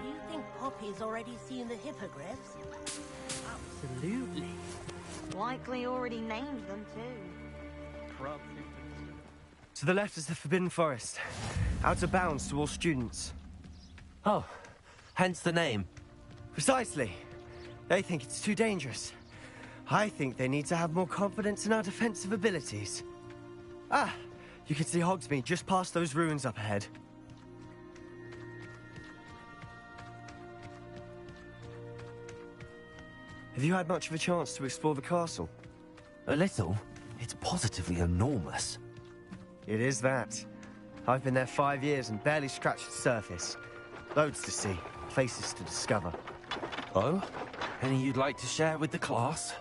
Do you think Poppy's already seen the hippogriffs? Absolutely. Likely already named them too. Probably. To the left is the Forbidden Forest. Out of bounds to all students. Oh, hence the name. Precisely. They think it's too dangerous. I think they need to have more confidence in our defensive abilities. Ah, you can see Hogsmeade just past those ruins up ahead. Have you had much of a chance to explore the castle? A little. It's positively enormous. It is that. I've been there 5 years and barely scratched the surface. Loads to see, places to discover. Oh? Any you'd like to share with the class?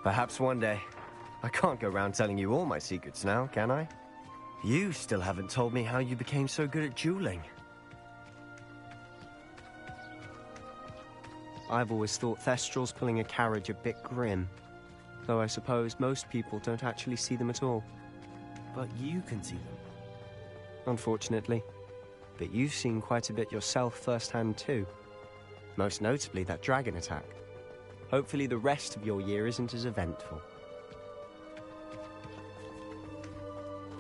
Perhaps one day. I can't go around telling you all my secrets now, can I? You still haven't told me how you became so good at dueling. I've always thought Thestrals pulling a carriage a bit grim. Though I suppose most people don't actually see them at all. But you can see them. Unfortunately. But you've seen quite a bit yourself firsthand too. Most notably that dragon attack. Hopefully the rest of your year isn't as eventful.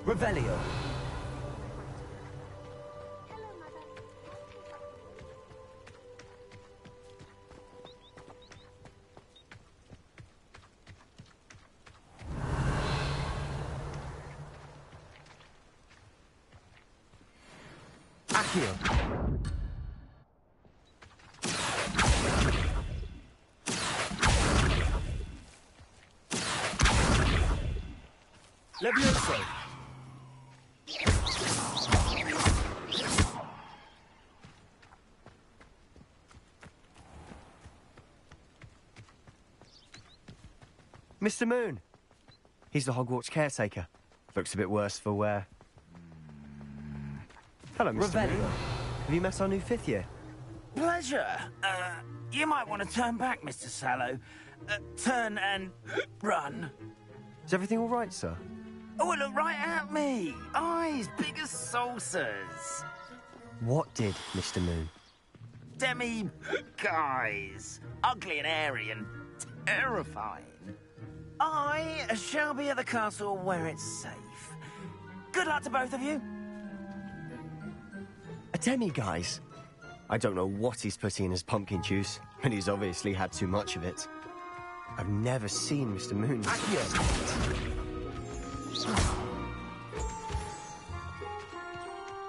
Revelio. Accio. Levioso. Mr. Moon. He's the Hogwarts caretaker. Looks a bit worse for wear. Hello, Mr. Moon. Have you met our new 5th year? Pleasure. You might want to turn back, Mr. Sallow. Turn and run. Is everything all right, sir? Oh, look right at me. Eyes big as saucers. What did, Mr. Moon? Demi guys. Ugly and airy and terrifying. I shall be at the castle where it's safe. Good luck to both of you. A demi-guise? I don't know what he's putting in his pumpkin juice, but he's obviously had too much of it. I've never seen Mr. Moon.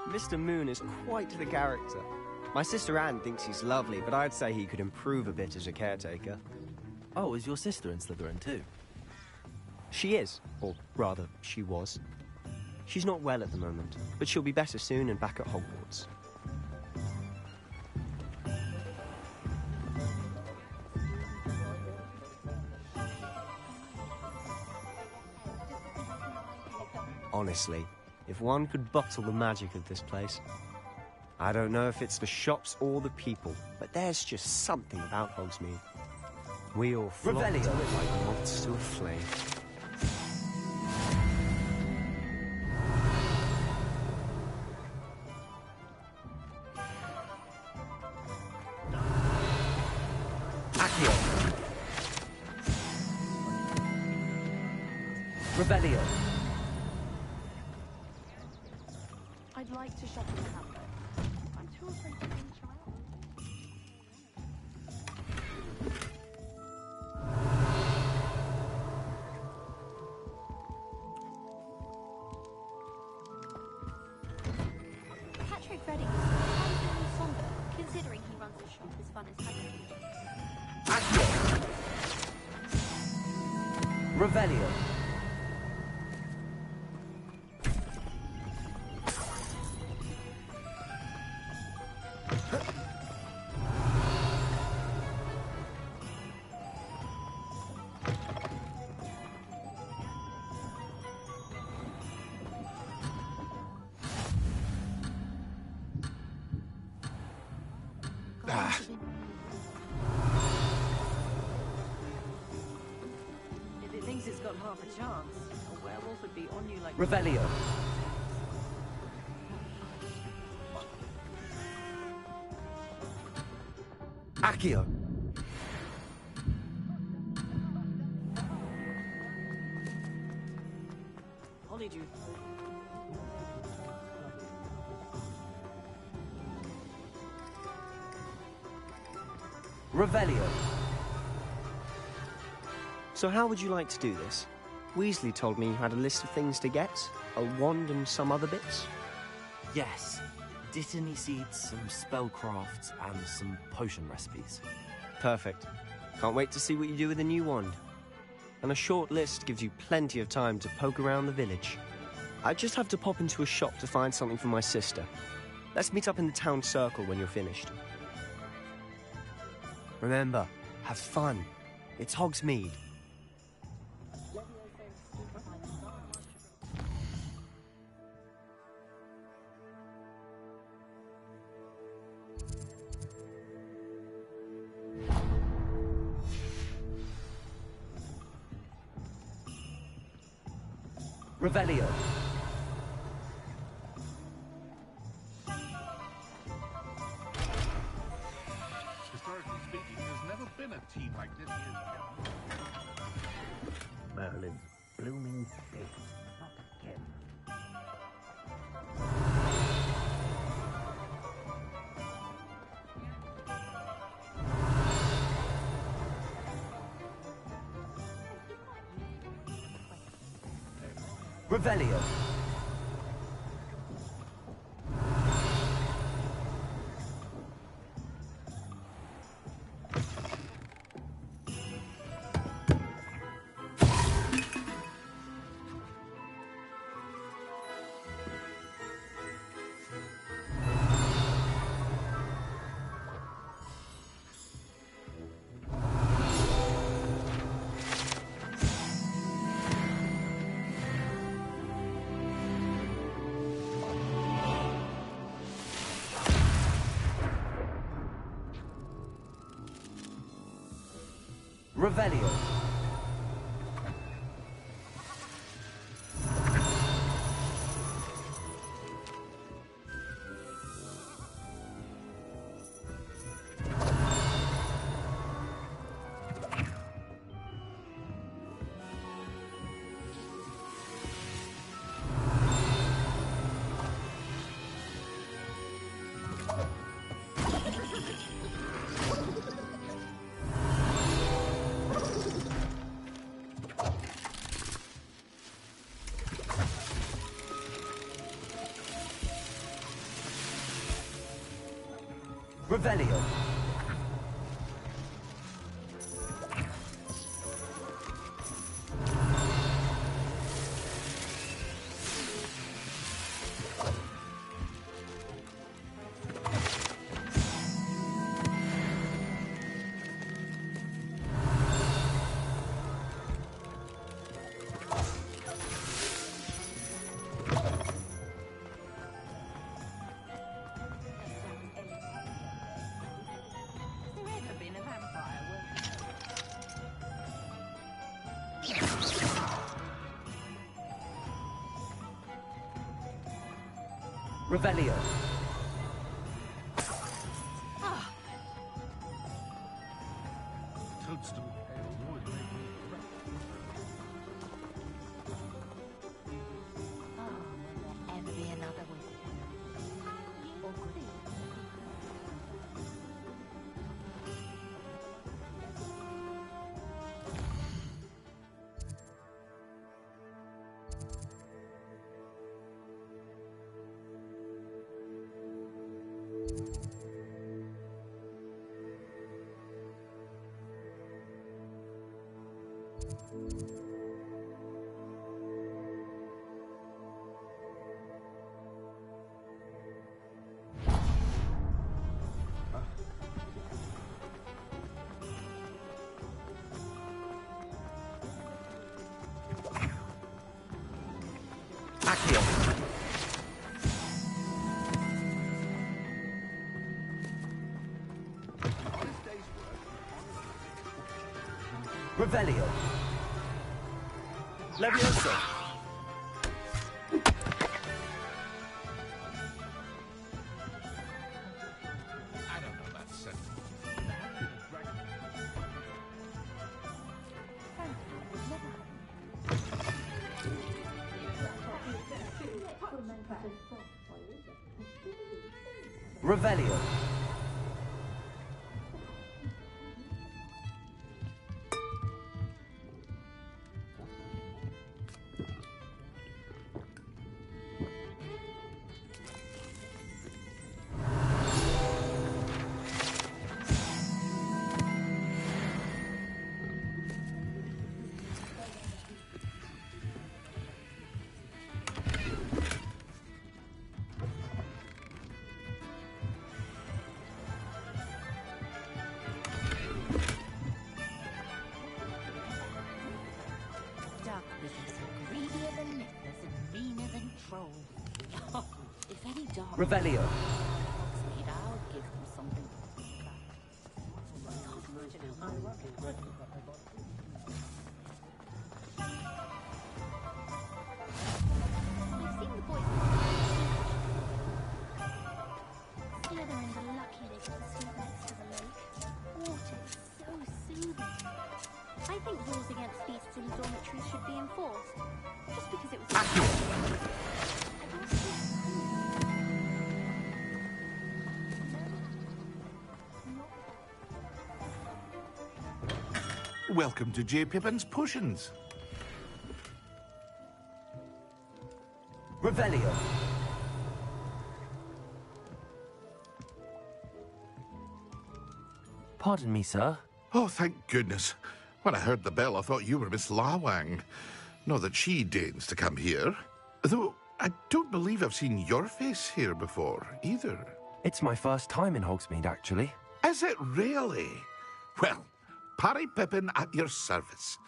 Mr. Moon is quite the character. My sister Anne thinks he's lovely, but I'd say he could improve a bit as a caretaker. Oh, is your sister in Slytherin too? She is, or rather, she was. She's not well at the moment, but she'll be better soon and back at Hogwarts. Honestly, If one could bottle the magic of this place. I don't know if it's the shops or the people, but there's just something about Hogsmeade. We all flock to it like moths to a flame. Accio. Revelio. I'd like to shop in the hamlet. I'm too afraid to venture out. Patrick Redding is surprisingly somber, considering he runs a shop as fun as Hagrid. Accio. Revelio. If it thinks it's got half a chance, a werewolf would be on you like... Revelio. Accio. Polyjuice. Revelio. So how would you like to do this? Weasley told me you had a list of things to get, a wand and some other bits. Yes. Dittany seeds, some spellcrafts, and some potion recipes. Perfect. Can't wait to see what you do with the new wand. And a short list gives you plenty of time to poke around the village. I just have to pop into a shop to find something for my sister. Let's meet up in the town circle when you're finished. Remember, have fun. It's Hogsmeade. Revelio. Historically speaking, there's never been a team like this here. Merlin's blooming state. Not again. Revelio. Revelio. Revelio. Revelio. Revelio. Levioso. I don't know that sentence. Revelio. Dark wizards are greedier than mythos and meaner than trolls. If any dark Revelio. Hogsmeade, I'll give them something. I've seen the boys. Slytherin's lucky they get to sleep next to the lake. Water is so soothing. I think rules against beasts in dormitories should be enforced. Just because it was... Welcome to J. Pippin's Potions. Revelio. Pardon me, sir. Oh, thank goodness. When I heard the bell, I thought you were Miss Lawang. Not that she deigns to come here. Though, I don't believe I've seen your face here before, either. It's my first time in Hogsmeade, actually. Is it really? Well, Parry Pippin at your service.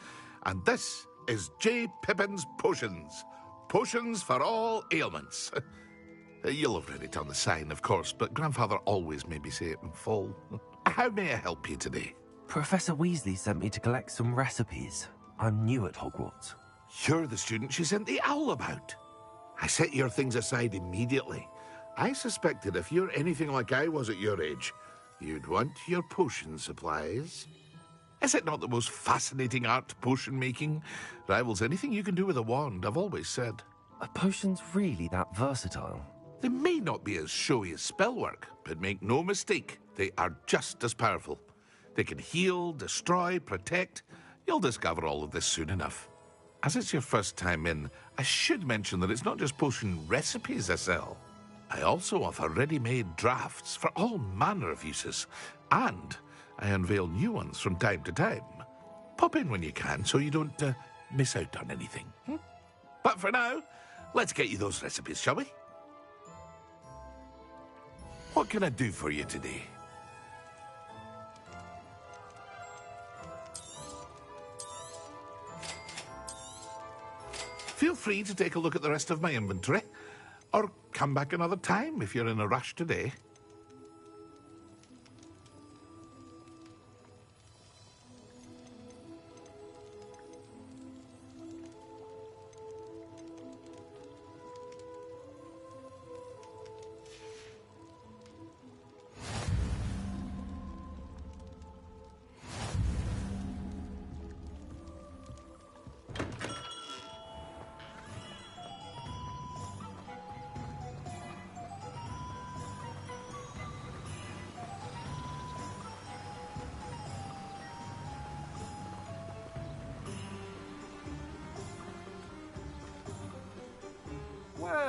And this is J. Pippin's Potions. Potions for all ailments. You'll have read it on the sign, of course, but Grandfather always made me say it in full. How may I help you today? Professor Weasley sent me to collect some recipes. I'm new at Hogwarts. You're the student she sent the owl about. I set your things aside immediately. I suspected if you're anything like I was at your age, you'd want your potion supplies. Is it not the most fascinating art, potion making? Rivals anything you can do with a wand, I've always said. Are potions really that versatile? They may not be as showy as spellwork, but make no mistake, they are just as powerful. They can heal, destroy, protect. You'll discover all of this soon enough. As it's your first time in, I should mention that it's not just potion recipes I sell. I also offer ready-made drafts for all manner of uses, and I unveil new ones from time to time. Pop in when you can so you don't miss out on anything. But for now, let's get you those recipes, shall we? What can I do for you today? Feel free to take a look at the rest of my inventory, or come back another time if you're in a rush today.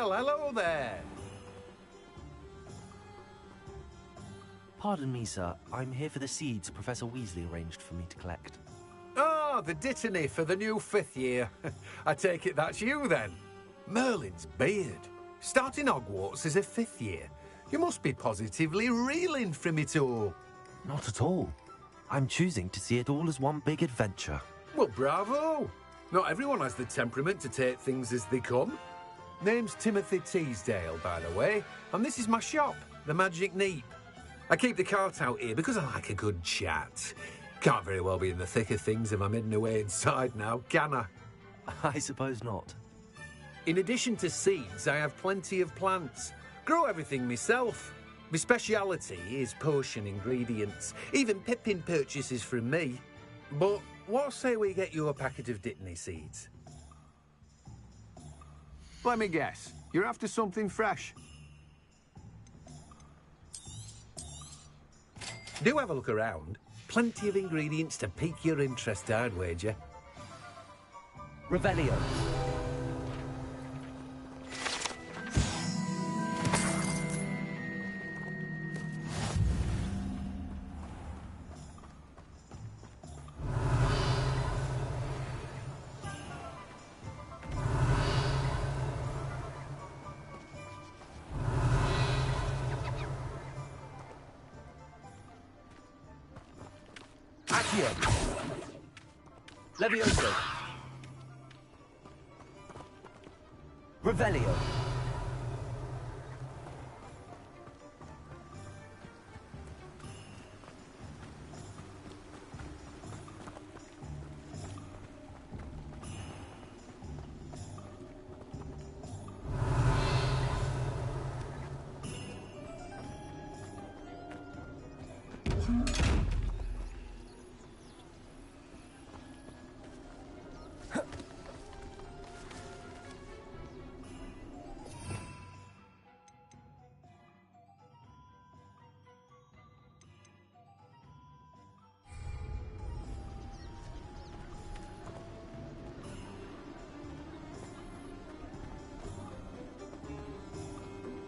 Well, hello there. Pardon me, sir. I'm here for the seeds Professor Weasley arranged for me to collect. Oh, the dittany for the new 5th year. I take it that's you, then. Merlin's beard. Starting Hogwarts as a 5th year. You must be positively reeling from it all. Not at all. I'm choosing to see it all as one big adventure. Well, bravo. Not everyone has the temperament to take things as they come. Name's Timothy Teasdale, by the way, and this is my shop, the Magic Neep. I keep the cart out here because I like a good chat. Can't very well be in the thick of things if I'm hidden away inside now, can I? I suppose not. In addition to seeds, I have plenty of plants. Grow everything myself. My speciality is potion ingredients. Even Pippin purchases from me. But what say we get you a packet of Dittany seeds? Let me guess. You're after something fresh. Do have a look around. Plenty of ingredients to pique your interest, I'd wager. Revelio. Levioso. Revelio.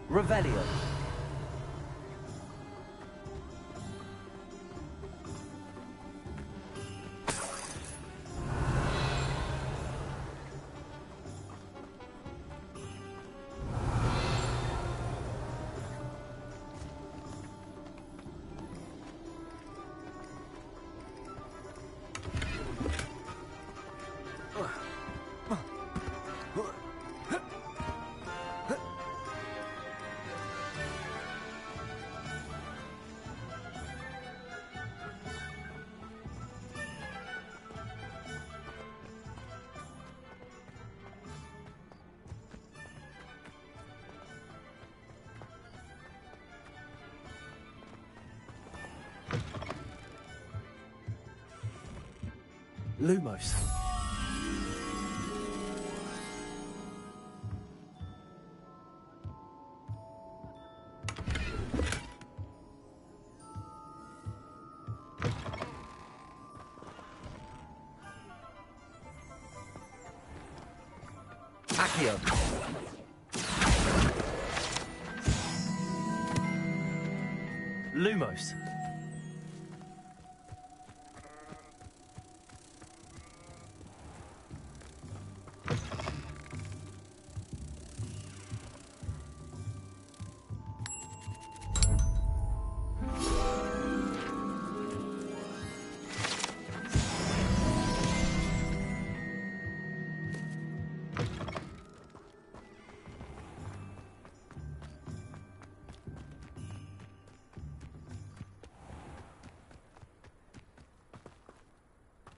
Revelio. Lumos. Accio. Lumos.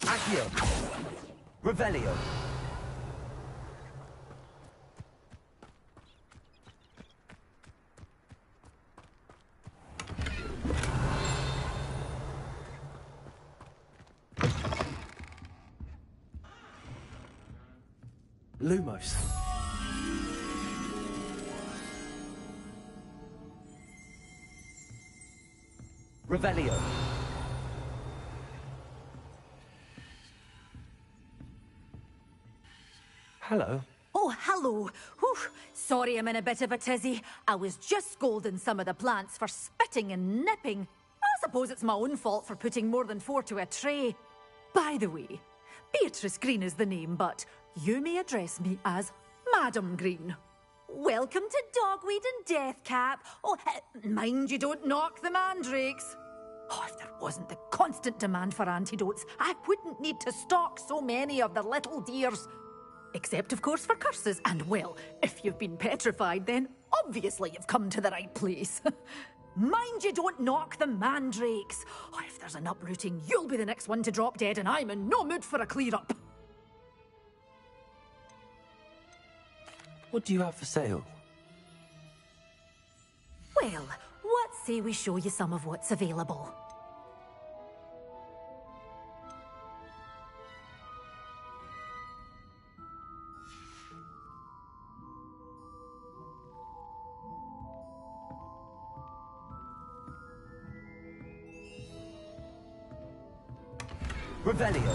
Accio. Revelio. Lumos. Revelio. Hello. Oh, hello. Whew, sorry I'm in a bit of a tizzy. I was just scolding some of the plants for spitting and nipping. I suppose it's my own fault for putting more than 4 to a tray. By the way, Beatrice Green is the name, but you may address me as Madam Green. Welcome to Dogweed and Deathcap. Oh, mind you don't knock the mandrakes. Oh, if there wasn't the constant demand for antidotes, I wouldn't need to stock so many of the little dears. Except, of course, for curses. And, well, if you've been petrified, then obviously you've come to the right place. Mind you don't knock the mandrakes. Oh, if there's an uprooting, you'll be the next one to drop dead, and I'm in no mood for a clear-up. What do you have for sale? Well, what say we show you some of what's available? Revelio.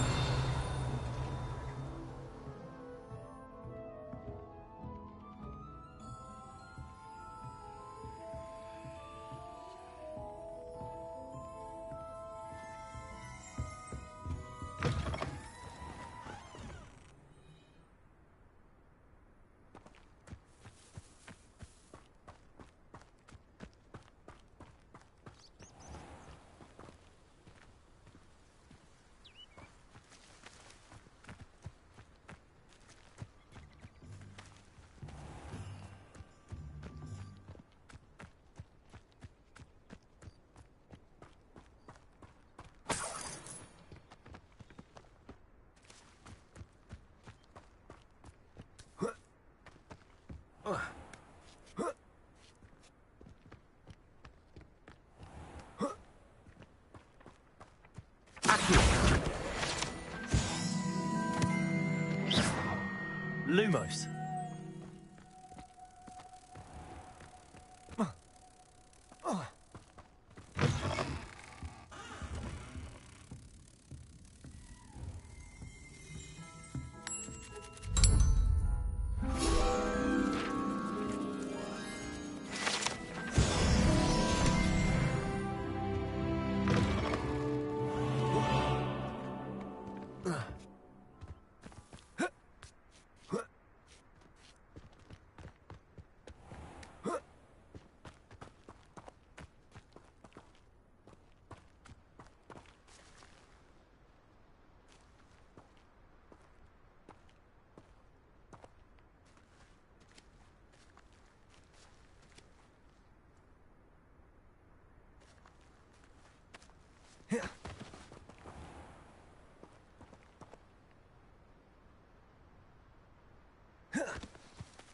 Lumos.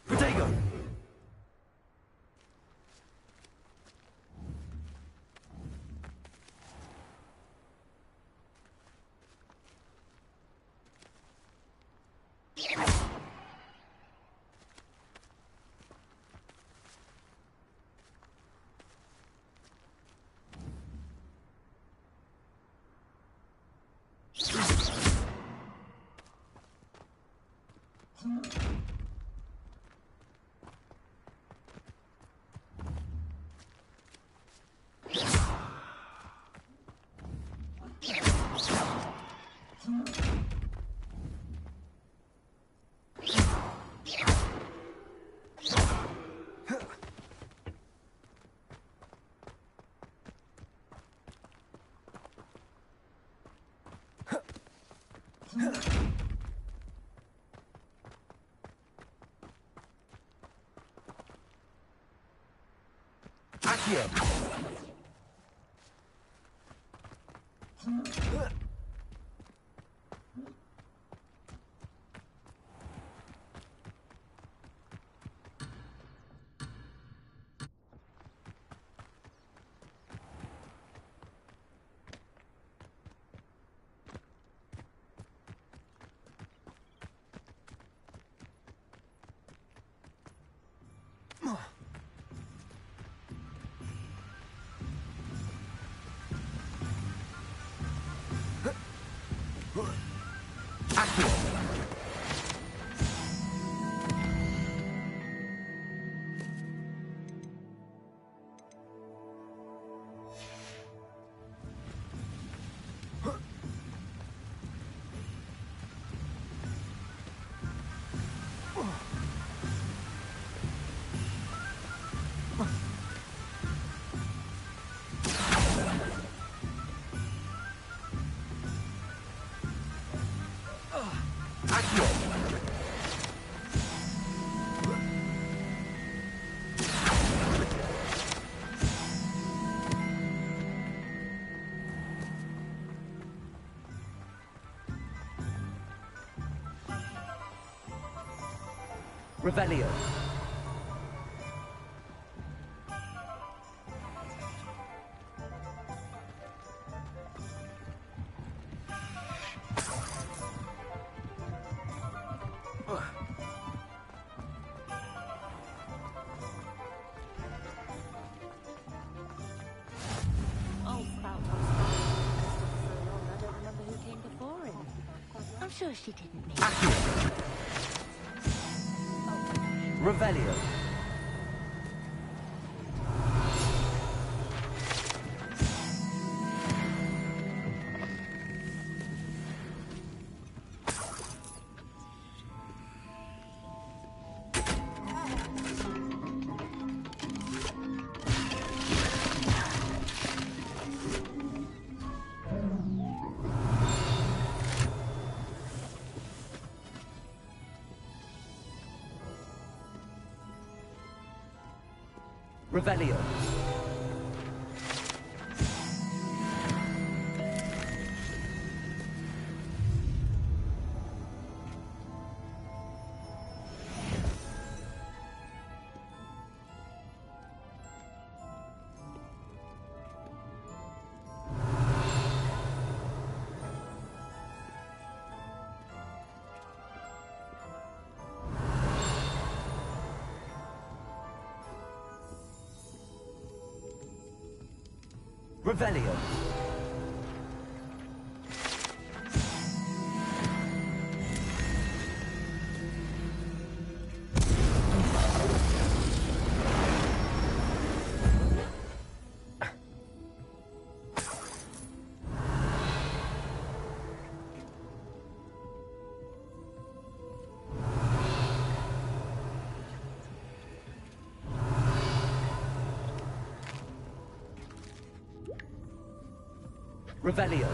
Protego! Accio! Revelio. Oh, Sprout got stuck so long, I don't remember who came before him. I'm sure she didn't mean Revelio. Revelio. Revelio. Revelio.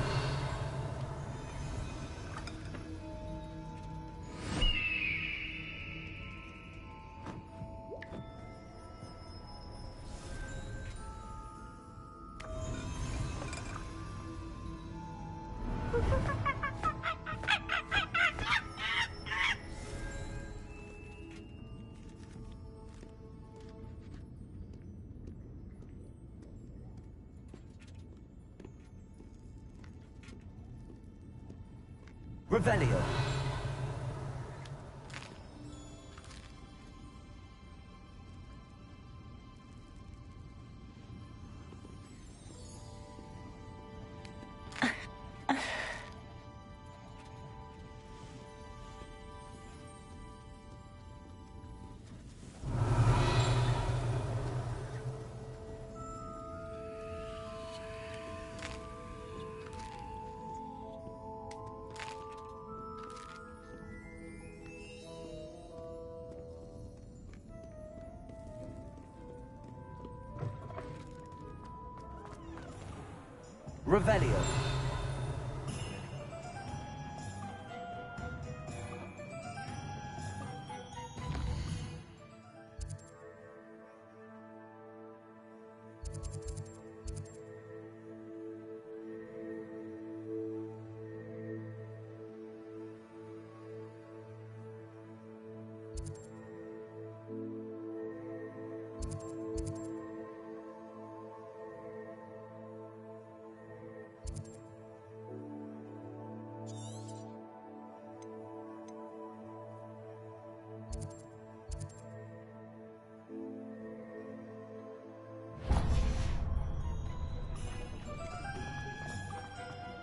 Revelio. Revelio.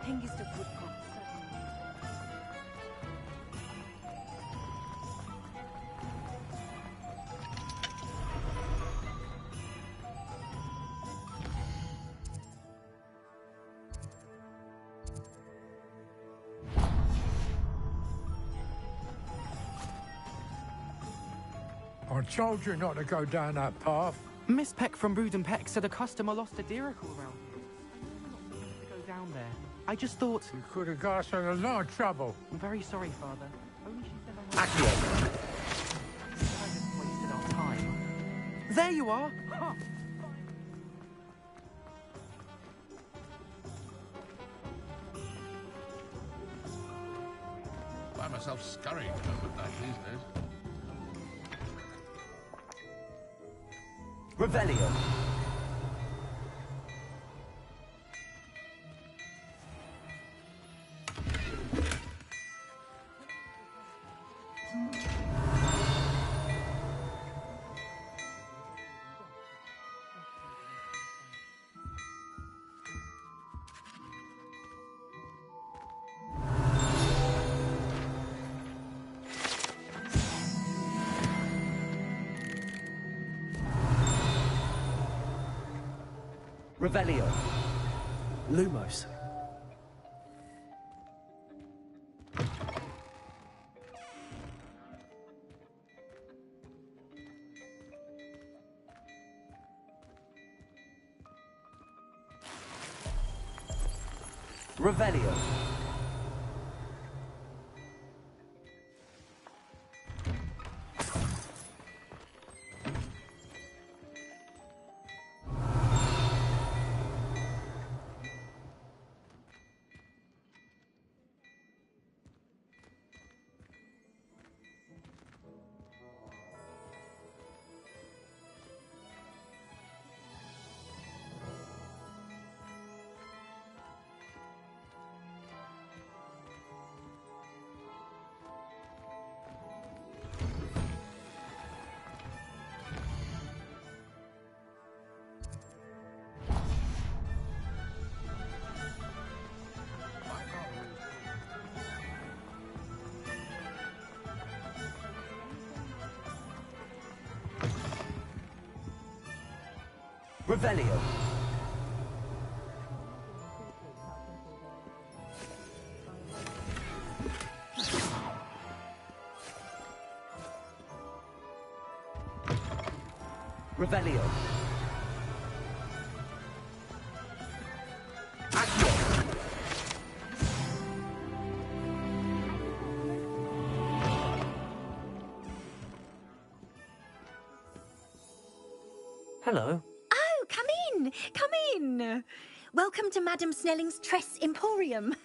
Hengist of Woodcock, certainly. I told you not to go down that path. Miss Peck from Brood and Peck said a customer lost a deeracle around here. I know not to go down there. I just thought... You could have got us in a lot of trouble. I'm very sorry, Father. Only Accio. I just wasted our time. There you are! Huh. Find myself scurrying home at night these days. Revelio. Revelio. Lumos. Revelio. Revelio. Revelio. Hello. Oh, come in! Come in! Welcome to Madame Snelling's Tress Emporium.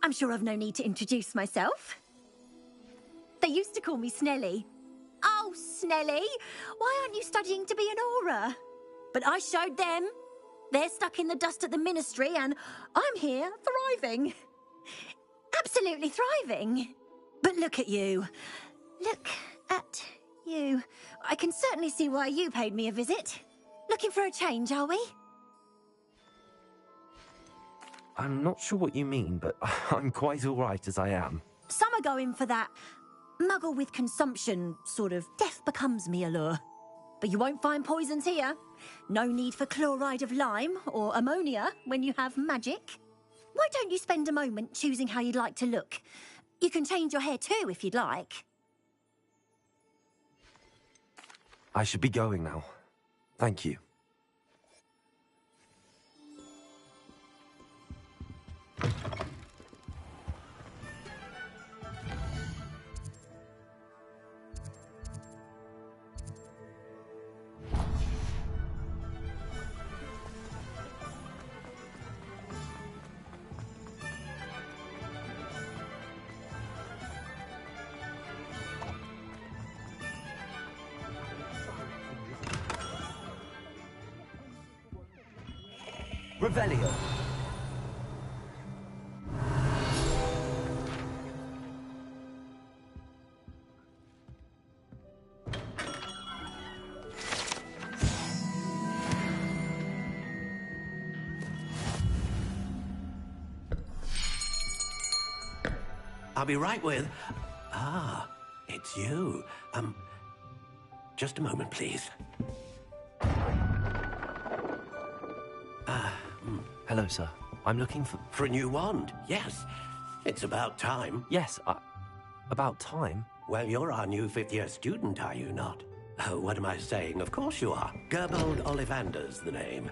I'm sure I've no need to introduce myself. They used to call me Snelly. Oh, Snelly, why aren't you studying to be an aura? But I showed them. They're stuck in the dust at the ministry, and I'm here, thriving. Absolutely thriving. But look at you. Look at you. I can certainly see why you paid me a visit. Looking for a change, are we? I'm not sure what you mean, but I'm quite all right as I am. Some are going for that muggle with consumption, sort of death becomes me allure. But you won't find poisons here. No need for chloride of lime or ammonia when you have magic. Why don't you spend a moment choosing how you'd like to look? You can change your hair too if you'd like. I should be going now. Thank you. Revelio. I'll be right with... Ah, it's you. Just a moment, please. Hello, sir. I'm looking for... For a new wand, yes. It's about time. Yes, about time? Well, you're our new fifth-year student, are you not? Oh, what am I saying? Of course you are. Gerbold Ollivander's the name.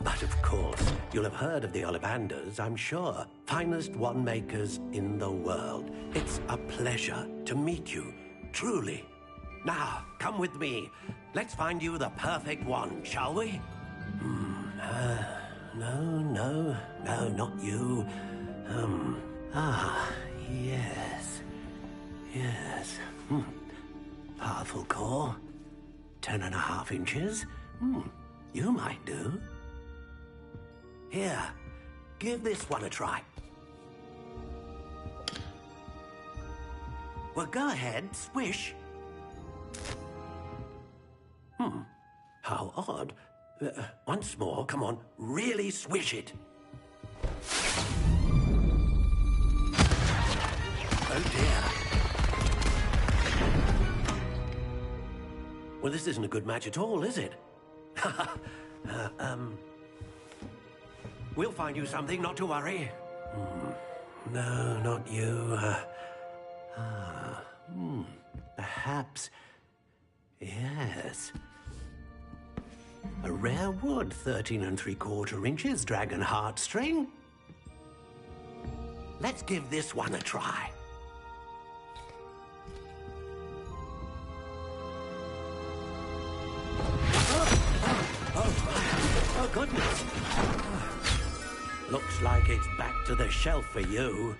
But of course, you'll have heard of the Ollivanders, I'm sure. Finest wand makers in the world. It's a pleasure to meet you. truly. Now, come with me. Let's find you the perfect one, shall we? No, not you. Yes. Yes. Powerful core. 10.5 inches. You might do. Here, give this one a try. Well, go ahead, swish. How odd. Once more, come on, really swish it. Oh dear. Well, this isn't a good match at all, is it? We'll find you something, not to worry. No, not you. Perhaps. Yes. A rare wood, 13 3/4 inches, dragon heartstring. Let's give this one a try. Oh, goodness. Looks like it's back to the shelf for you.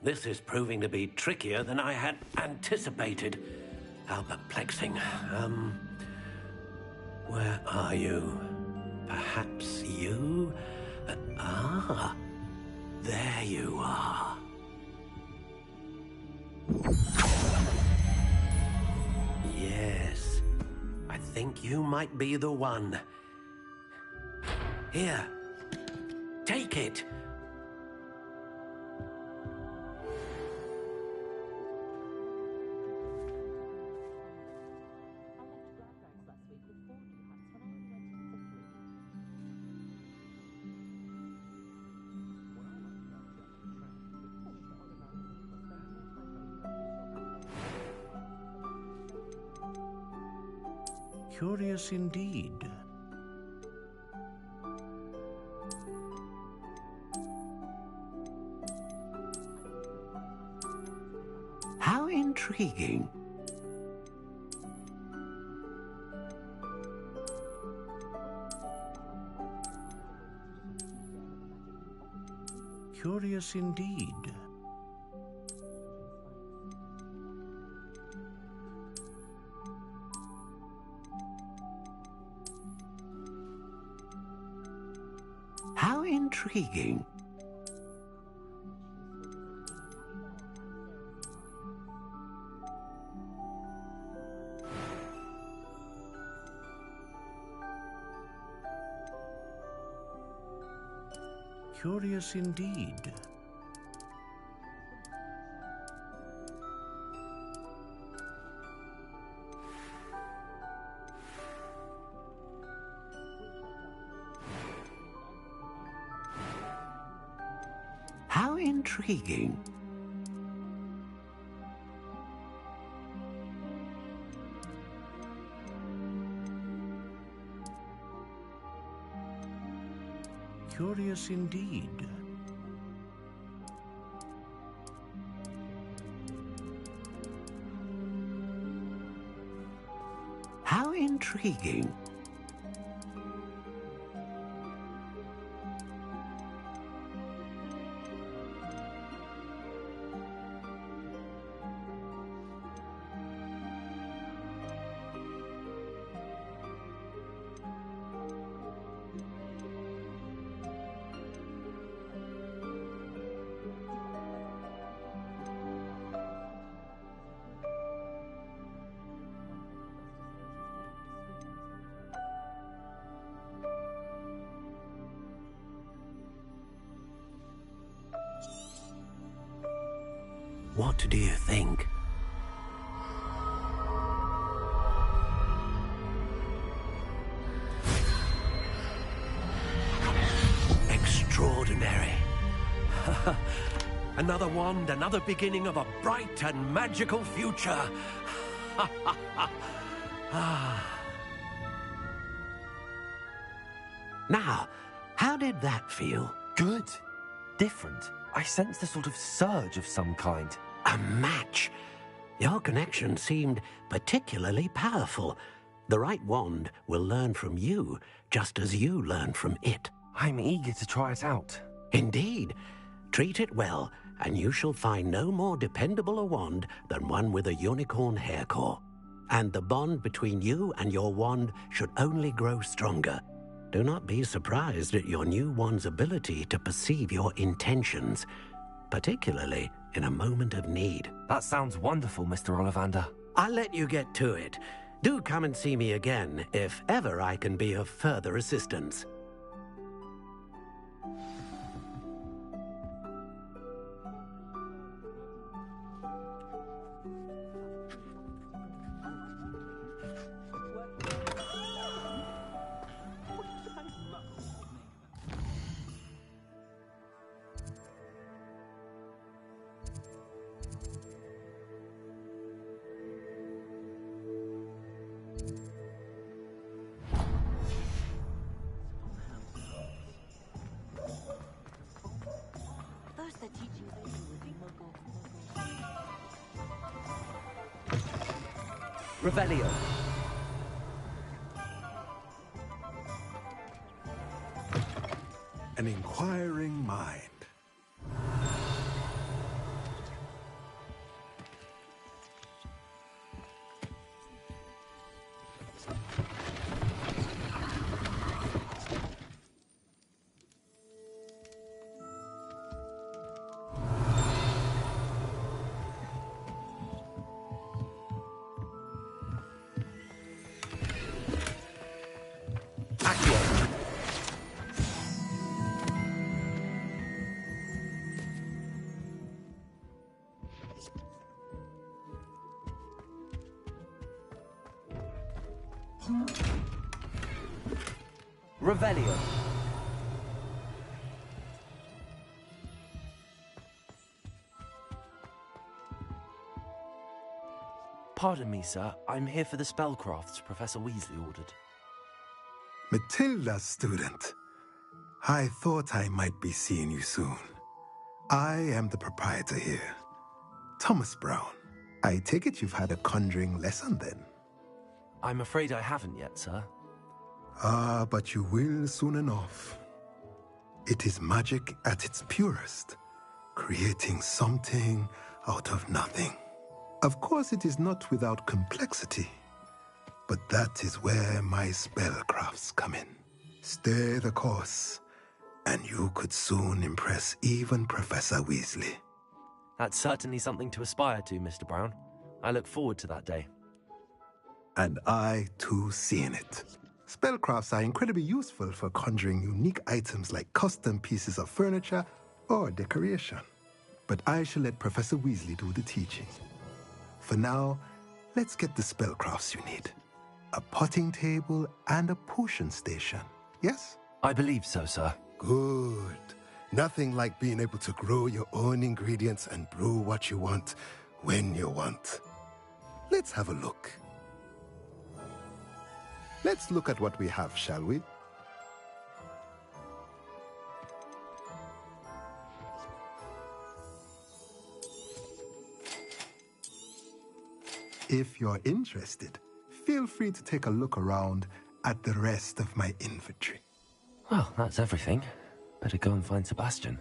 This is proving to be trickier than I had anticipated. How perplexing. Where are you? Perhaps you? There you are. Yes, I think you might be the one. Here, take it. Curious indeed. How intriguing. Curious indeed. How intriguing. Curious indeed. How intriguing. Curious indeed. How intriguing. What do you think? Extraordinary. Another wand, another beginning of a bright and magical future. Now, how did that feel? Good. Different. I sensed a sort of surge of some kind. A match? Your connection seemed particularly powerful. The right wand will learn from you, just as you learn from it. I'm eager to try it out. Indeed. Treat it well, and you shall find no more dependable a wand than one with a unicorn hair core. And the bond between you and your wand should only grow stronger. Do not be surprised at your new wand's ability to perceive your intentions, particularly in a moment of need. That sounds wonderful, Mr. Ollivander. I'll let you get to it. Do come and see me again if ever I can be of further assistance. Revelio. An inquiring mind. Revelio. Pardon me, sir. I'm here for the spellcrafts Professor Weasley ordered. Matilda's student. I thought I might be seeing you soon. I am the proprietor here, Thomas Brown. I take it you've had a conjuring lesson then? I'm afraid I haven't yet, sir. Ah, but you will soon enough. It is magic at its purest, creating something out of nothing. Of course, it is not without complexity, but that is where my spellcrafts come in. Stay the course, and you could soon impress even Professor Weasley. That's certainly something to aspire to, Mr. Brown. I look forward to that day. And I, too, seeing it. Spellcrafts are incredibly useful for conjuring unique items like custom pieces of furniture or decoration. But I shall let Professor Weasley do the teaching. For now, let's get the spellcrafts you need. A potting table and a potion station, yes? I believe so, sir. Good. Nothing like being able to grow your own ingredients and brew what you want when you want. Let's have a look. Let's look at what we have, shall we? If you're interested, feel free to take a look around at the rest of my inventory. Well, that's everything. Better go and find Sebastian.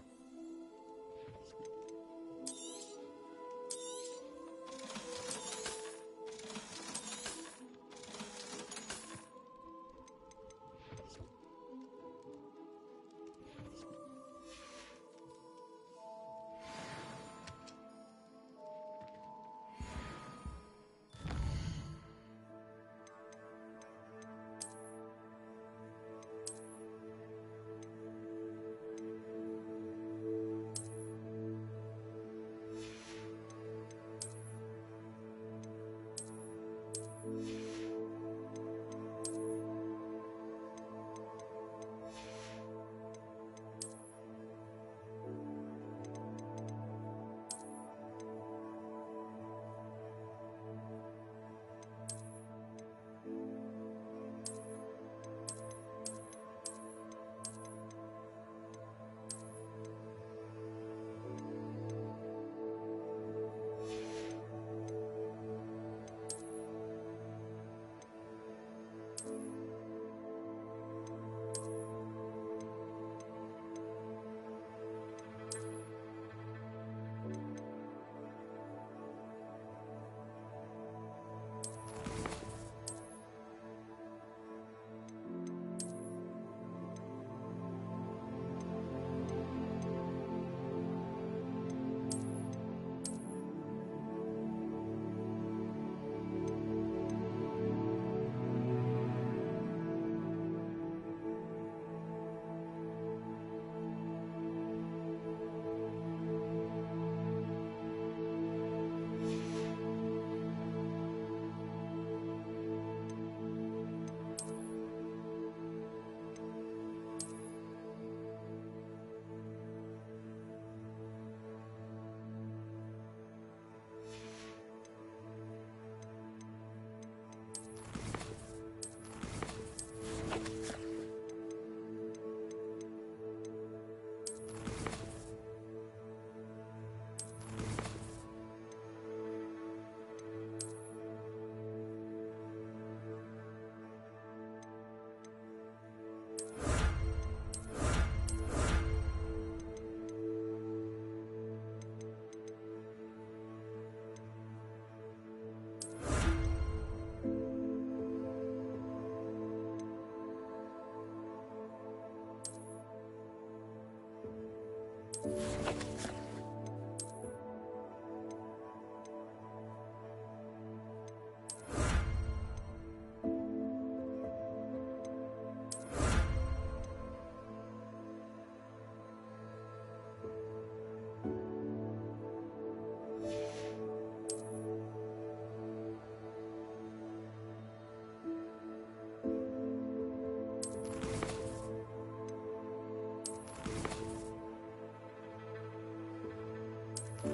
I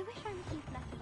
wish I would keep lucky.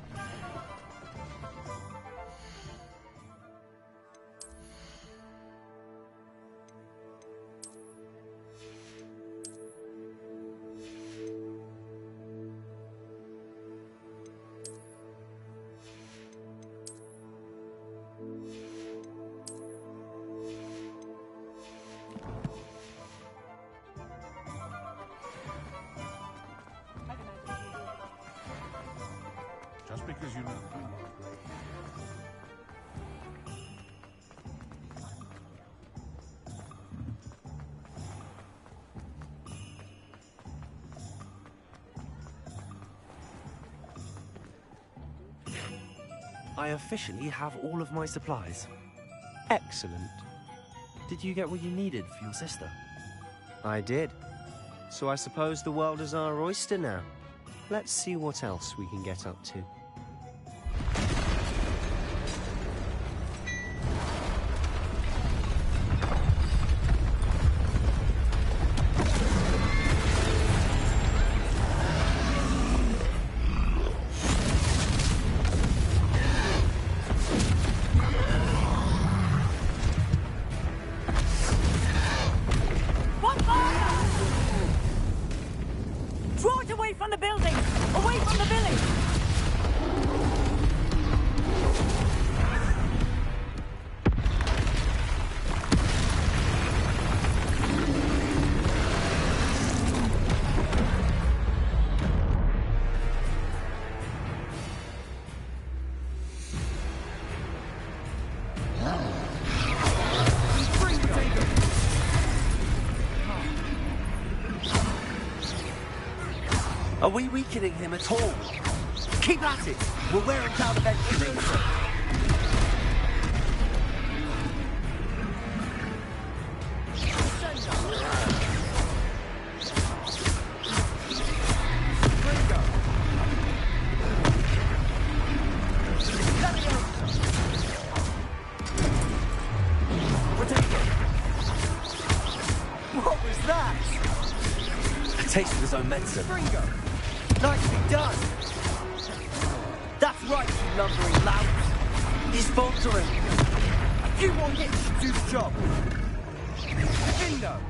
Just because you know. I officially have all of my supplies. Excellent. Did you get what you needed for your sister? I did. So I suppose the world is our oyster now. Let's see what else we can get up to. Draw it away from the building! Away from the village! Are we weakening him at all? Keep at it! We'll wear him down eventually. What was that? A taste of his own medicine. Ringo! Nicely done! That's right, you lumbering lout! He's faltering! You won't get to do the job! Bingo!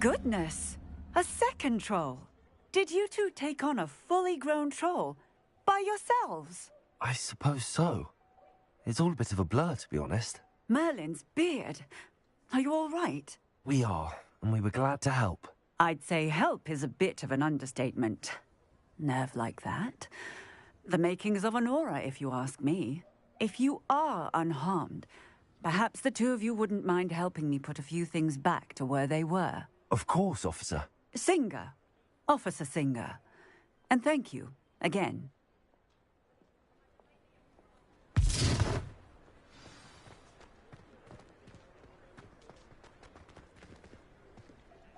Goodness! A second troll! Did you two take on a fully grown troll? By yourselves? I suppose so. It's all a bit of a blur, to be honest. Merlin's beard. Are you all right? We are, and we were glad to help. I'd say help is a bit of an understatement. Nerve like that. The makings of an aura, if you ask me. If you are unharmed, perhaps the two of you wouldn't mind helping me put a few things back to where they were. Of course, officer. Singer. Officer Singer. And thank you, again.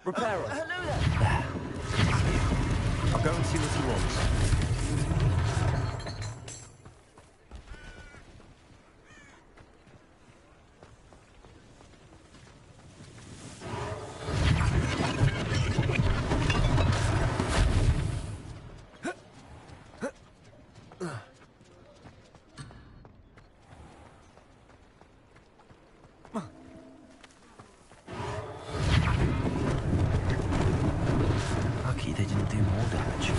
Repairer. Hello there! I'll go and see what he wants. Lucky they didn't do more damage.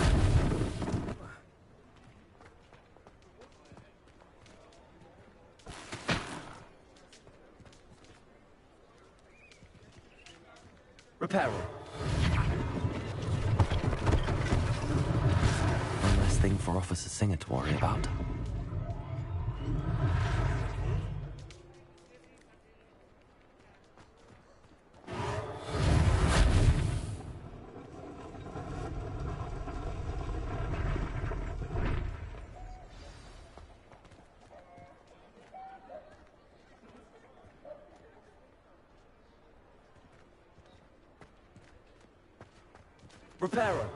Repairer. One less thing for Officer Singer to worry about. Reparo!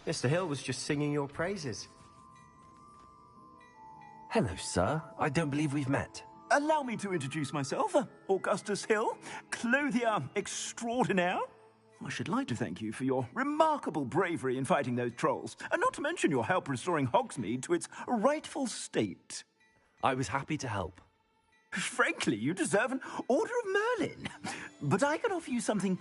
Mr. Hill was just singing your praises. Hello, sir. I don't believe we've met. Allow me to introduce myself, Augustus Hill, clothier extraordinaire. I should like to thank you for your remarkable bravery in fighting those trolls, and not to mention your help restoring Hogsmeade to its rightful state. I was happy to help. Frankly, you deserve an Order of Merlin. But I can offer you something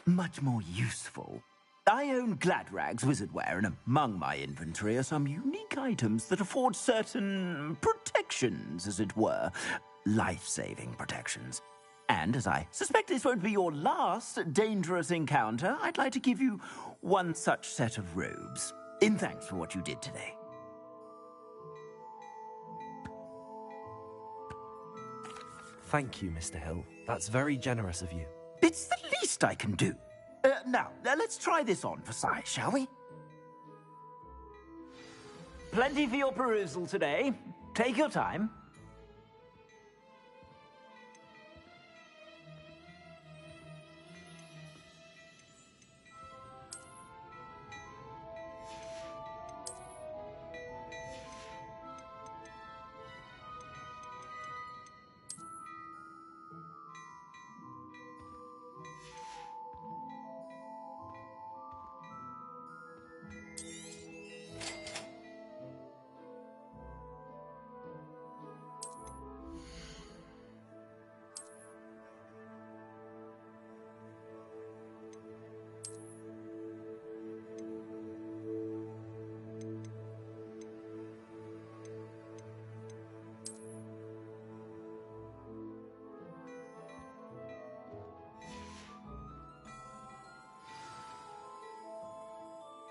much more useful. I own Gladrag's wizardware, and among my inventory are some unique items that afford certain protections, as it were. Life-saving protections. And as I suspect this won't be your last dangerous encounter, I'd like to give you one such set of robes, in thanks for what you did today. Thank you, Mr. Hill. That's very generous of you. It's the least I can do. Now, let's try this on for size, shall we? Plenty for your perusal today. Take your time.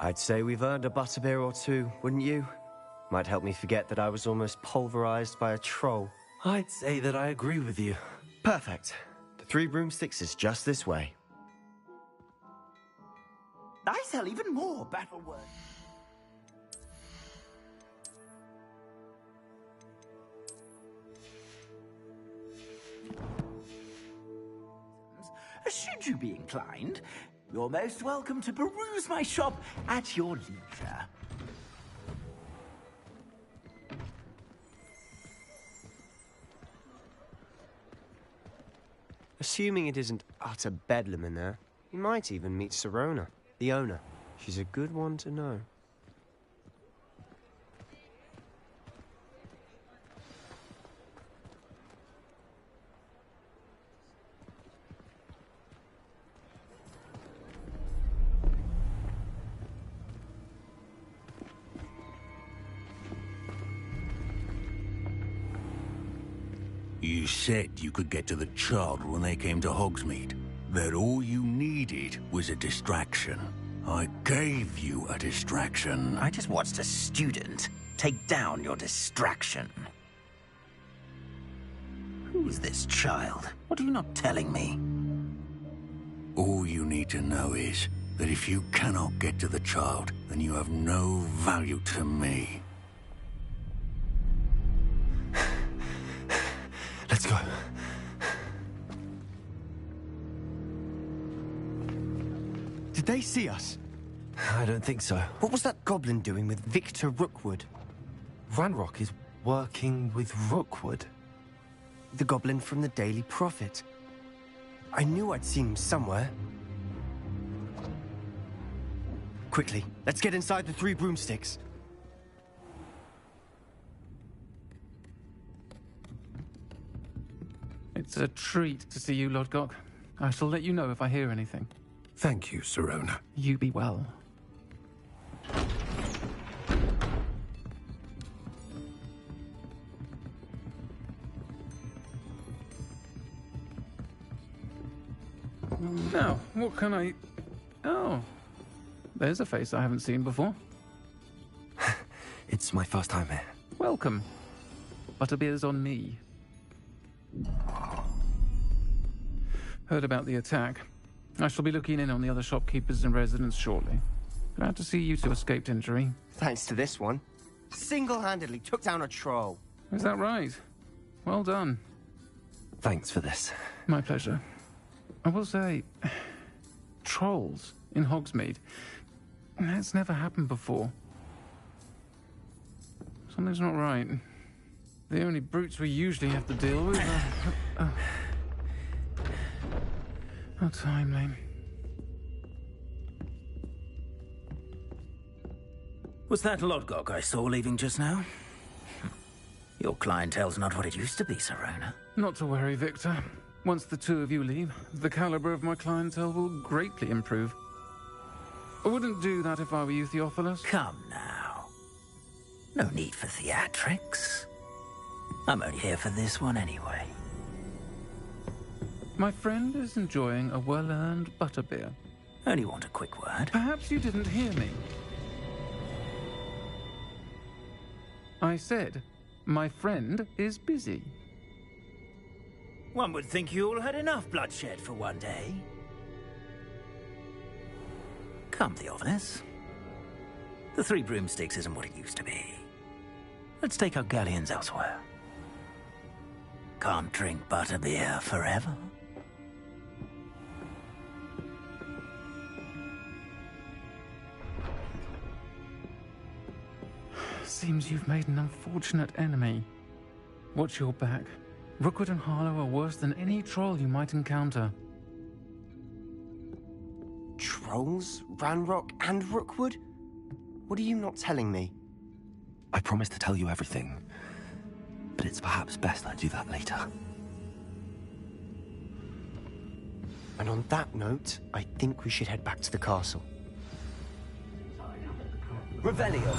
I'd say we've earned a butterbeer or two, wouldn't you? Might help me forget that I was almost pulverized by a troll. I'd say that I agree with you. Perfect. The Three Broomsticks is just this way. I sell even more battle words. Should you be inclined, you're most welcome to peruse my shop at your leisure. Assuming it isn't utter bedlam in there, you might even meet Sirona, the owner. She's a good one to know. You said you could get to the child when they came to Hogsmeade. That all you needed was a distraction. I gave you a distraction. I just watched a student take down your distraction. Who's this child? What are you not telling me? All you need to know is that if you cannot get to the child, then you have no value to me. Let's go. Did they see us? I don't think so. What was that goblin doing with Victor Rookwood? Ranrock is working with Rookwood. The goblin from the Daily Prophet. I knew I'd seen him somewhere. Quickly, let's get inside the Three Broomsticks. It's a treat to see you, Lodgok. I shall let you know if I hear anything. Thank you, Sirona. You be well. Now, what can I... Oh, there's a face I haven't seen before. It's my first time here. Welcome. Butterbeer's on me. Heard about the attack. I shall be looking in on the other shopkeepers and residents shortly. Glad to see you two escaped injury. Thanks to this one. Single-handedly took down a troll. Is that right? Well done. Thanks for this. My pleasure. I will say, trolls in Hogsmeade. That's never happened before. Something's not right. The only brutes we usually have to deal with are... How timely. Was that Lodgok I saw leaving just now? Your clientele's not what it used to be, Serona. Not to worry, Victor. Once the two of you leave, the caliber of my clientele will greatly improve. I wouldn't do that if I were you, Theophilus. Come now. No need for theatrics. I'm only here for this one anyway. My friend is enjoying a well-earned butterbeer. Only want a quick word. Perhaps you didn't hear me. I said, my friend is busy. One would think you all had enough bloodshed for one day. Come, Theophilus. The Three Broomsticks isn't what it used to be. Let's take our galleons elsewhere. Can't drink butterbeer forever. Seems you've made an unfortunate enemy. Watch your back. Rookwood and Harlow are worse than any troll you might encounter. Trolls? Ranrock and Rookwood? What are you not telling me? I promise to tell you everything, but it's perhaps best I do that later. And on that note, I think we should head back to the castle. Revelio!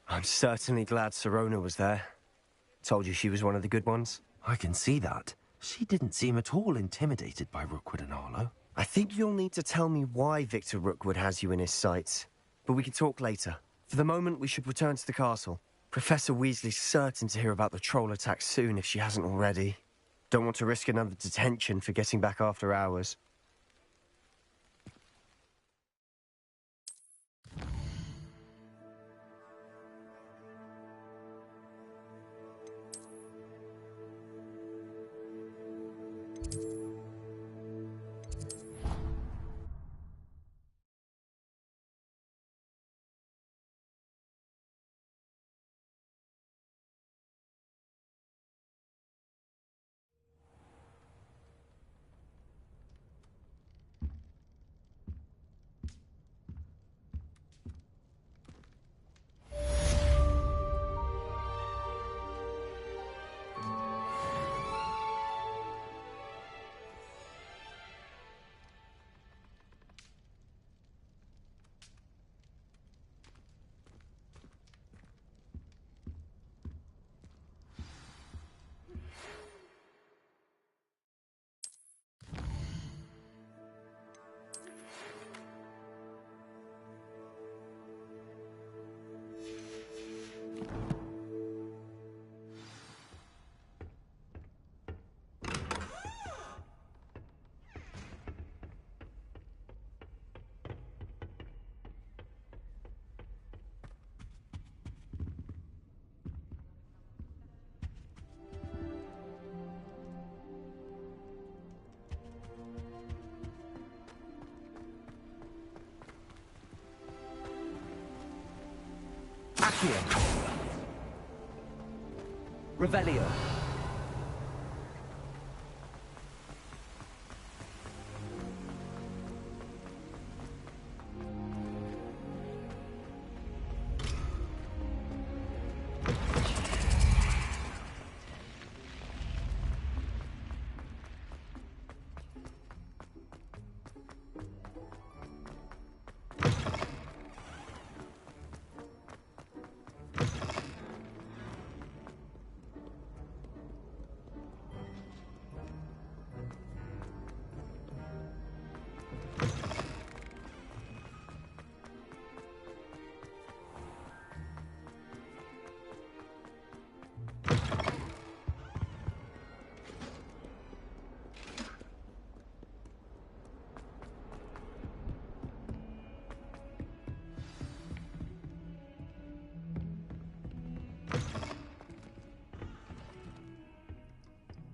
I'm certainly glad Serona was there. Told you she was one of the good ones. I can see that. She didn't seem at all intimidated by Rookwood and Harlow. I think you'll need to tell me why Victor Rookwood has you in his sights. But we can talk later. For the moment, we should return to the castle. Professor Weasley's certain to hear about the troll attack soon if she hasn't already. Don't want to risk another detention for getting back after hours. Accio. Revelio.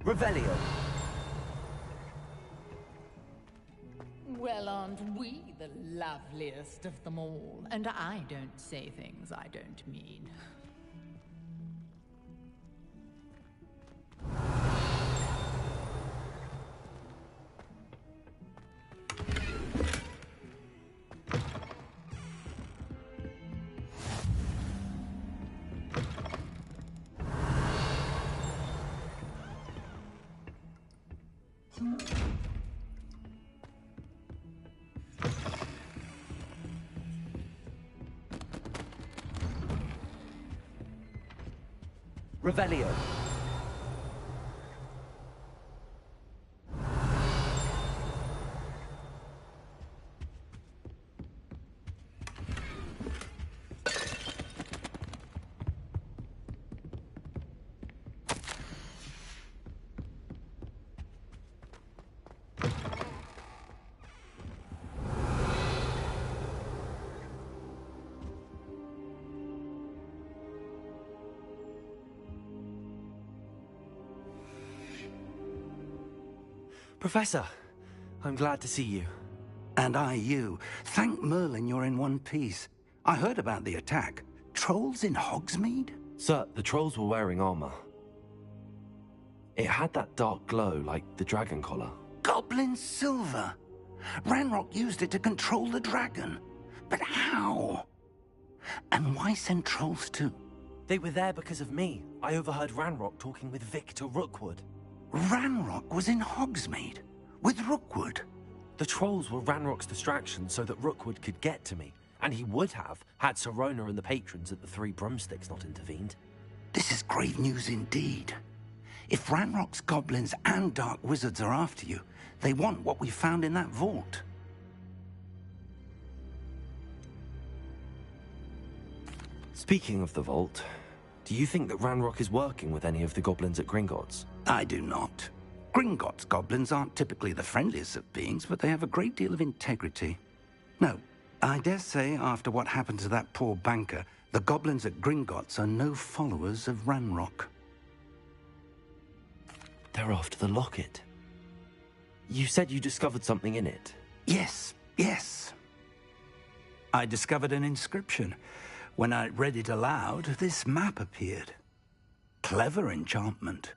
Revelio. Well, aren't we the loveliest of them all? And I don't say things I don't mean. Revelio. Professor, I'm glad to see you. And I you. Thank Merlin you're in one piece. I heard about the attack. Trolls in Hogsmeade? Sir, the trolls were wearing armor. It had that dark glow like the dragon collar. Goblin silver! Ranrock used it to control the dragon. But how? And why send trolls too? They were there because of me. I overheard Ranrock talking with Victor Rookwood. Ranrock was in Hogsmeade? With Rookwood? The trolls were Ranrock's distraction so that Rookwood could get to me. And he would have, had Sirona and the patrons at the Three Broomsticks not intervened. This is grave news indeed. If Ranrock's goblins and dark wizards are after you, they want what we found in that vault. Speaking of the vault, do you think that Ranrock is working with any of the goblins at Gringotts? I do not. Gringotts goblins aren't typically the friendliest of beings, but they have a great deal of integrity. No, I dare say after what happened to that poor banker, the goblins at Gringotts are no followers of Ranrock. They're after the locket. You said you discovered something in it. Yes, yes. I discovered an inscription. When I read it aloud, this map appeared. Clever enchantment.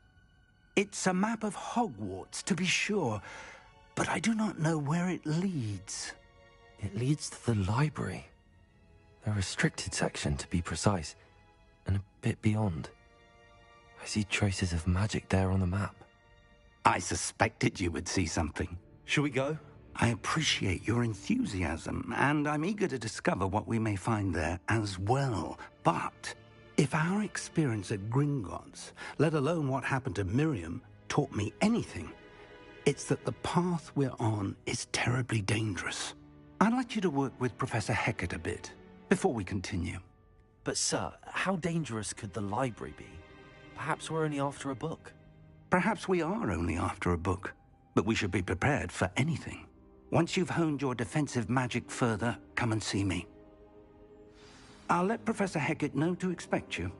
It's a map of Hogwarts, to be sure, but I do not know where it leads. It leads to the library. A restricted section, to be precise, and a bit beyond. I see traces of magic there on the map. I suspected you would see something. Shall we go? I appreciate your enthusiasm, and I'm eager to discover what we may find there as well. But if our experience at Gringotts, let alone what happened to Miriam, taught me anything, it's that the path we're on is terribly dangerous. I'd like you to work with Professor Hecat a bit before we continue. But sir, how dangerous could the library be? Perhaps we're only after a book. Perhaps we are only after a book, but we should be prepared for anything. Once you've honed your defensive magic further, come and see me. I'll let Professor Hecat know to expect you.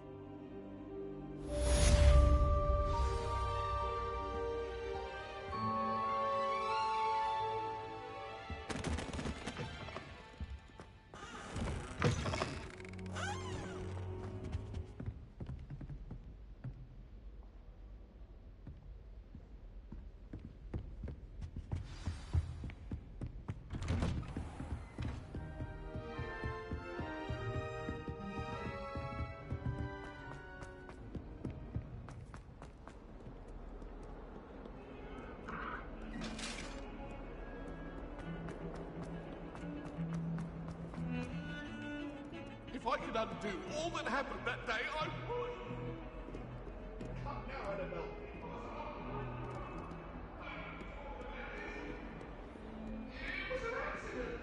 If I could undo all that happened that day, I would. Come now, Annabelle. It was an accident.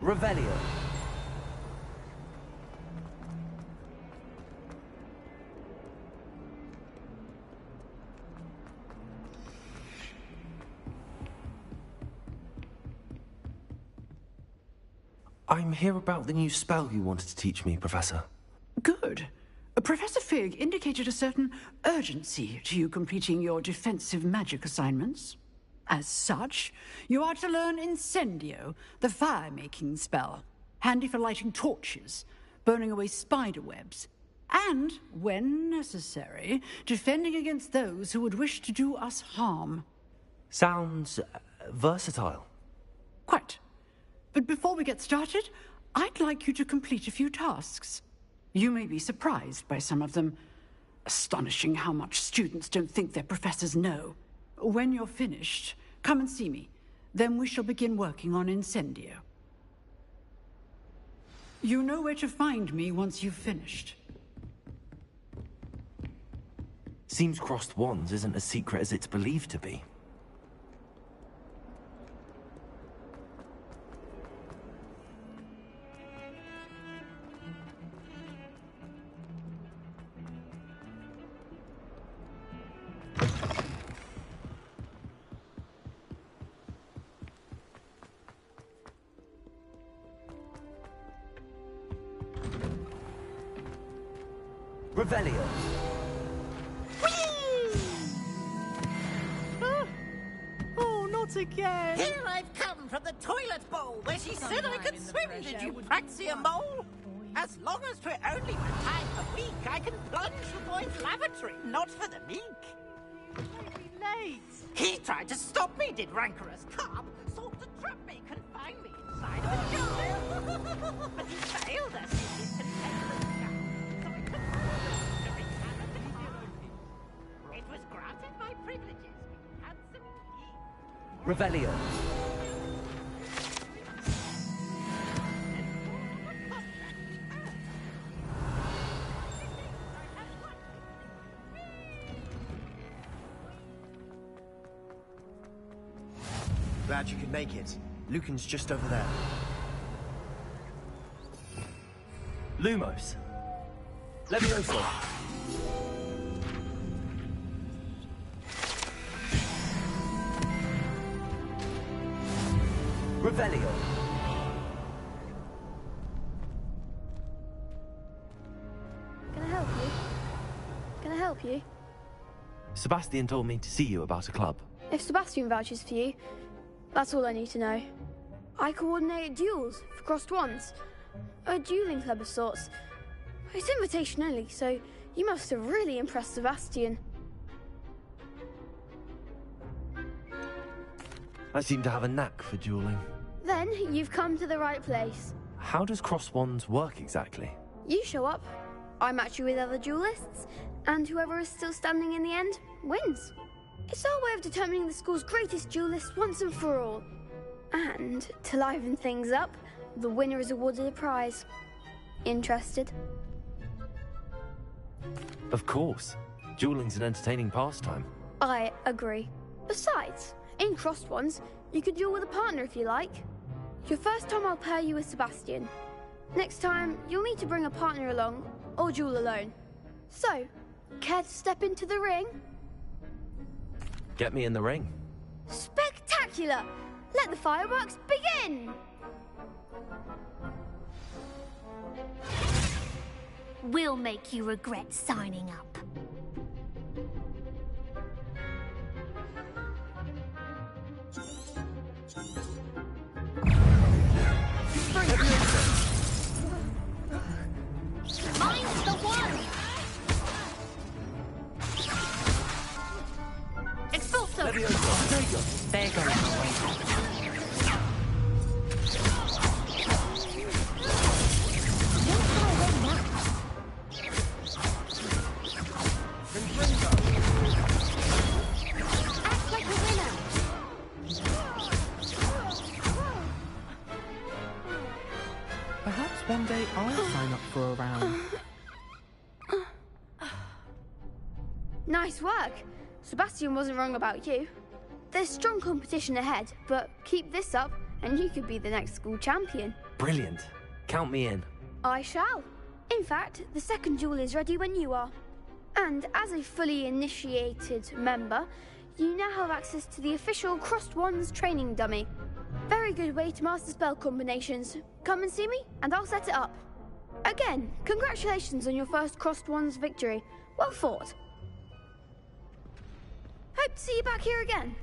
Revelio. I'm here about the new spell you wanted to teach me, Professor. Good. Professor Fig indicated a certain urgency to you completing your defensive magic assignments. As such, you are to learn Incendio, the fire-making spell, handy for lighting torches, burning away spider webs, and, when necessary, defending against those who would wish to do us harm. Sounds versatile. Quite. But before we get started, I'd like you to complete a few tasks. You may be surprised by some of them. Astonishing how much students don't think their professors know. When you're finished, come and see me. Then we shall begin working on Incendio. You know where to find me once you've finished. Seems crossed wands isn't as secret as it's believed to be. Revelio. Oh, not again! Here I've come from the toilet bowl where she said I could swim. Did you praxia mole? As long as 'twere only for time a week, I can plunge the boy's lavatory, not for the meek. I'll be late. He tried to stop me, did rancorous carp. Sought to trap me, confine me inside of a jar. But he failed us in his contemptuous jar, so I could it was granted my privileges, handsome indeed. Revelio. Glad you could make it. Lucan's just over there. Lumos. Levioso. Revelio. Can I help you? Can I help you? Sebastian told me to see you about a club. If Sebastian vouches for you, that's all I need to know. I coordinate duels for crossed wands. A dueling club of sorts. It's invitation only, so you must have really impressed Sebastian. I seem to have a knack for dueling. Then you've come to the right place. How does cross wands work exactly? You show up, I match you with other duelists, and whoever is still standing in the end wins. It's our way of determining the school's greatest duelist once and for all. And to liven things up, the winner is awarded a prize. Interested? Of course. Dueling's an entertaining pastime. I agree. Besides, in crossed ones, you could duel with a partner if you like. Your first time I'll pair you with Sebastian. Next time, you'll need to bring a partner along, or duel alone. So, care to step into the ring? Get me in the ring. Spectacular! Let the fireworks begin! We'll make you regret signing up. Mine's the one! Expulso! There you go. Perhaps one day I'll sign up for a round. Nice work. Sebastian wasn't wrong about you. There's strong competition ahead, but keep this up and you could be the next school champion. Brilliant. Count me in. I shall. In fact, the second duel is ready when you are. And as a fully initiated member, you now have access to the official Crossed Wands training dummy. Very good way to master spell combinations. Come and see me, and I'll set it up. Again, congratulations on your first Crossed Wands victory. Well fought. Hope to see you back here again.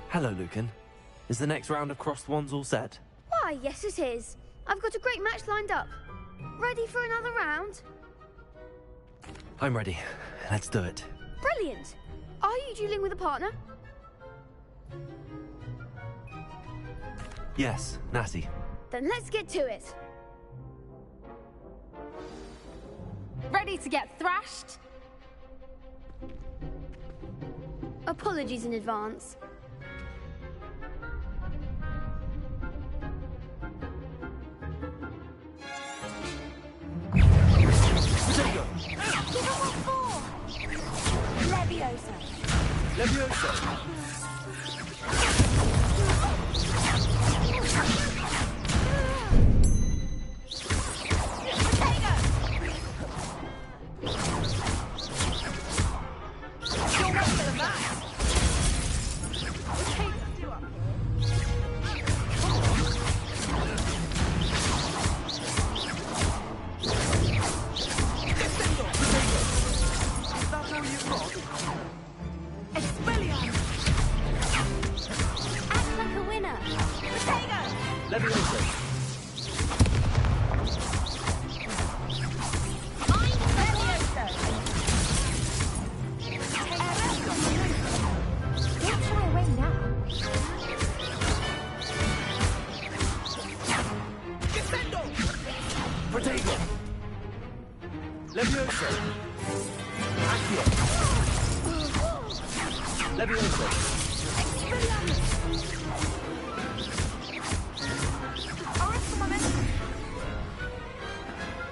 Hello, Lucan. Is the next round of Crossed Wands all set? Why, yes it is. I've got a great match lined up. Ready for another round? I'm ready. Let's do it. Brilliant. Are you dueling with a partner? Yes, Natty. Then let's get to it. Ready to get thrashed? Apologies in advance. Leviosa. Leviosa.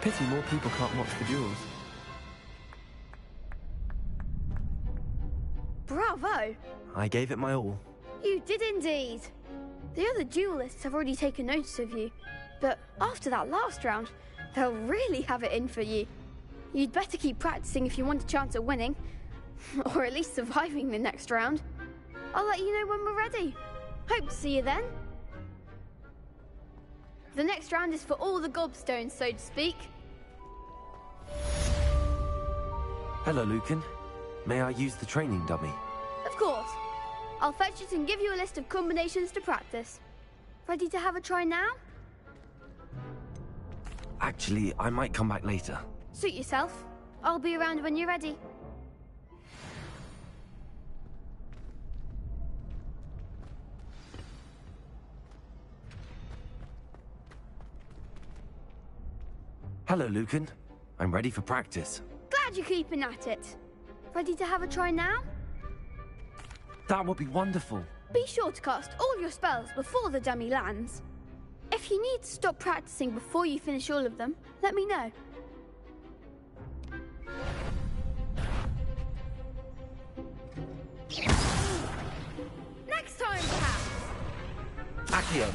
Pity more people can't watch the duels. Bravo! I gave it my all. You did indeed. The other duelists have already taken notice of you, but after that last round, they'll really have it in for you. You'd better keep practicing if you want a chance at winning, or at least surviving the next round. I'll let you know when we're ready. Hope to see you then. The next round is for all the gobstones, so to speak. Hello, Lucan. May I use the training dummy? Of course. I'll fetch it and give you a list of combinations to practice. Ready to have a try now? Actually, I might come back later. Suit yourself. I'll be around when you're ready. Hello, Lucan. I'm ready for practice. Glad you're keeping at it. Ready to have a try now? That would be wonderful. Be sure to cast all your spells before the dummy lands. If you need to stop practicing before you finish all of them, let me know. Next time, perhaps. Accio.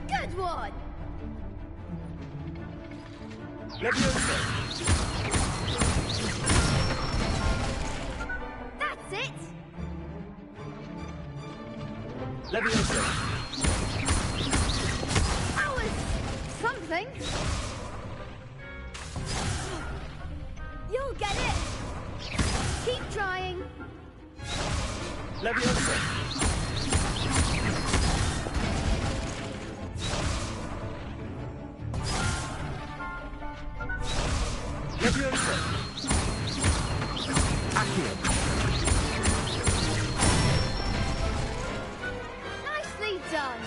Good one. Leviosa. That's it. Leviosa. That was something. You'll get it. Keep trying. Leviosa. Leviosa. Accio. Nicely done.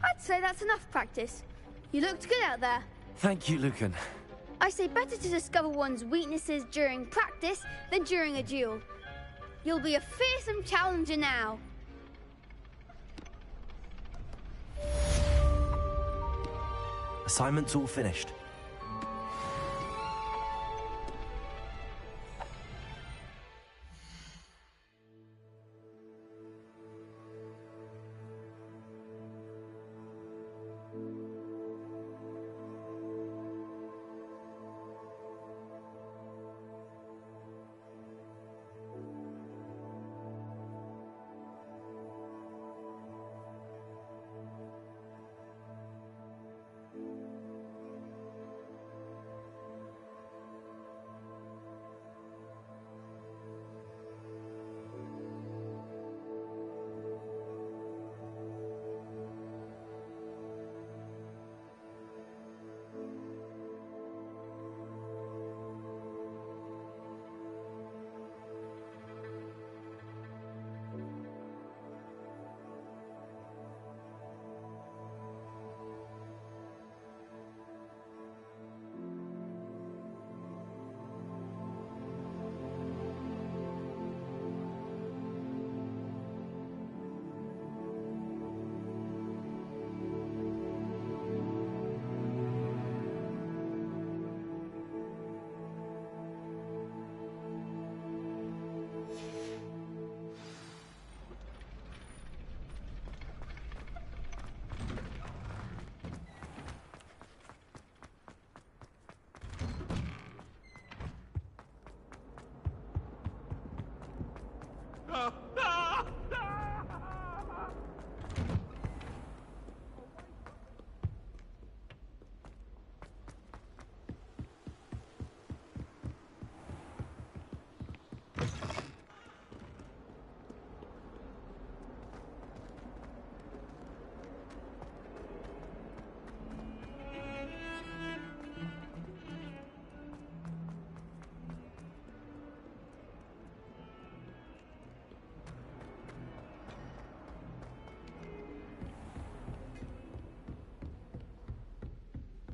I'd say that's enough practice. You looked good out there. Thank you, Lucan. I say better to discover one's weaknesses during practice than during a duel. You'll be a fearsome challenger now. Assignment's all finished.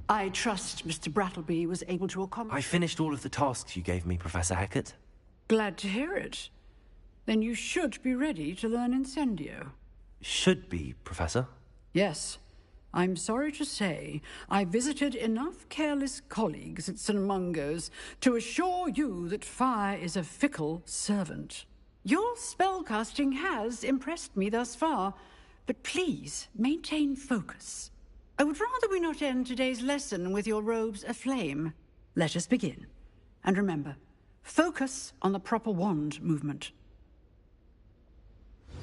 I trust Mr. Brattleby was able to accomplish... I finished all of the tasks you gave me, Professor Hackett. Glad to hear it. Then you should be ready to learn Incendio. Should be, Professor. Yes. I'm sorry to say, I visited enough careless colleagues at St. Mungo's to assure you that fire is a fickle servant. Your spellcasting has impressed me thus far, but please maintain focus. I would rather we not end today's lesson with your robes aflame. Let us begin. And remember, focus on the proper wand movement.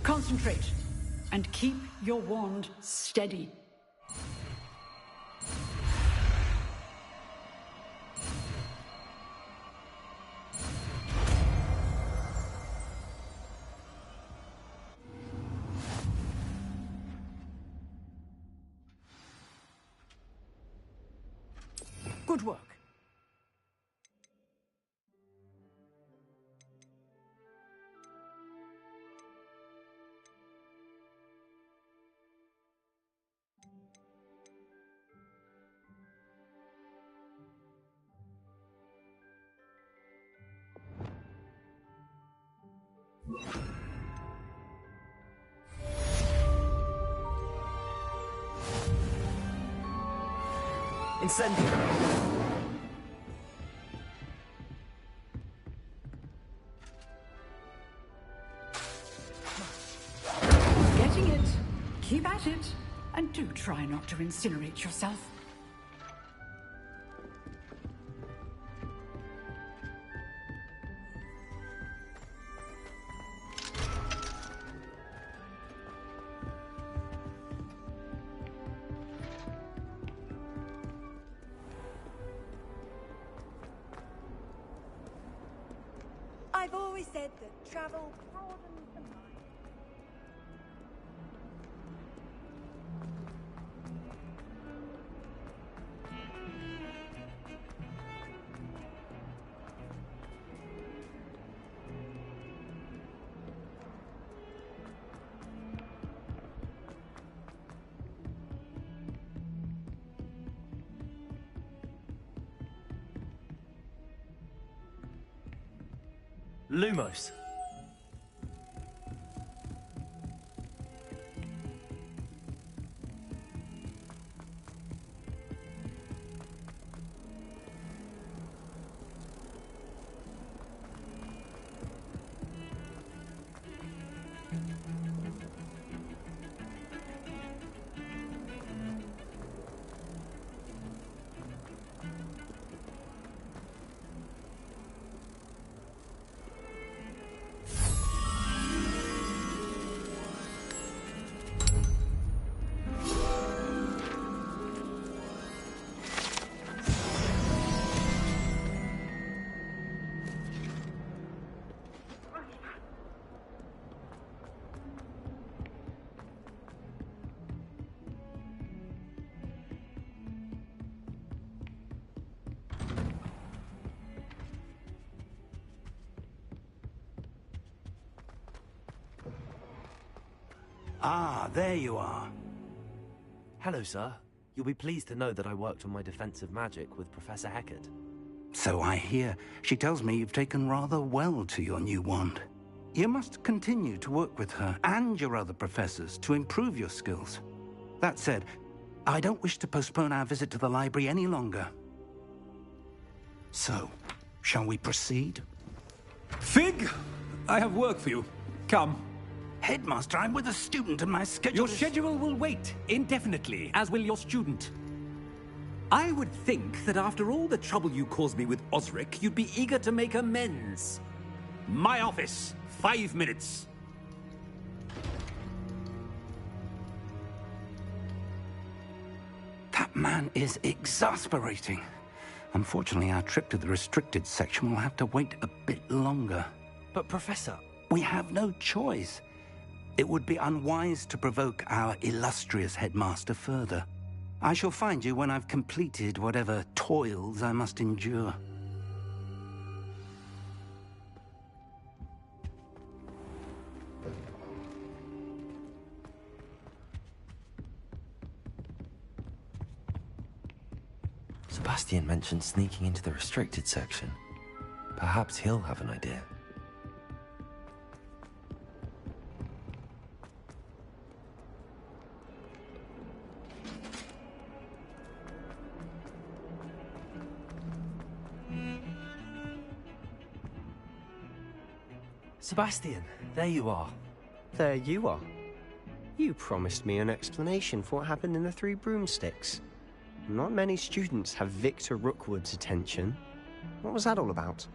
Concentrate, and keep your wand steady. Good work. Incendio! Getting it. Keep at it. And do try not to incinerate yourself. I've always said that travel broadens the mind. Lumos. Ah, there you are. Hello, sir. You'll be pleased to know that I worked on my defensive magic with Professor Heckert. So I hear. She tells me you've taken rather well to your new wand. You must continue to work with her and your other professors to improve your skills. That said, I don't wish to postpone our visit to the library any longer. So, shall we proceed? Fig, I have work for you. Come. Headmaster, I'm with a student and my schedule Your schedule will wait indefinitely, as will your student. I would think that after all the trouble you caused me with Osric, you'd be eager to make amends. My office, 5 minutes. That man is exasperating. Unfortunately, our trip to the restricted section will have to wait a bit longer. But, Professor... We have no choice. It would be unwise to provoke our illustrious headmaster further. I shall find you when I've completed whatever toils I must endure. Sebastian mentioned sneaking into the restricted section. Perhaps he'll have an idea. Sebastian, there you are. There you are. You promised me an explanation for what happened in the Three Broomsticks. Not many students have Victor Rookwood's attention. What was that all about?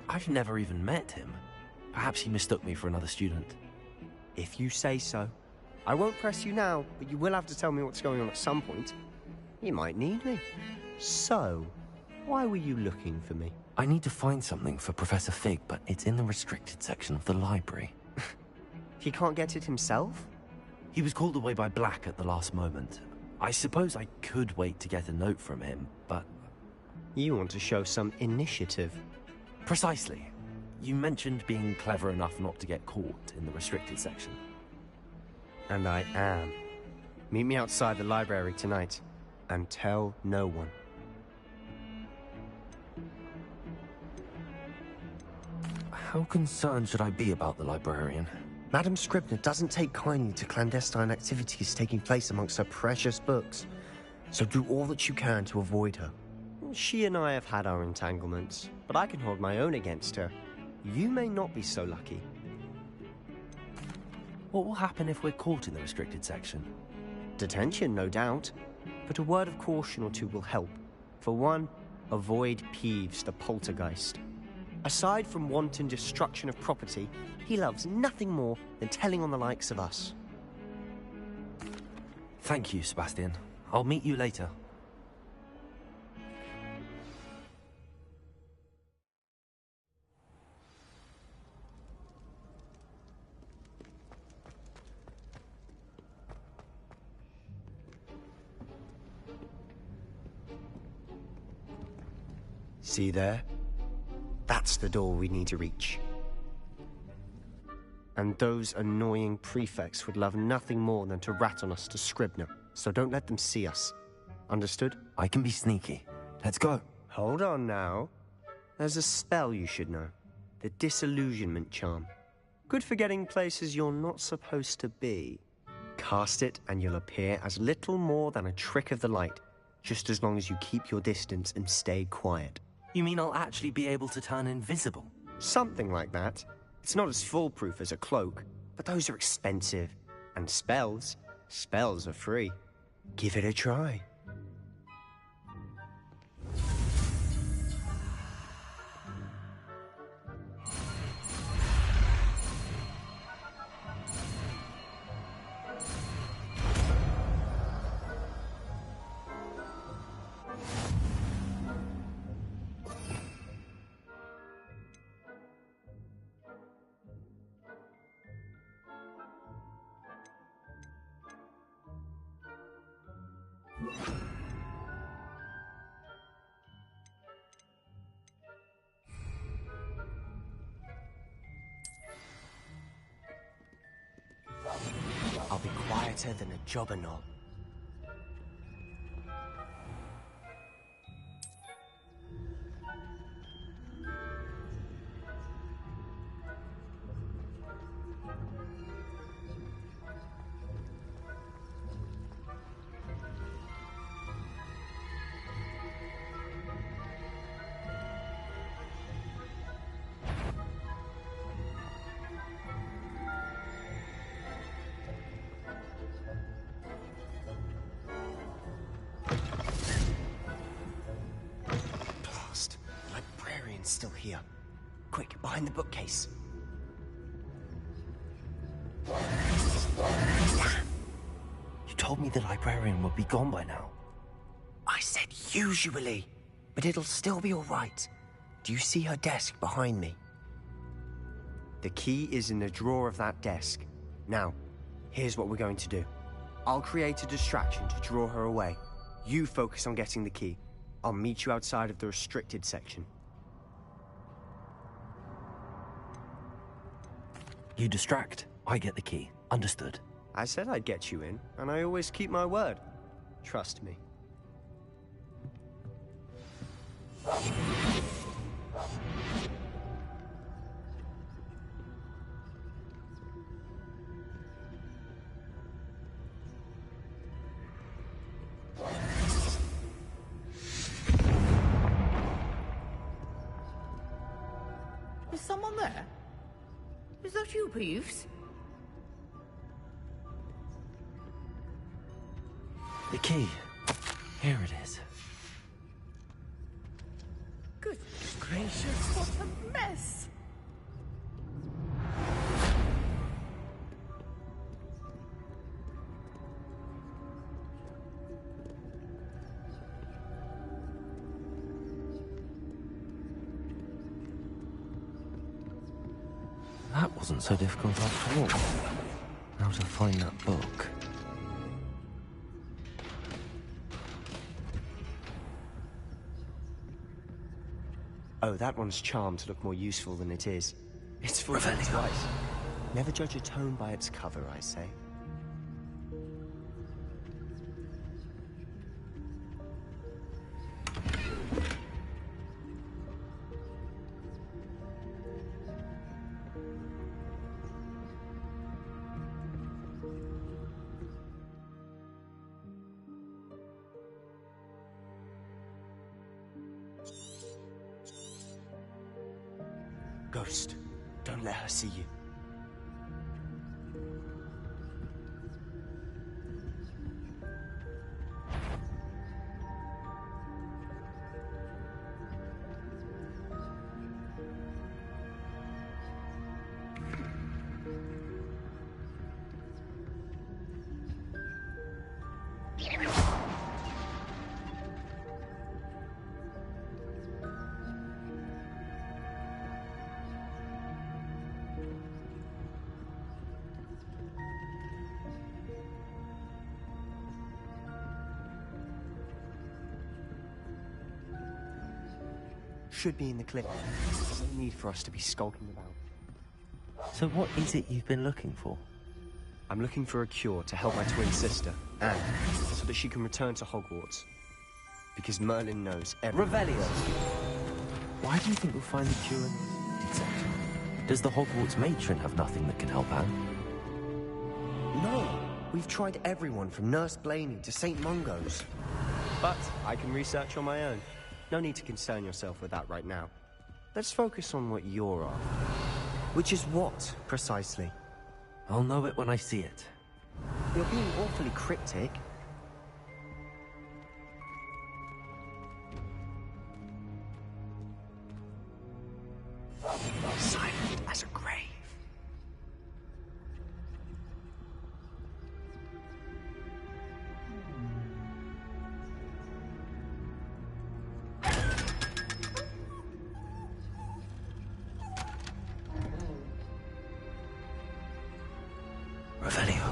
I've never even met him. Perhaps he mistook me for another student. If you say so. I won't press you now, but you will have to tell me what's going on at some point. You might need me. So, why were you looking for me? I need to find something for Professor Fig, but it's in the restricted section of the library. He can't get it himself? He was called away by Black at the last moment. I suppose I could wait to get a note from him, but... You want to show some initiative. Precisely. You mentioned being clever enough not to get caught in the restricted section. And I am. Meet me outside the library tonight, and tell no one. How concerned should I be about the librarian? Madam Scribner doesn't take kindly to clandestine activities taking place amongst her precious books, so do all that you can to avoid her. She and I have had our entanglements, but I can hold my own against her. You may not be so lucky. What will happen if we're caught in the restricted section? Detention, no doubt, but a word of caution or two will help. For one, avoid Peeves the poltergeist. Aside from wanton destruction of property, he loves nothing more than telling on the likes of us. Thank you, Sebastian. I'll meet you later. See there? That's the door we need to reach. And those annoying prefects would love nothing more than to rat on us to Scribner, so don't let them see us. Understood? I can be sneaky. Let's go. Hold on now. There's a spell you should know. The Disillusionment Charm. Good for getting places you're not supposed to be. Cast it and you'll appear as little more than a trick of the light, just as long as you keep your distance and stay quiet. You mean I'll actually be able to turn invisible? Something like that. It's not as foolproof as a cloak, but those are expensive. And spells are free. Give it a try. better than a jobberknoll. Still here. Quick, behind the bookcase. Damn! You told me the librarian would be gone by now. I said usually, but it'll still be all right. Do you see her desk behind me? The key is in the drawer of that desk. Now, here's what we're going to do. I'll create a distraction to draw her away. You focus on getting the key. I'll meet you outside of the restricted section. You distract, I get the key. Understood. I said I'd get you in, and I always keep my word. Trust me. Is someone there? Is that you, Peeves? The key. Here it is. Goodness gracious, what a mess! That wasn't so difficult after all. How to find that book. Oh, that one's charmed to look more useful than it is. It's full of twice. Never judge a tome by its cover, I say. Ghost, don't let her see you. Should be in the clip. There's no need for us to be skulking about. So what is it you've been looking for? I'm looking for a cure to help my twin sister, Anne, so that she can return to Hogwarts. Because Merlin knows everything. Revelio! Why do you think we'll find the cure in this section? Does the Hogwarts matron have nothing that can help Anne? No! We've tried everyone from Nurse Blaney to St. Mungo's. But I can research on my own. No need to concern yourself with that right now. Let's focus on what you're after. Which is what, precisely? I'll know it when I see it. You're being awfully cryptic. Silent as a grave. Revelio.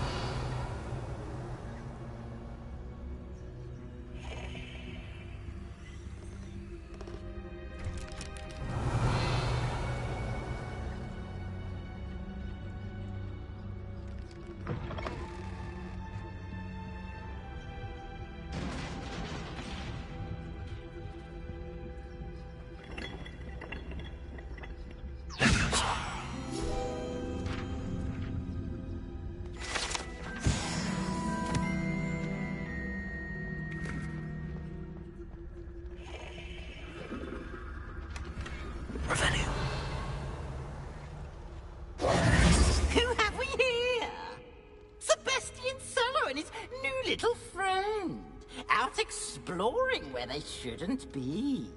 little friend, out exploring where they shouldn't be.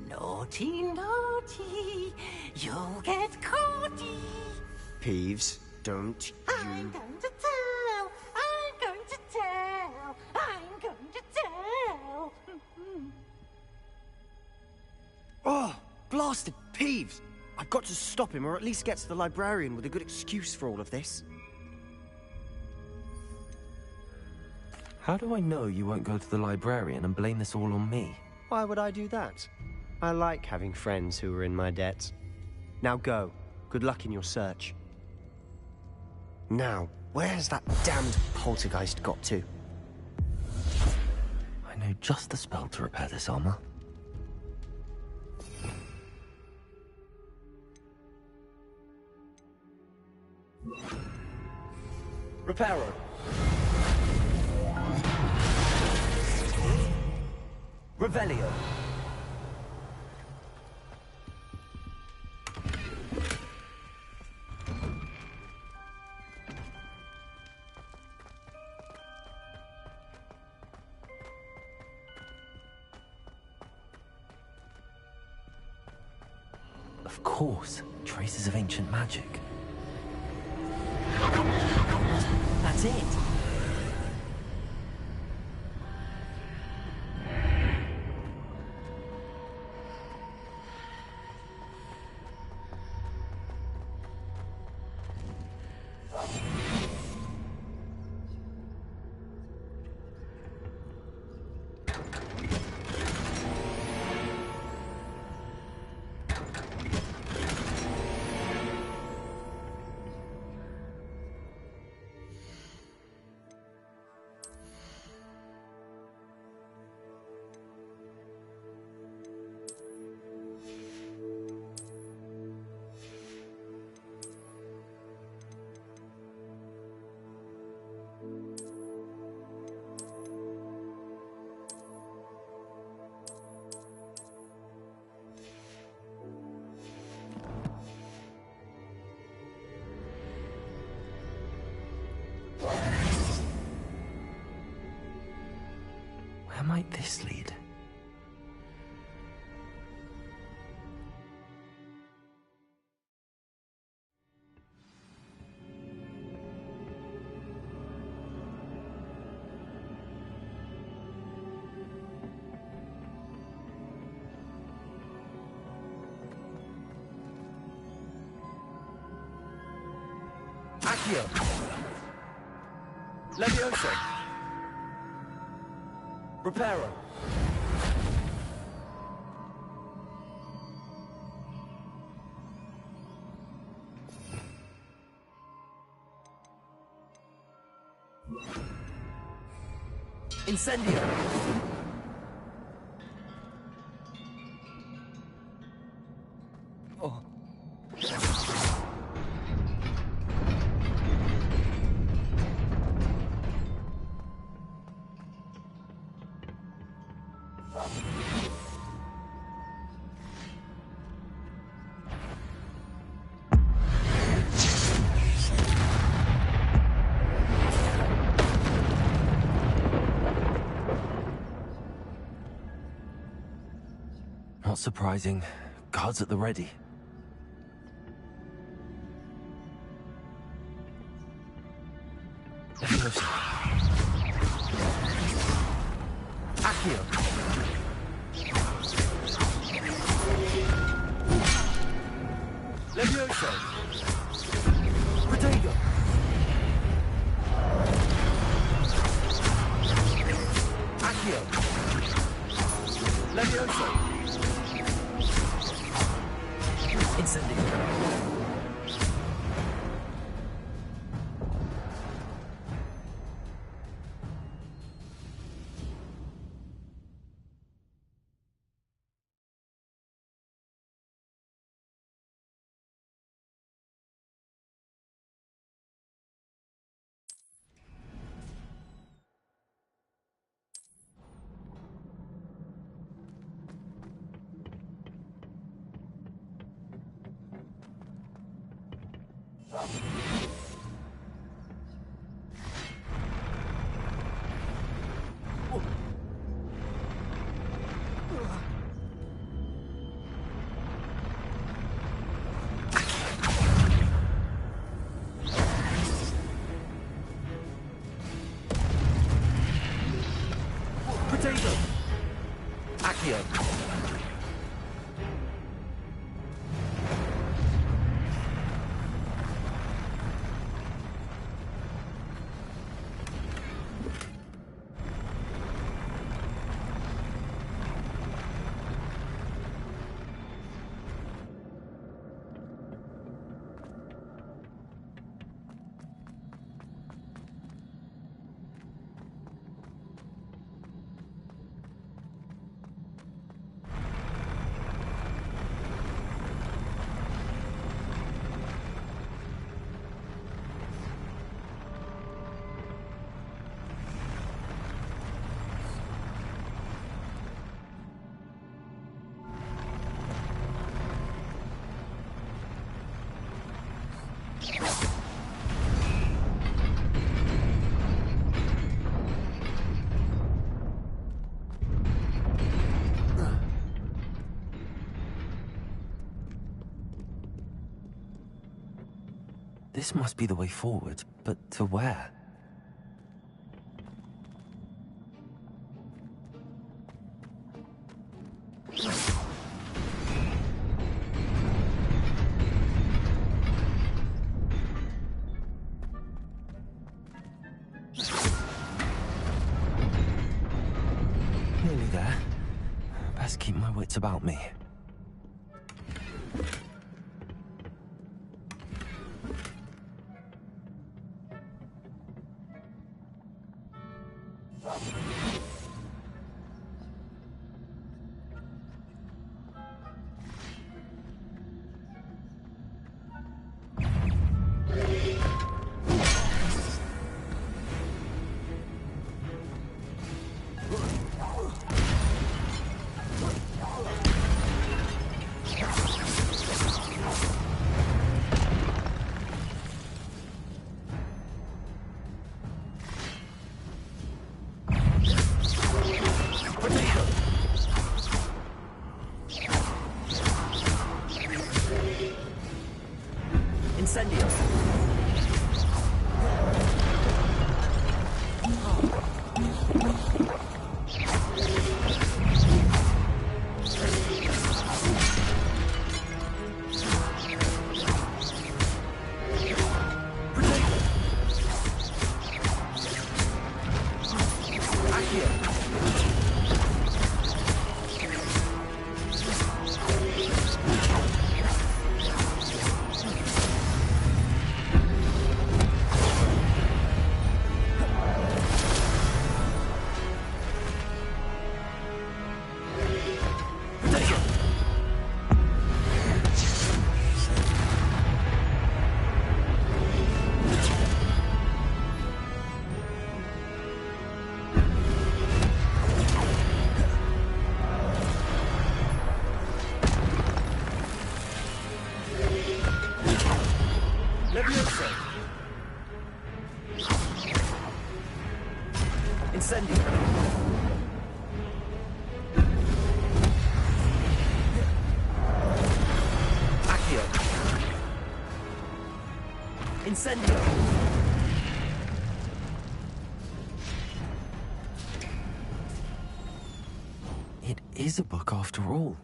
Naughty, naughty, you'll get caughty. Peeves, don't I'm going to tell, I'm going to tell, I'm going to tell. Oh, blasted Peeves! I've got to stop him, or at least get to the librarian with a good excuse for all of this. How do I know you won't go to the librarian and blame this all on me? Why would I do that? I like having friends who are in my debt. Now go. Good luck in your search. Now, where's that damned poltergeist got to? I know just the spell to repair this armor. Reparo. Revelio. Of course, traces of ancient magic. That's it. Where might this lead? Accio. Levioso. Reparo. Incendio. Oh. Not surprising. Guards at the ready. Levioso. Accio. Levioso. Protego. Accio. Levioso. Incendio. Potato. Accio. This must be the way forward, but to where? Nearly there. Best keep my wits about me. Incendio. Incendio. Accio. Incendio. It is a book after all.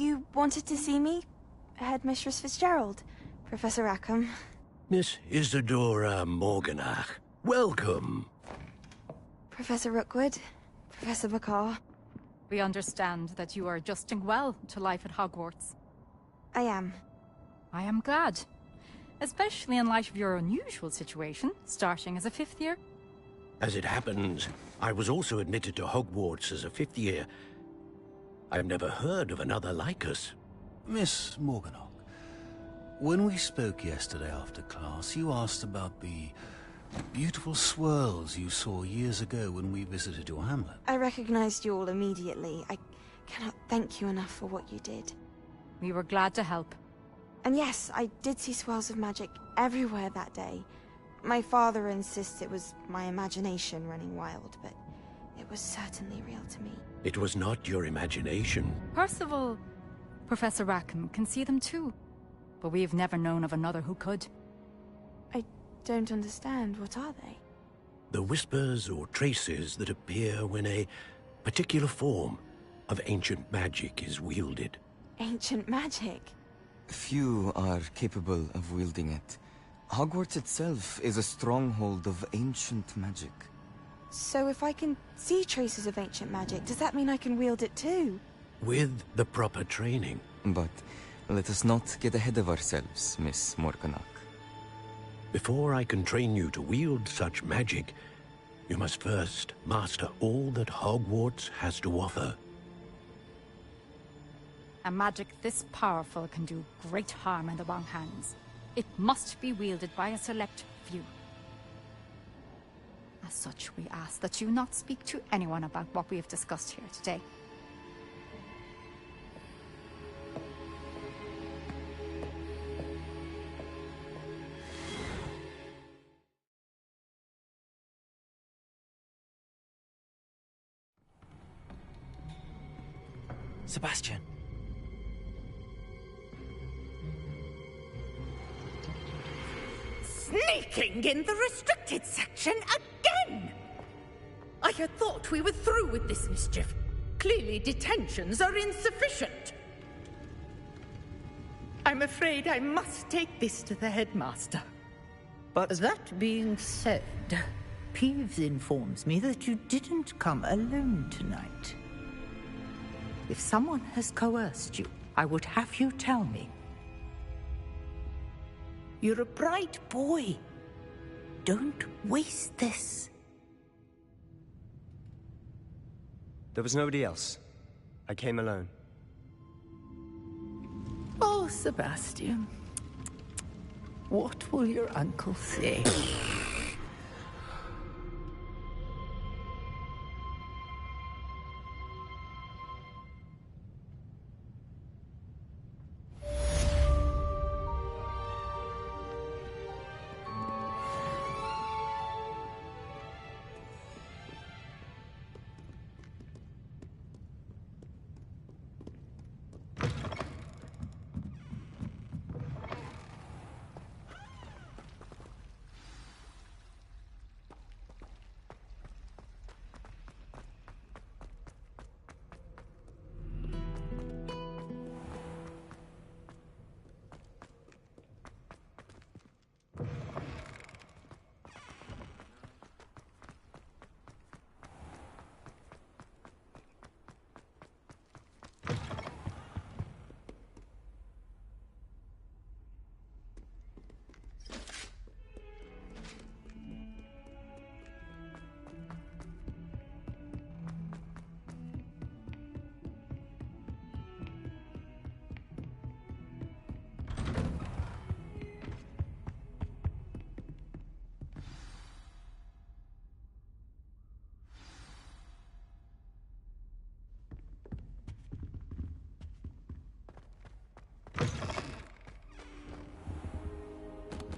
You wanted to see me? Headmistress Fitzgerald, Professor Rackham. Miss Isadora Morganach, welcome. Professor Rookwood, Professor Bakar. We understand that you are adjusting well to life at Hogwarts. I am. I am glad. Especially in light of your unusual situation, starting as a 5th year. As it happens, I was also admitted to Hogwarts as a 5th year. I've never heard of another like us. Miss Morganach, when we spoke yesterday after class, you asked about the beautiful swirls you saw years ago when we visited your hamlet. I recognized you all immediately. I cannot thank you enough for what you did. We were glad to help. And yes, I did see swirls of magic everywhere that day. My father insists it was my imagination running wild, but it was certainly real to me. It was not your imagination. Percival, Professor Rackham can see them too. But we've never known of another who could. I don't understand. What are they? The whispers or traces that appear when a particular form of ancient magic is wielded. Ancient magic? Few are capable of wielding it. Hogwarts itself is a stronghold of ancient magic. So if I can see traces of ancient magic, does that mean I can wield it too? With the proper training. But let us not get ahead of ourselves, Miss Morganach. Before I can train you to wield such magic, you must first master all that Hogwarts has to offer. A magic this powerful can do great harm in the wrong hands. It must be wielded by a select few. As such, we ask that you not speak to anyone about what we have discussed here today. Sebastian. Sneaking in the restricted section again! I had thought we were through with this mischief. Clearly detentions are insufficient. I'm afraid I must take this to the headmaster. But that being said, Peeves informs me that you didn't come alone tonight. If someone has coerced you, I would have you tell me. You're a bright boy. Don't waste this. There was nobody else. I came alone. Oh, Sebastian. What will your uncle say?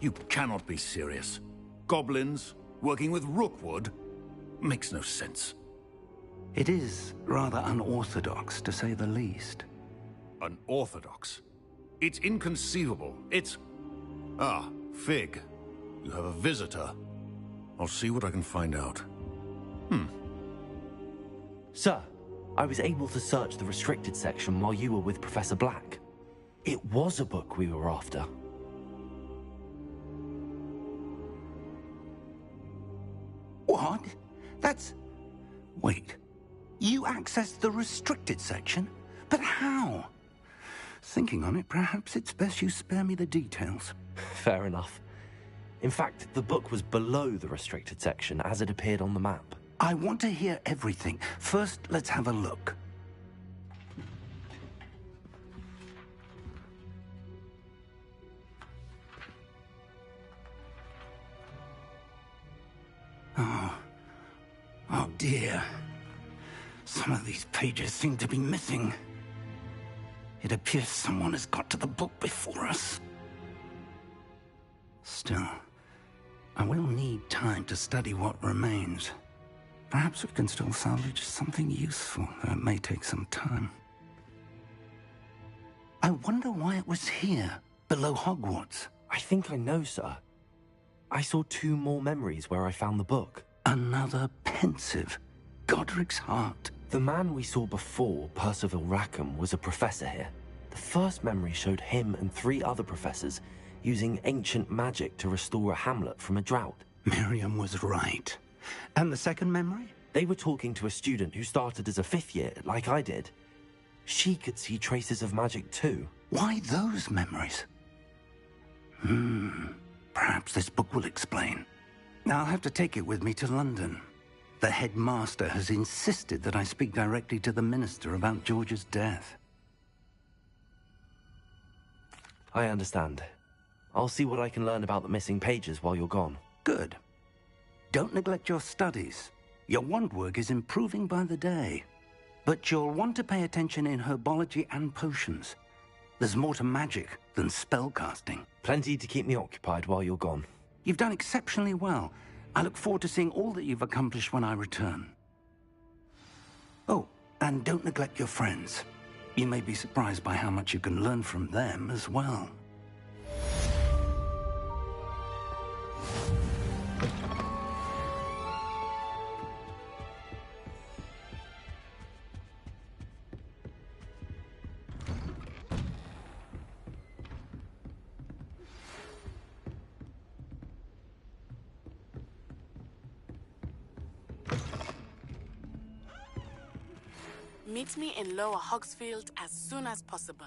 You cannot be serious. Goblins working with Rookwood makes no sense. It is rather unorthodox, to say the least. Unorthodox? It's inconceivable. It's... Ah, Fig. You have a visitor. I'll see what I can find out. Sir, I was able to search the restricted section while you were with Professor Black. It was a book we were after. What? That's... Wait. You accessed the restricted section? But how? Thinking on it, perhaps it's best you spare me the details. Fair enough. In fact, the book was below the restricted section as it appeared on the map. I want to hear everything. First, let's have a look. Oh dear. Some of these pages seem to be missing. It appears someone has got to the book before us. Still, I will need time to study what remains. Perhaps we can still salvage something useful, though it may take some time. I wonder why it was here, below Hogwarts. I think I know, sir. I saw 2 more memories where I found the book. Another pensive. Godric's heart. The man we saw before, Percival Rackham, was a professor here. The first memory showed him and 3 other professors using ancient magic to restore a hamlet from a drought. Miriam was right. And the second memory? They were talking to a student who started as a 5th year, like I did. She could see traces of magic too. Why those memories? Perhaps this book will explain. I'll have to take it with me to London. The headmaster has insisted that I speak directly to the minister about George's death. I understand. I'll see what I can learn about the missing pages while you're gone. Good. Don't neglect your studies. Your wand work is improving by the day. But you'll want to pay attention in herbology and potions. There's more to magic than spellcasting. Plenty to keep me occupied while you're gone. You've done exceptionally well. I look forward to seeing all that you've accomplished when I return. Oh, and don't neglect your friends. You may be surprised by how much you can learn from them as well. Meet me in Lower Hogsfield as soon as possible.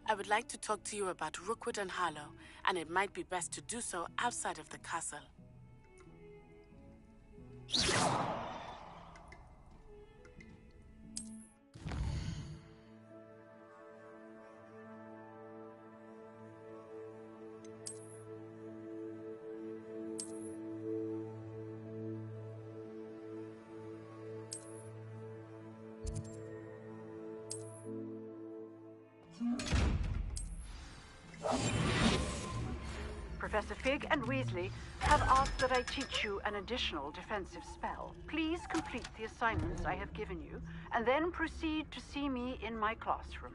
I would like to talk to you about Rookwood and Harlow, and it might be best to do so outside of the castle. Professor Fig and Weasley have asked that I teach you an additional defensive spell. Please complete the assignments I have given you, and then proceed to see me in my classroom.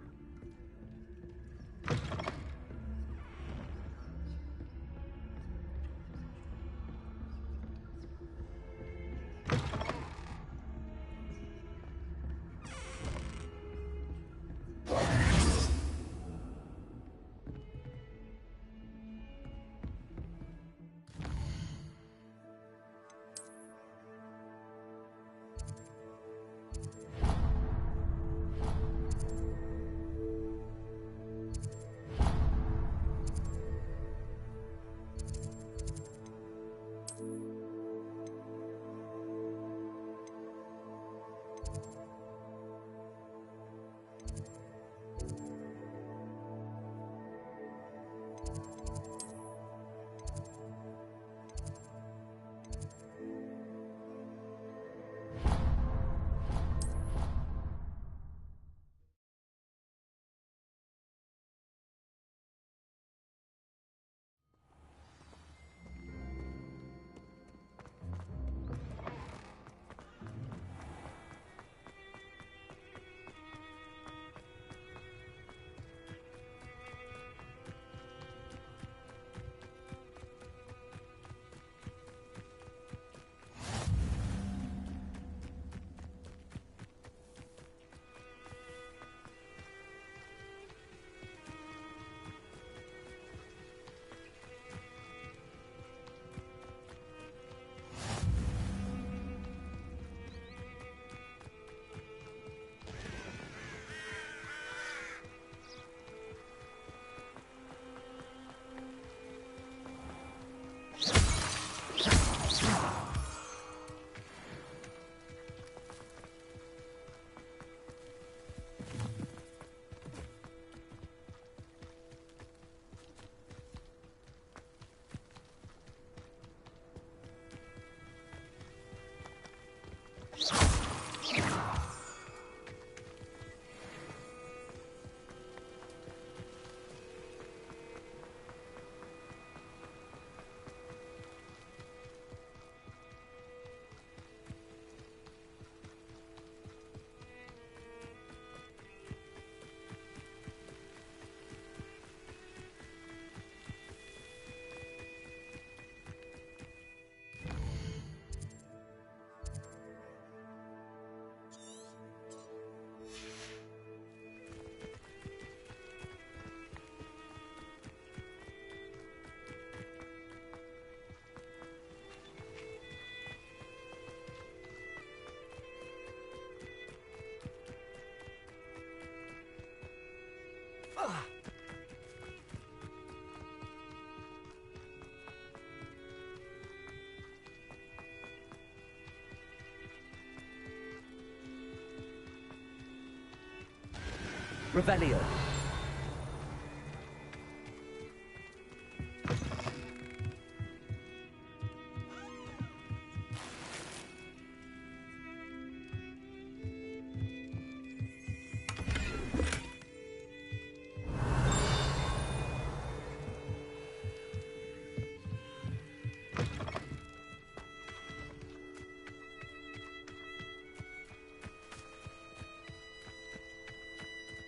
Revelio.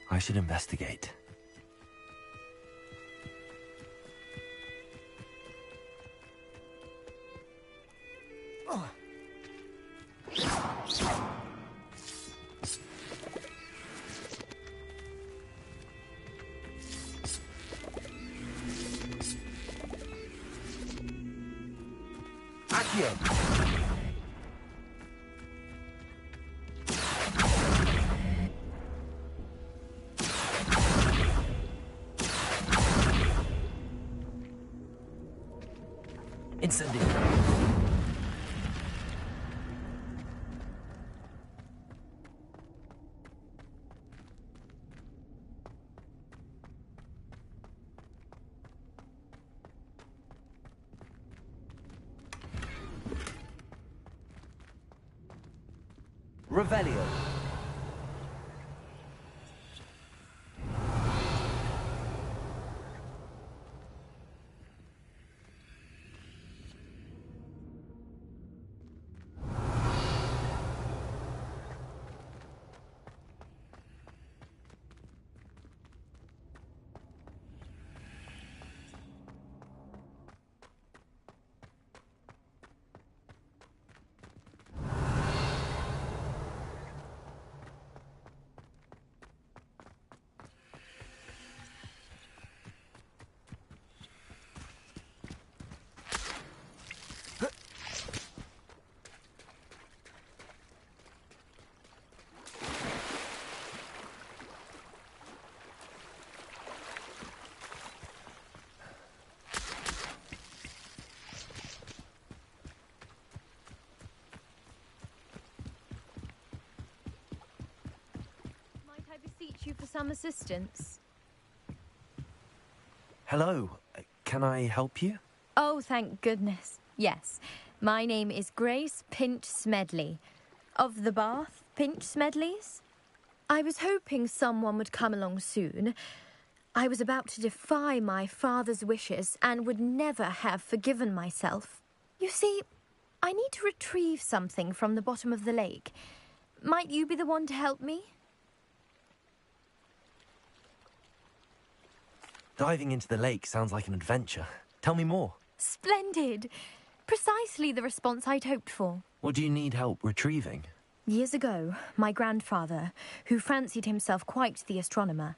I should investigate. Incendio. Revelio. I beseech you for some assistance? Hello. Can I help you? Oh, thank goodness. Yes. My name is Grace Pinch Smedley, of the Bath Pinch Smedleys. I was hoping someone would come along soon. I was about to defy my father's wishes and would never have forgiven myself. You see, I need to retrieve something from the bottom of the lake. Might you be the one to help me? Diving into the lake sounds like an adventure. Tell me more. Splendid! Precisely the response I'd hoped for. What do you need help retrieving? Years ago, my grandfather, who fancied himself quite the astronomer,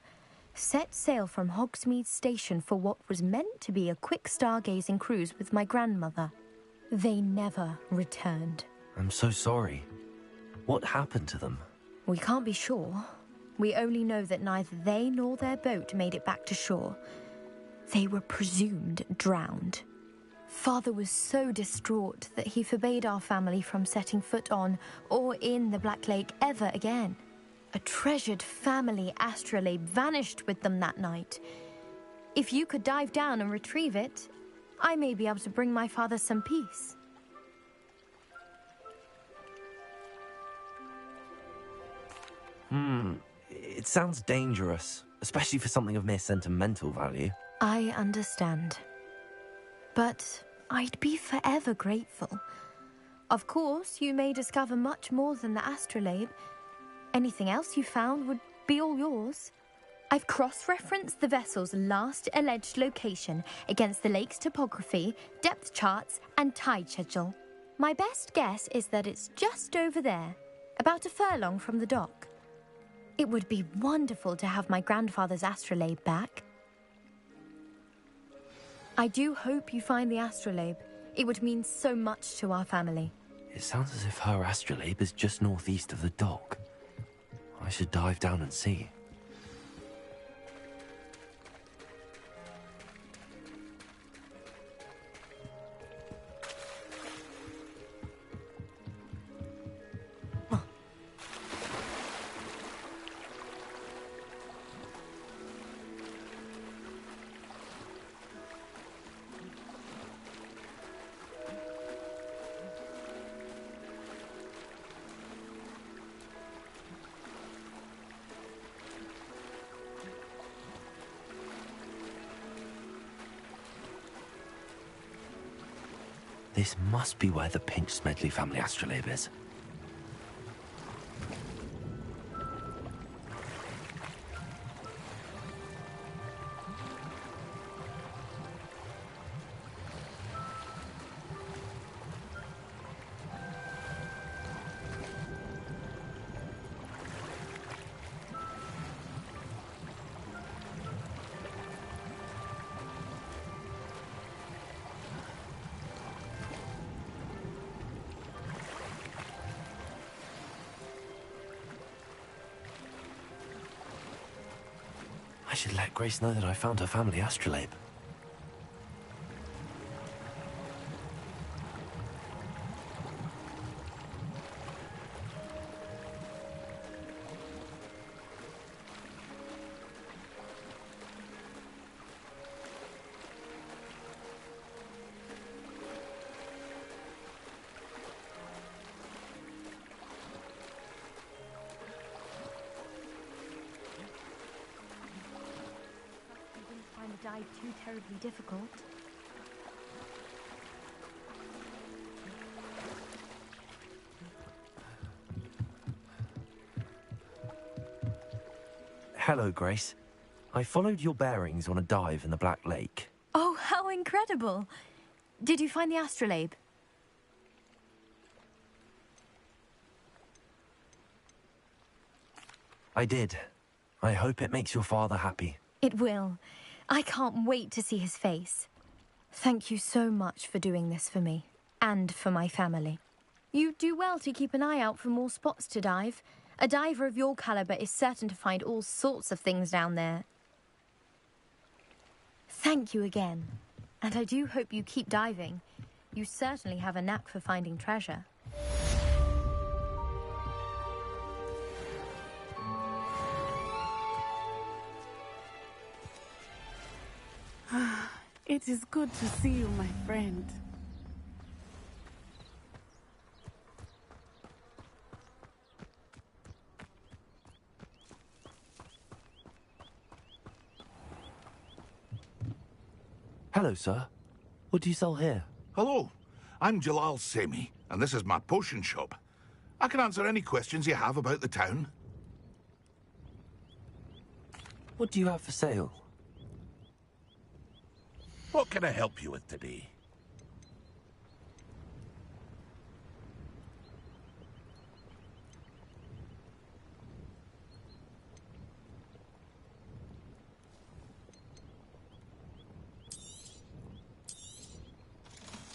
set sail from Hogsmeade Station for what was meant to be a quick stargazing cruise with my grandmother. They never returned. I'm so sorry. What happened to them? We can't be sure. We only know that neither they nor their boat made it back to shore. They were presumed drowned. Father was so distraught that he forbade our family from setting foot on or in the Black Lake ever again. A treasured family astrolabe vanished with them that night. If you could dive down and retrieve it, I may be able to bring my father some peace. It sounds dangerous, especially for something of mere sentimental value. I understand. But I'd be forever grateful. Of course, you may discover much more than the astrolabe. Anything else you found would be all yours. I've cross-referenced the vessel's last alleged location against the lake's topography, depth charts, and tide schedule. My best guess is that it's just over there, about a furlong from the dock. It would be wonderful to have my grandfather's astrolabe back. I do hope you find the astrolabe. It would mean so much to our family. It sounds as if her astrolabe is just northeast of the dock. I should dive down and see. This must be where the Pinch Smedley family astrolabe is. I should let Grace know that I found her family astrolabe. Dive too terribly difficult. Hello, Grace. I followed your bearings on a dive in the Black Lake. Oh, how incredible! Did you find the astrolabe? I did. I hope it makes your father happy. It will. I can't wait to see his face. Thank you so much for doing this for me, and for my family. You do well to keep an eye out for more spots to dive. A diver of your caliber is certain to find all sorts of things down there. Thank you again. And I do hope you keep diving. You certainly have a knack for finding treasure. It is good to see you, my friend. Hello, sir. What do you sell here? Hello, I'm Jalal Semi, and this is my potion shop. I can answer any questions you have about the town. What do you have for sale? What can I help you with today?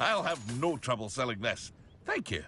I'll have no trouble selling this. Thank you.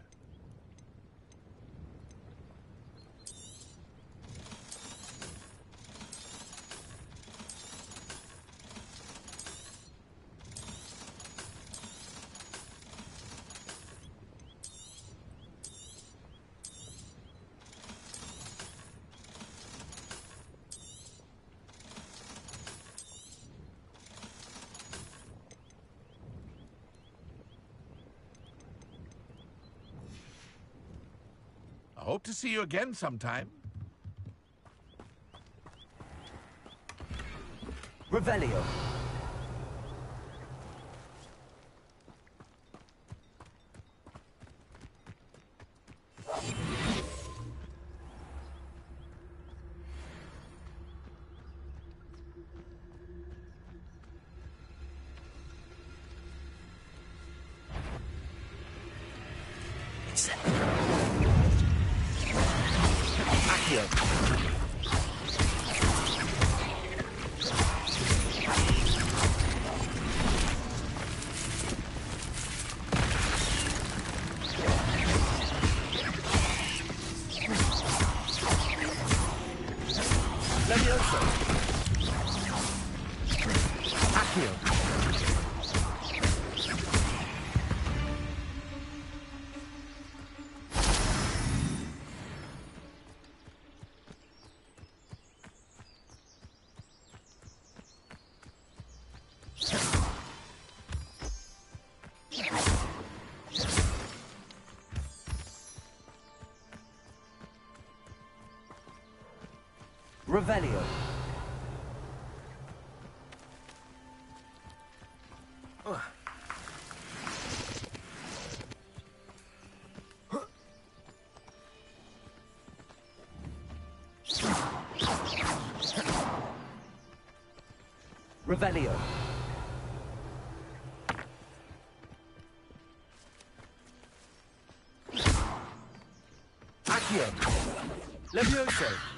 I hope to see you again sometime. Revelio. Revelio. Revelio. Accio. Levioso.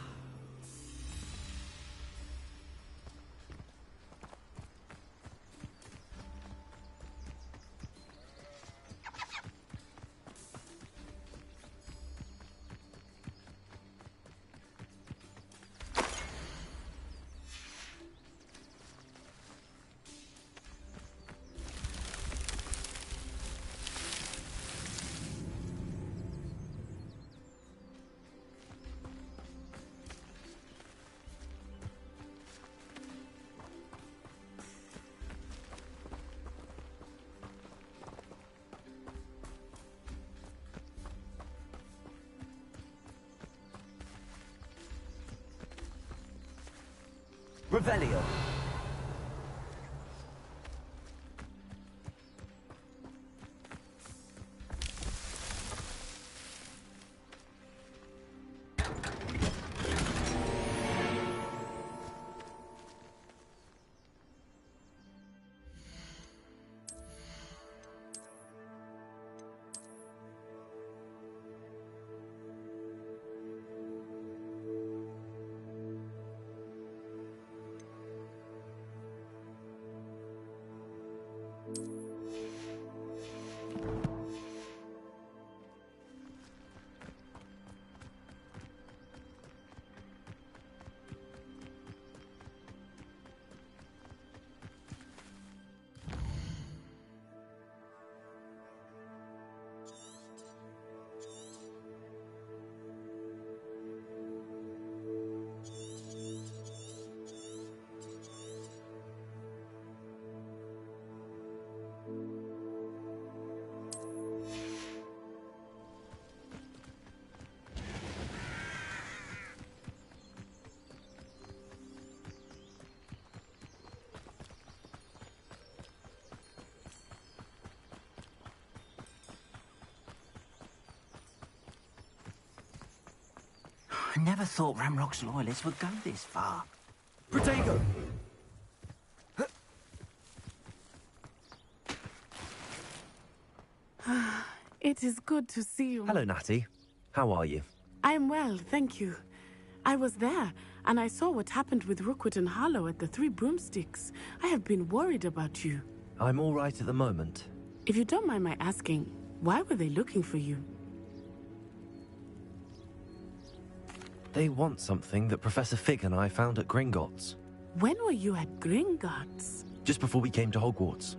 Revelio. I never thought Ramrock's loyalists would go this far. Protego! It is good to see you. Hello, Natty. How are you? I'm well, thank you. I was there, and I saw what happened with Rookwood and Harlow at the Three Broomsticks. I have been worried about you. I'm all right at the moment. If you don't mind my asking, why were they looking for you? They want something that Professor Fig and I found at Gringotts. When were you at Gringotts? Just before we came to Hogwarts.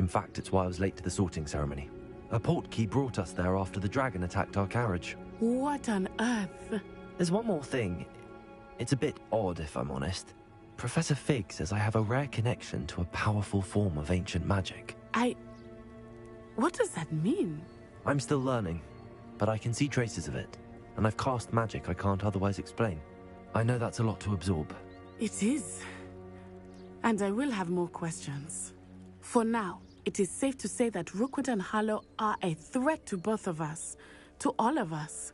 In fact, it's why I was late to the sorting ceremony. A portkey brought us there after the dragon attacked our carriage. What on earth? There's one more thing. It's a bit odd, if I'm honest. Professor Fig says I have a rare connection to a powerful form of ancient magic. What does that mean? I'm still learning, but I can see traces of it. And I've cast magic I can't otherwise explain. I know that's a lot to absorb. It is. And I will have more questions. For now, it is safe to say that Rookwood and Harlow are a threat to both of us. To all of us.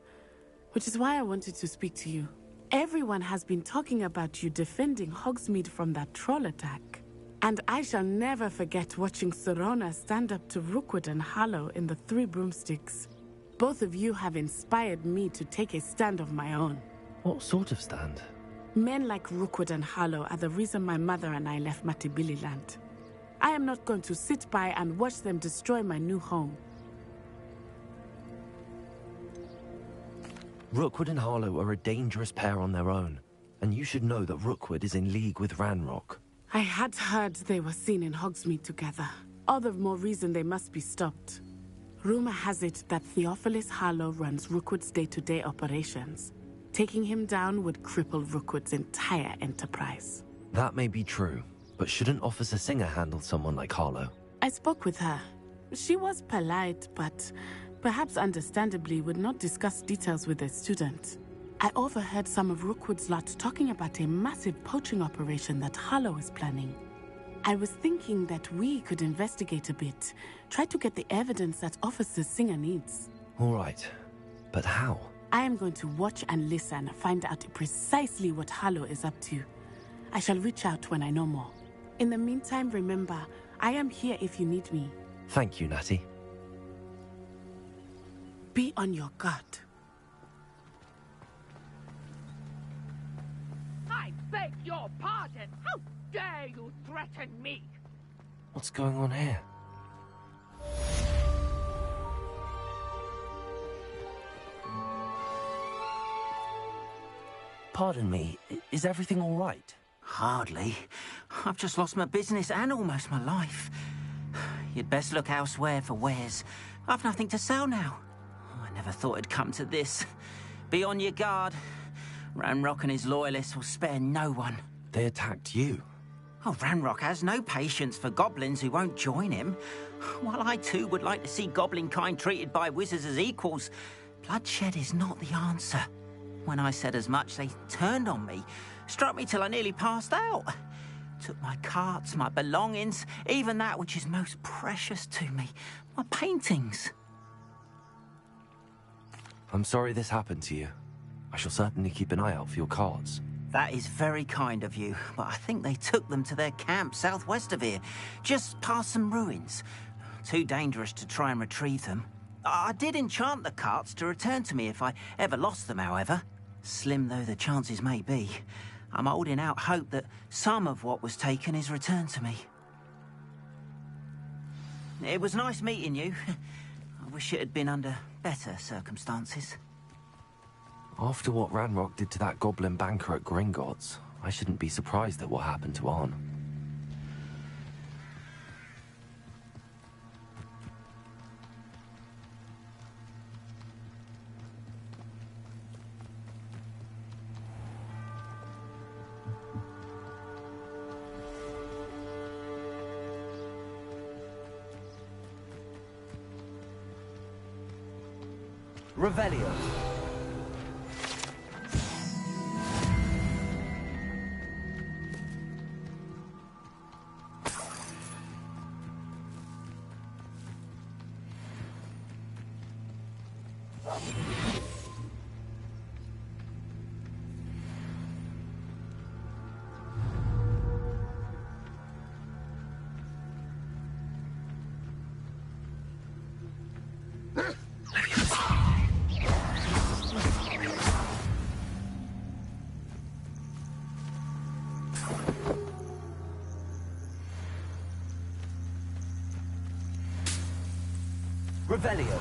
Which is why I wanted to speak to you. Everyone has been talking about you defending Hogsmeade from that troll attack. And I shall never forget watching Serona stand up to Rookwood and Harlow in the Three Broomsticks. Both of you have inspired me to take a stand of my own. What sort of stand? Men like Rookwood and Harlow are the reason my mother and I left Matibili-land. I am not going to sit by and watch them destroy my new home. Rookwood and Harlow are a dangerous pair on their own, and you should know that Rookwood is in league with Ranrock. I had heard they were seen in Hogsmeade together. All the more reason they must be stopped. Rumor has it that Theophilus Harlow runs Rookwood's day-to-day operations. Taking him down would cripple Rookwood's entire enterprise. That may be true, but shouldn't Officer Singer handle someone like Harlow? I spoke with her. She was polite, but perhaps understandably would not discuss details with a student. I overheard some of Rookwood's lot talking about a massive poaching operation that Harlow is planning. I was thinking that we could investigate a bit, try to get the evidence that Officer Singer needs. All right, but how? I am going to watch and listen, find out precisely what Harlow is up to. I shall reach out when I know more. In the meantime, remember, I am here if you need me. Thank you, Natty. Be on your guard. I beg your pardon! How dare you threaten me? What's going on here? Pardon me, is everything all right? Hardly. I've just lost my business and almost my life. You'd best look elsewhere for wares. I've nothing to sell now. I never thought it'd come to this. Be on your guard. Ranrock and his loyalists will spare no one. They attacked you? Oh, Ranrock has no patience for goblins who won't join him. While I too would like to see goblin kind treated by wizards as equals, bloodshed is not the answer. When I said as much, they turned on me, struck me till I nearly passed out. Took my carts, my belongings, even that which is most precious to me, my paintings. I'm sorry this happened to you. I shall certainly keep an eye out for your carts. That is very kind of you, but I think they took them to their camp southwest of here, just past some ruins. Too dangerous to try and retrieve them. I did enchant the carts to return to me if I ever lost them, however. Slim though the chances may be, I'm holding out hope that some of what was taken is returned to me. It was nice meeting you. I wish it had been under better circumstances. After what Ranrock did to that goblin banker at Gringotts, I shouldn't be surprised at what happened to Arn. Revelio. Revelio.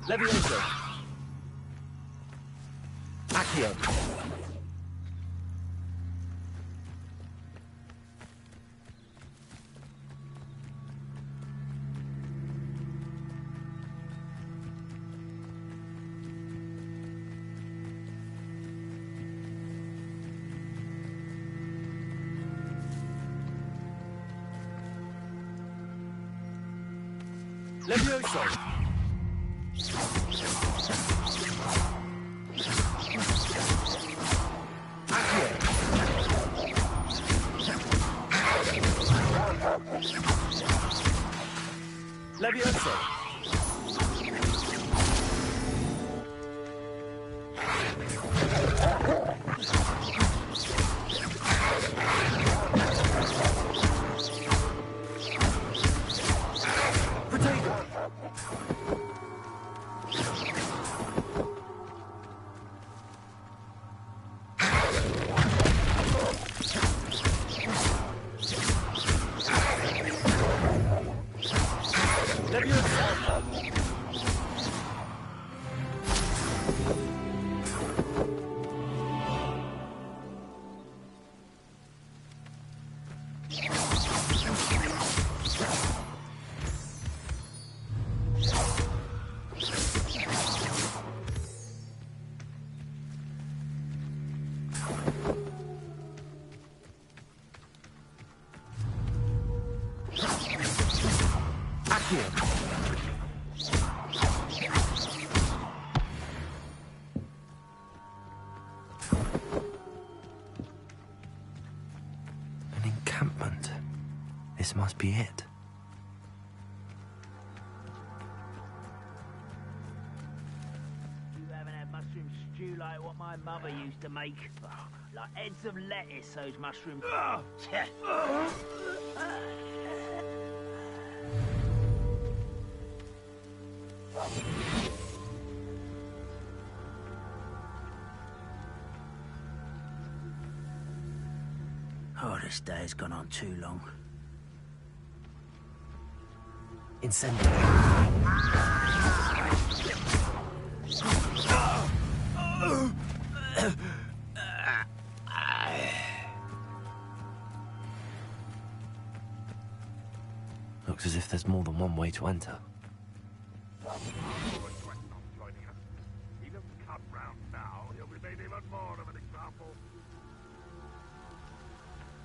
Levioso. Accio. Levioso. Accio. Levioso. An encampment. This must be it. You haven't had mushroom stew like what my my mother used to make. Oh, like heads of lettuce, those mushrooms. Oh, this day has gone on too long. Incendio. Looks as if there's more than one way to enter. He doesn't come round now, he'll be made even more of an example.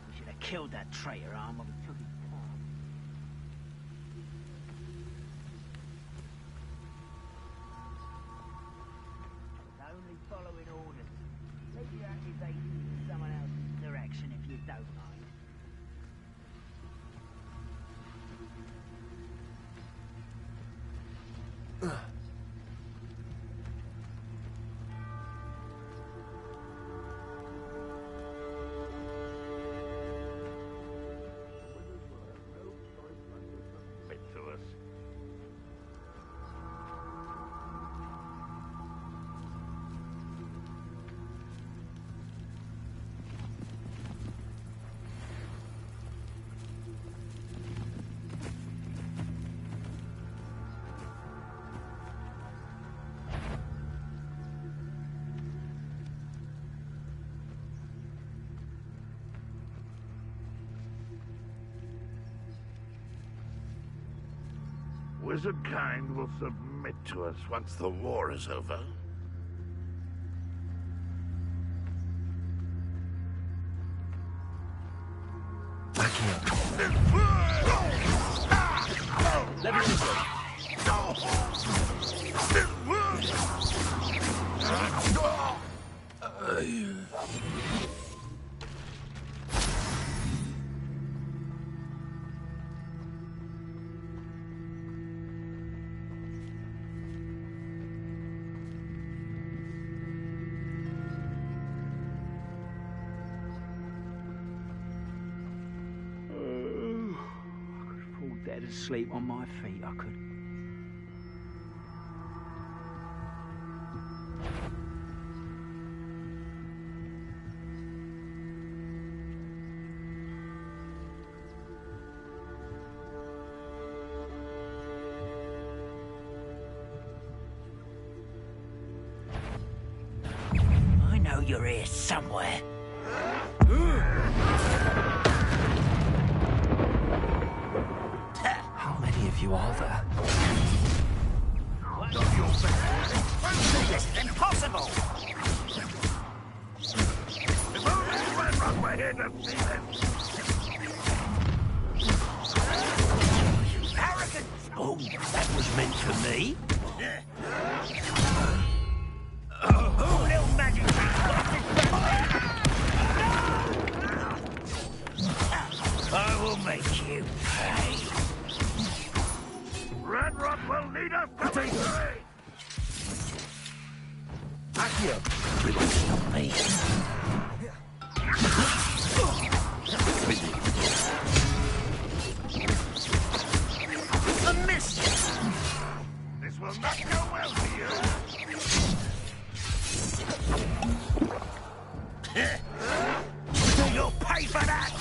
We should have killed that traitor arm when we took his palm. It's only following orders. Take your accusations in someone else's direction if you don't mind. Wizard kind will submit to us once the war is over. Back here. Dead asleep on my feet, I could. I know you're here somewhere. You are there. This is impossible! If only Redrock were here to see this! Arrogant! Oh, that was meant for me. Oh, little magic I will make you pay. Redrock will lead us to victory! Accio! You won't stop me. A miss! This will not go well for you! You'll pay for that!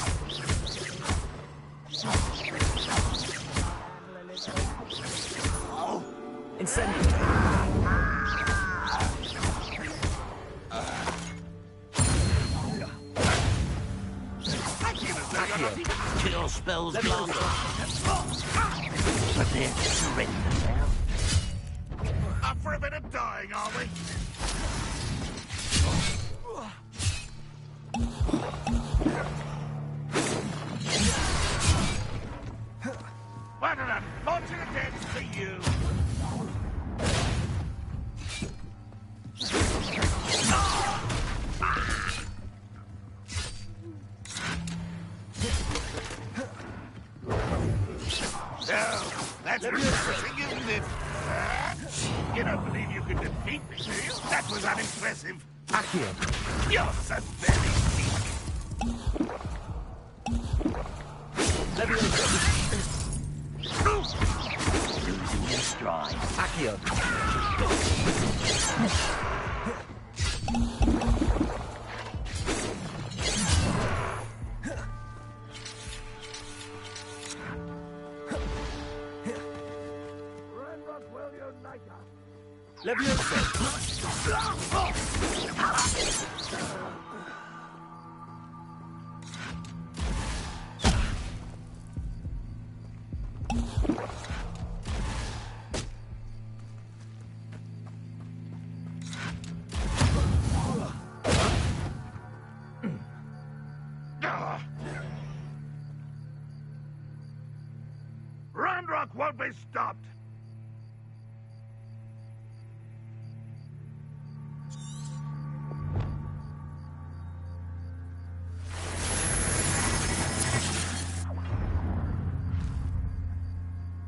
Kill spells blast. Prepare to surrender now. Up for a bit of dying, are we? Well done! Launching a dead to you! That's refreshing, isn't it? You don't believe you could defeat me, do you? That was unimpressive. Accio. You're so very Levioso. Losing your stride. Accio. Ranrock won't be stopped!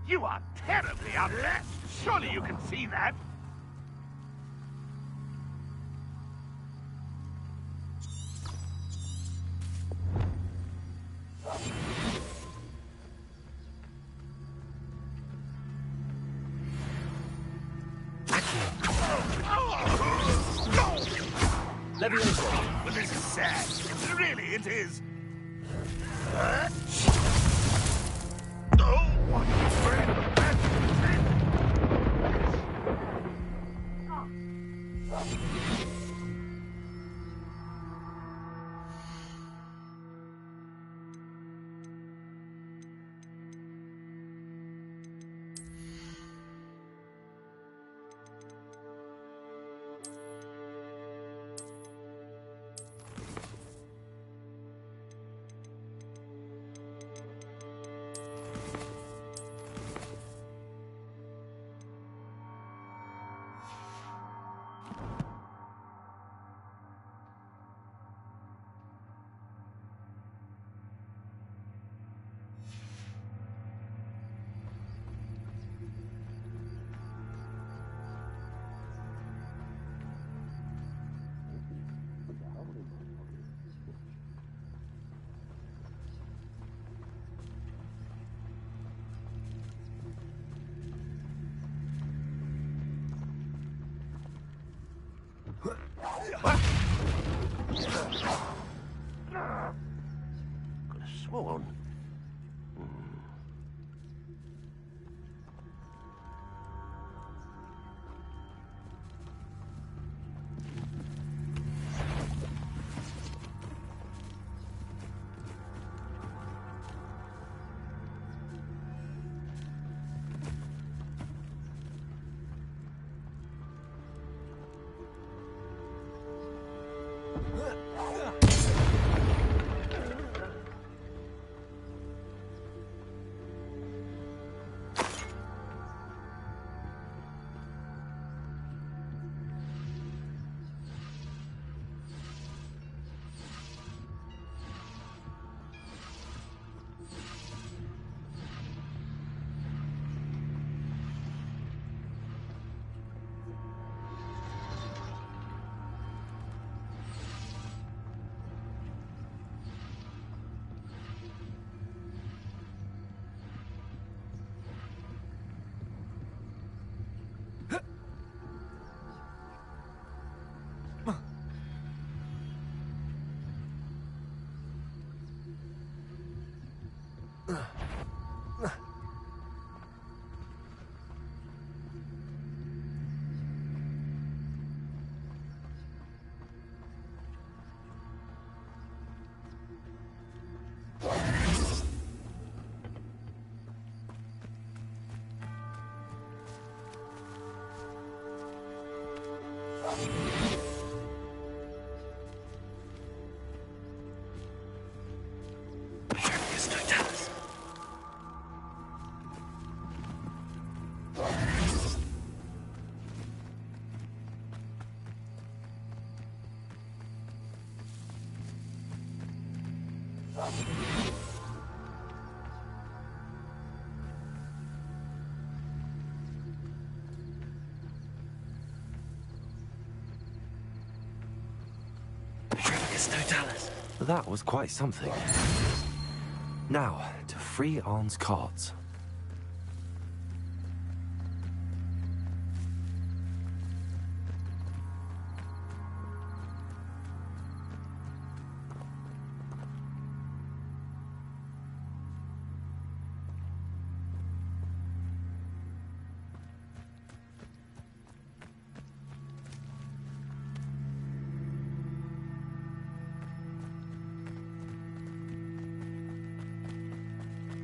You are terribly outmatched! Surely you can see that! Levioso. Well, this is sad. Really, it is. Oh, what a friend! Could have sworn. Yes, Totalis. That was quite something. Now, to free Arn's cards.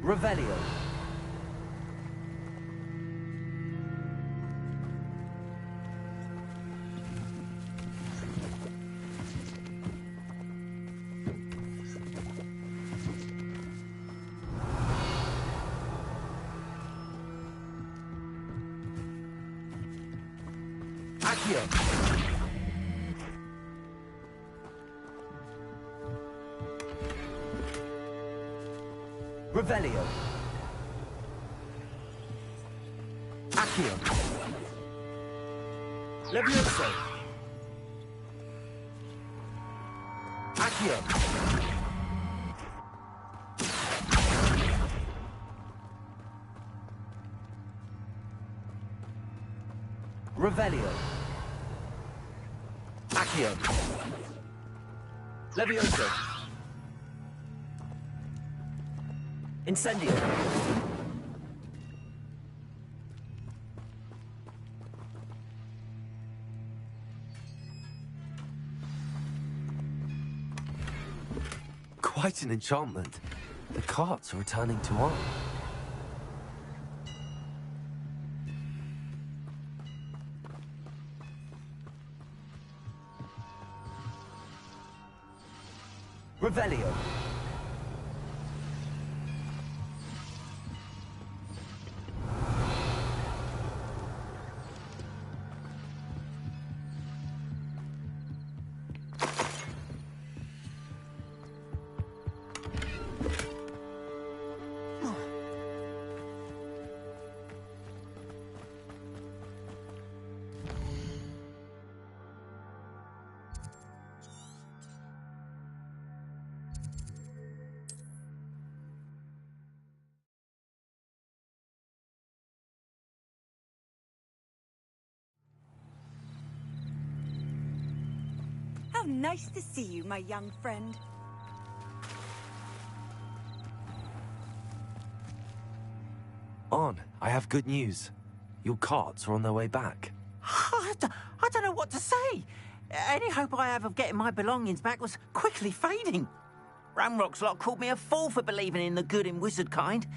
Revelio. Accio. Revelio. Accio. Levioso. Accio. Revelio. Accio. Levioso. Incendio. Quite an enchantment. The carts are returning to Arn. Revelio. How nice to see you, my young friend. Arn, I have good news. Your carts are on their way back. I don't know what to say. Any hope I have of getting my belongings back was quickly fading. Ramrock's lot called me a fool for believing in the good in wizard kind.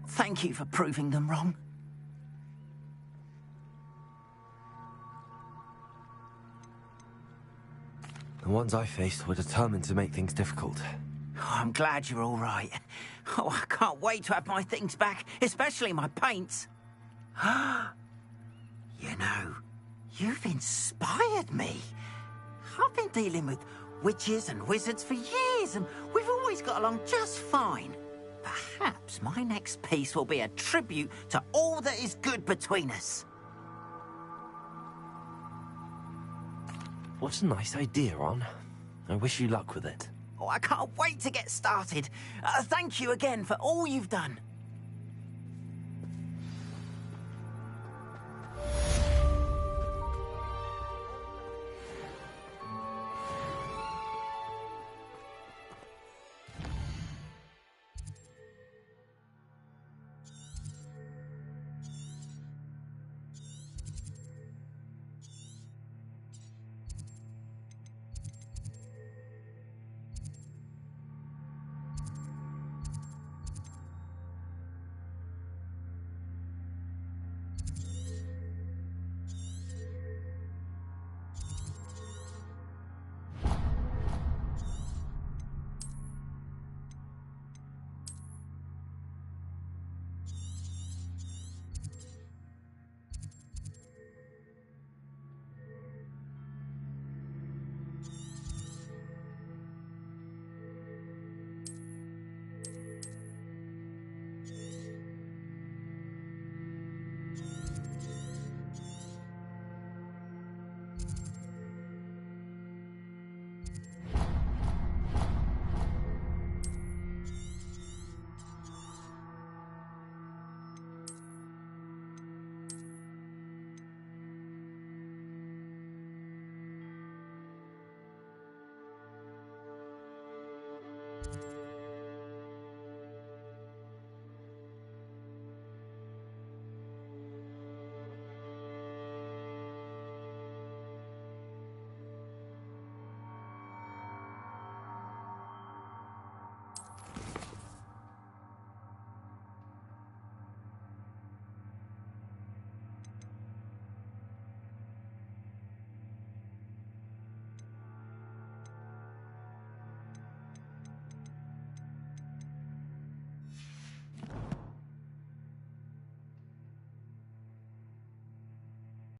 Thank you for proving them wrong. The ones I faced were determined to make things difficult. Oh, I'm glad you're all right. Oh, I can't wait to have my things back, especially my paints. You know, you've inspired me. I've been dealing with witches and wizards for years, and we've always got along just fine. Perhaps my next piece will be a tribute to all that is good between us. What a nice idea, Arn. I wish you luck with it. Oh, I can't wait to get started. Thank you again for all you've done.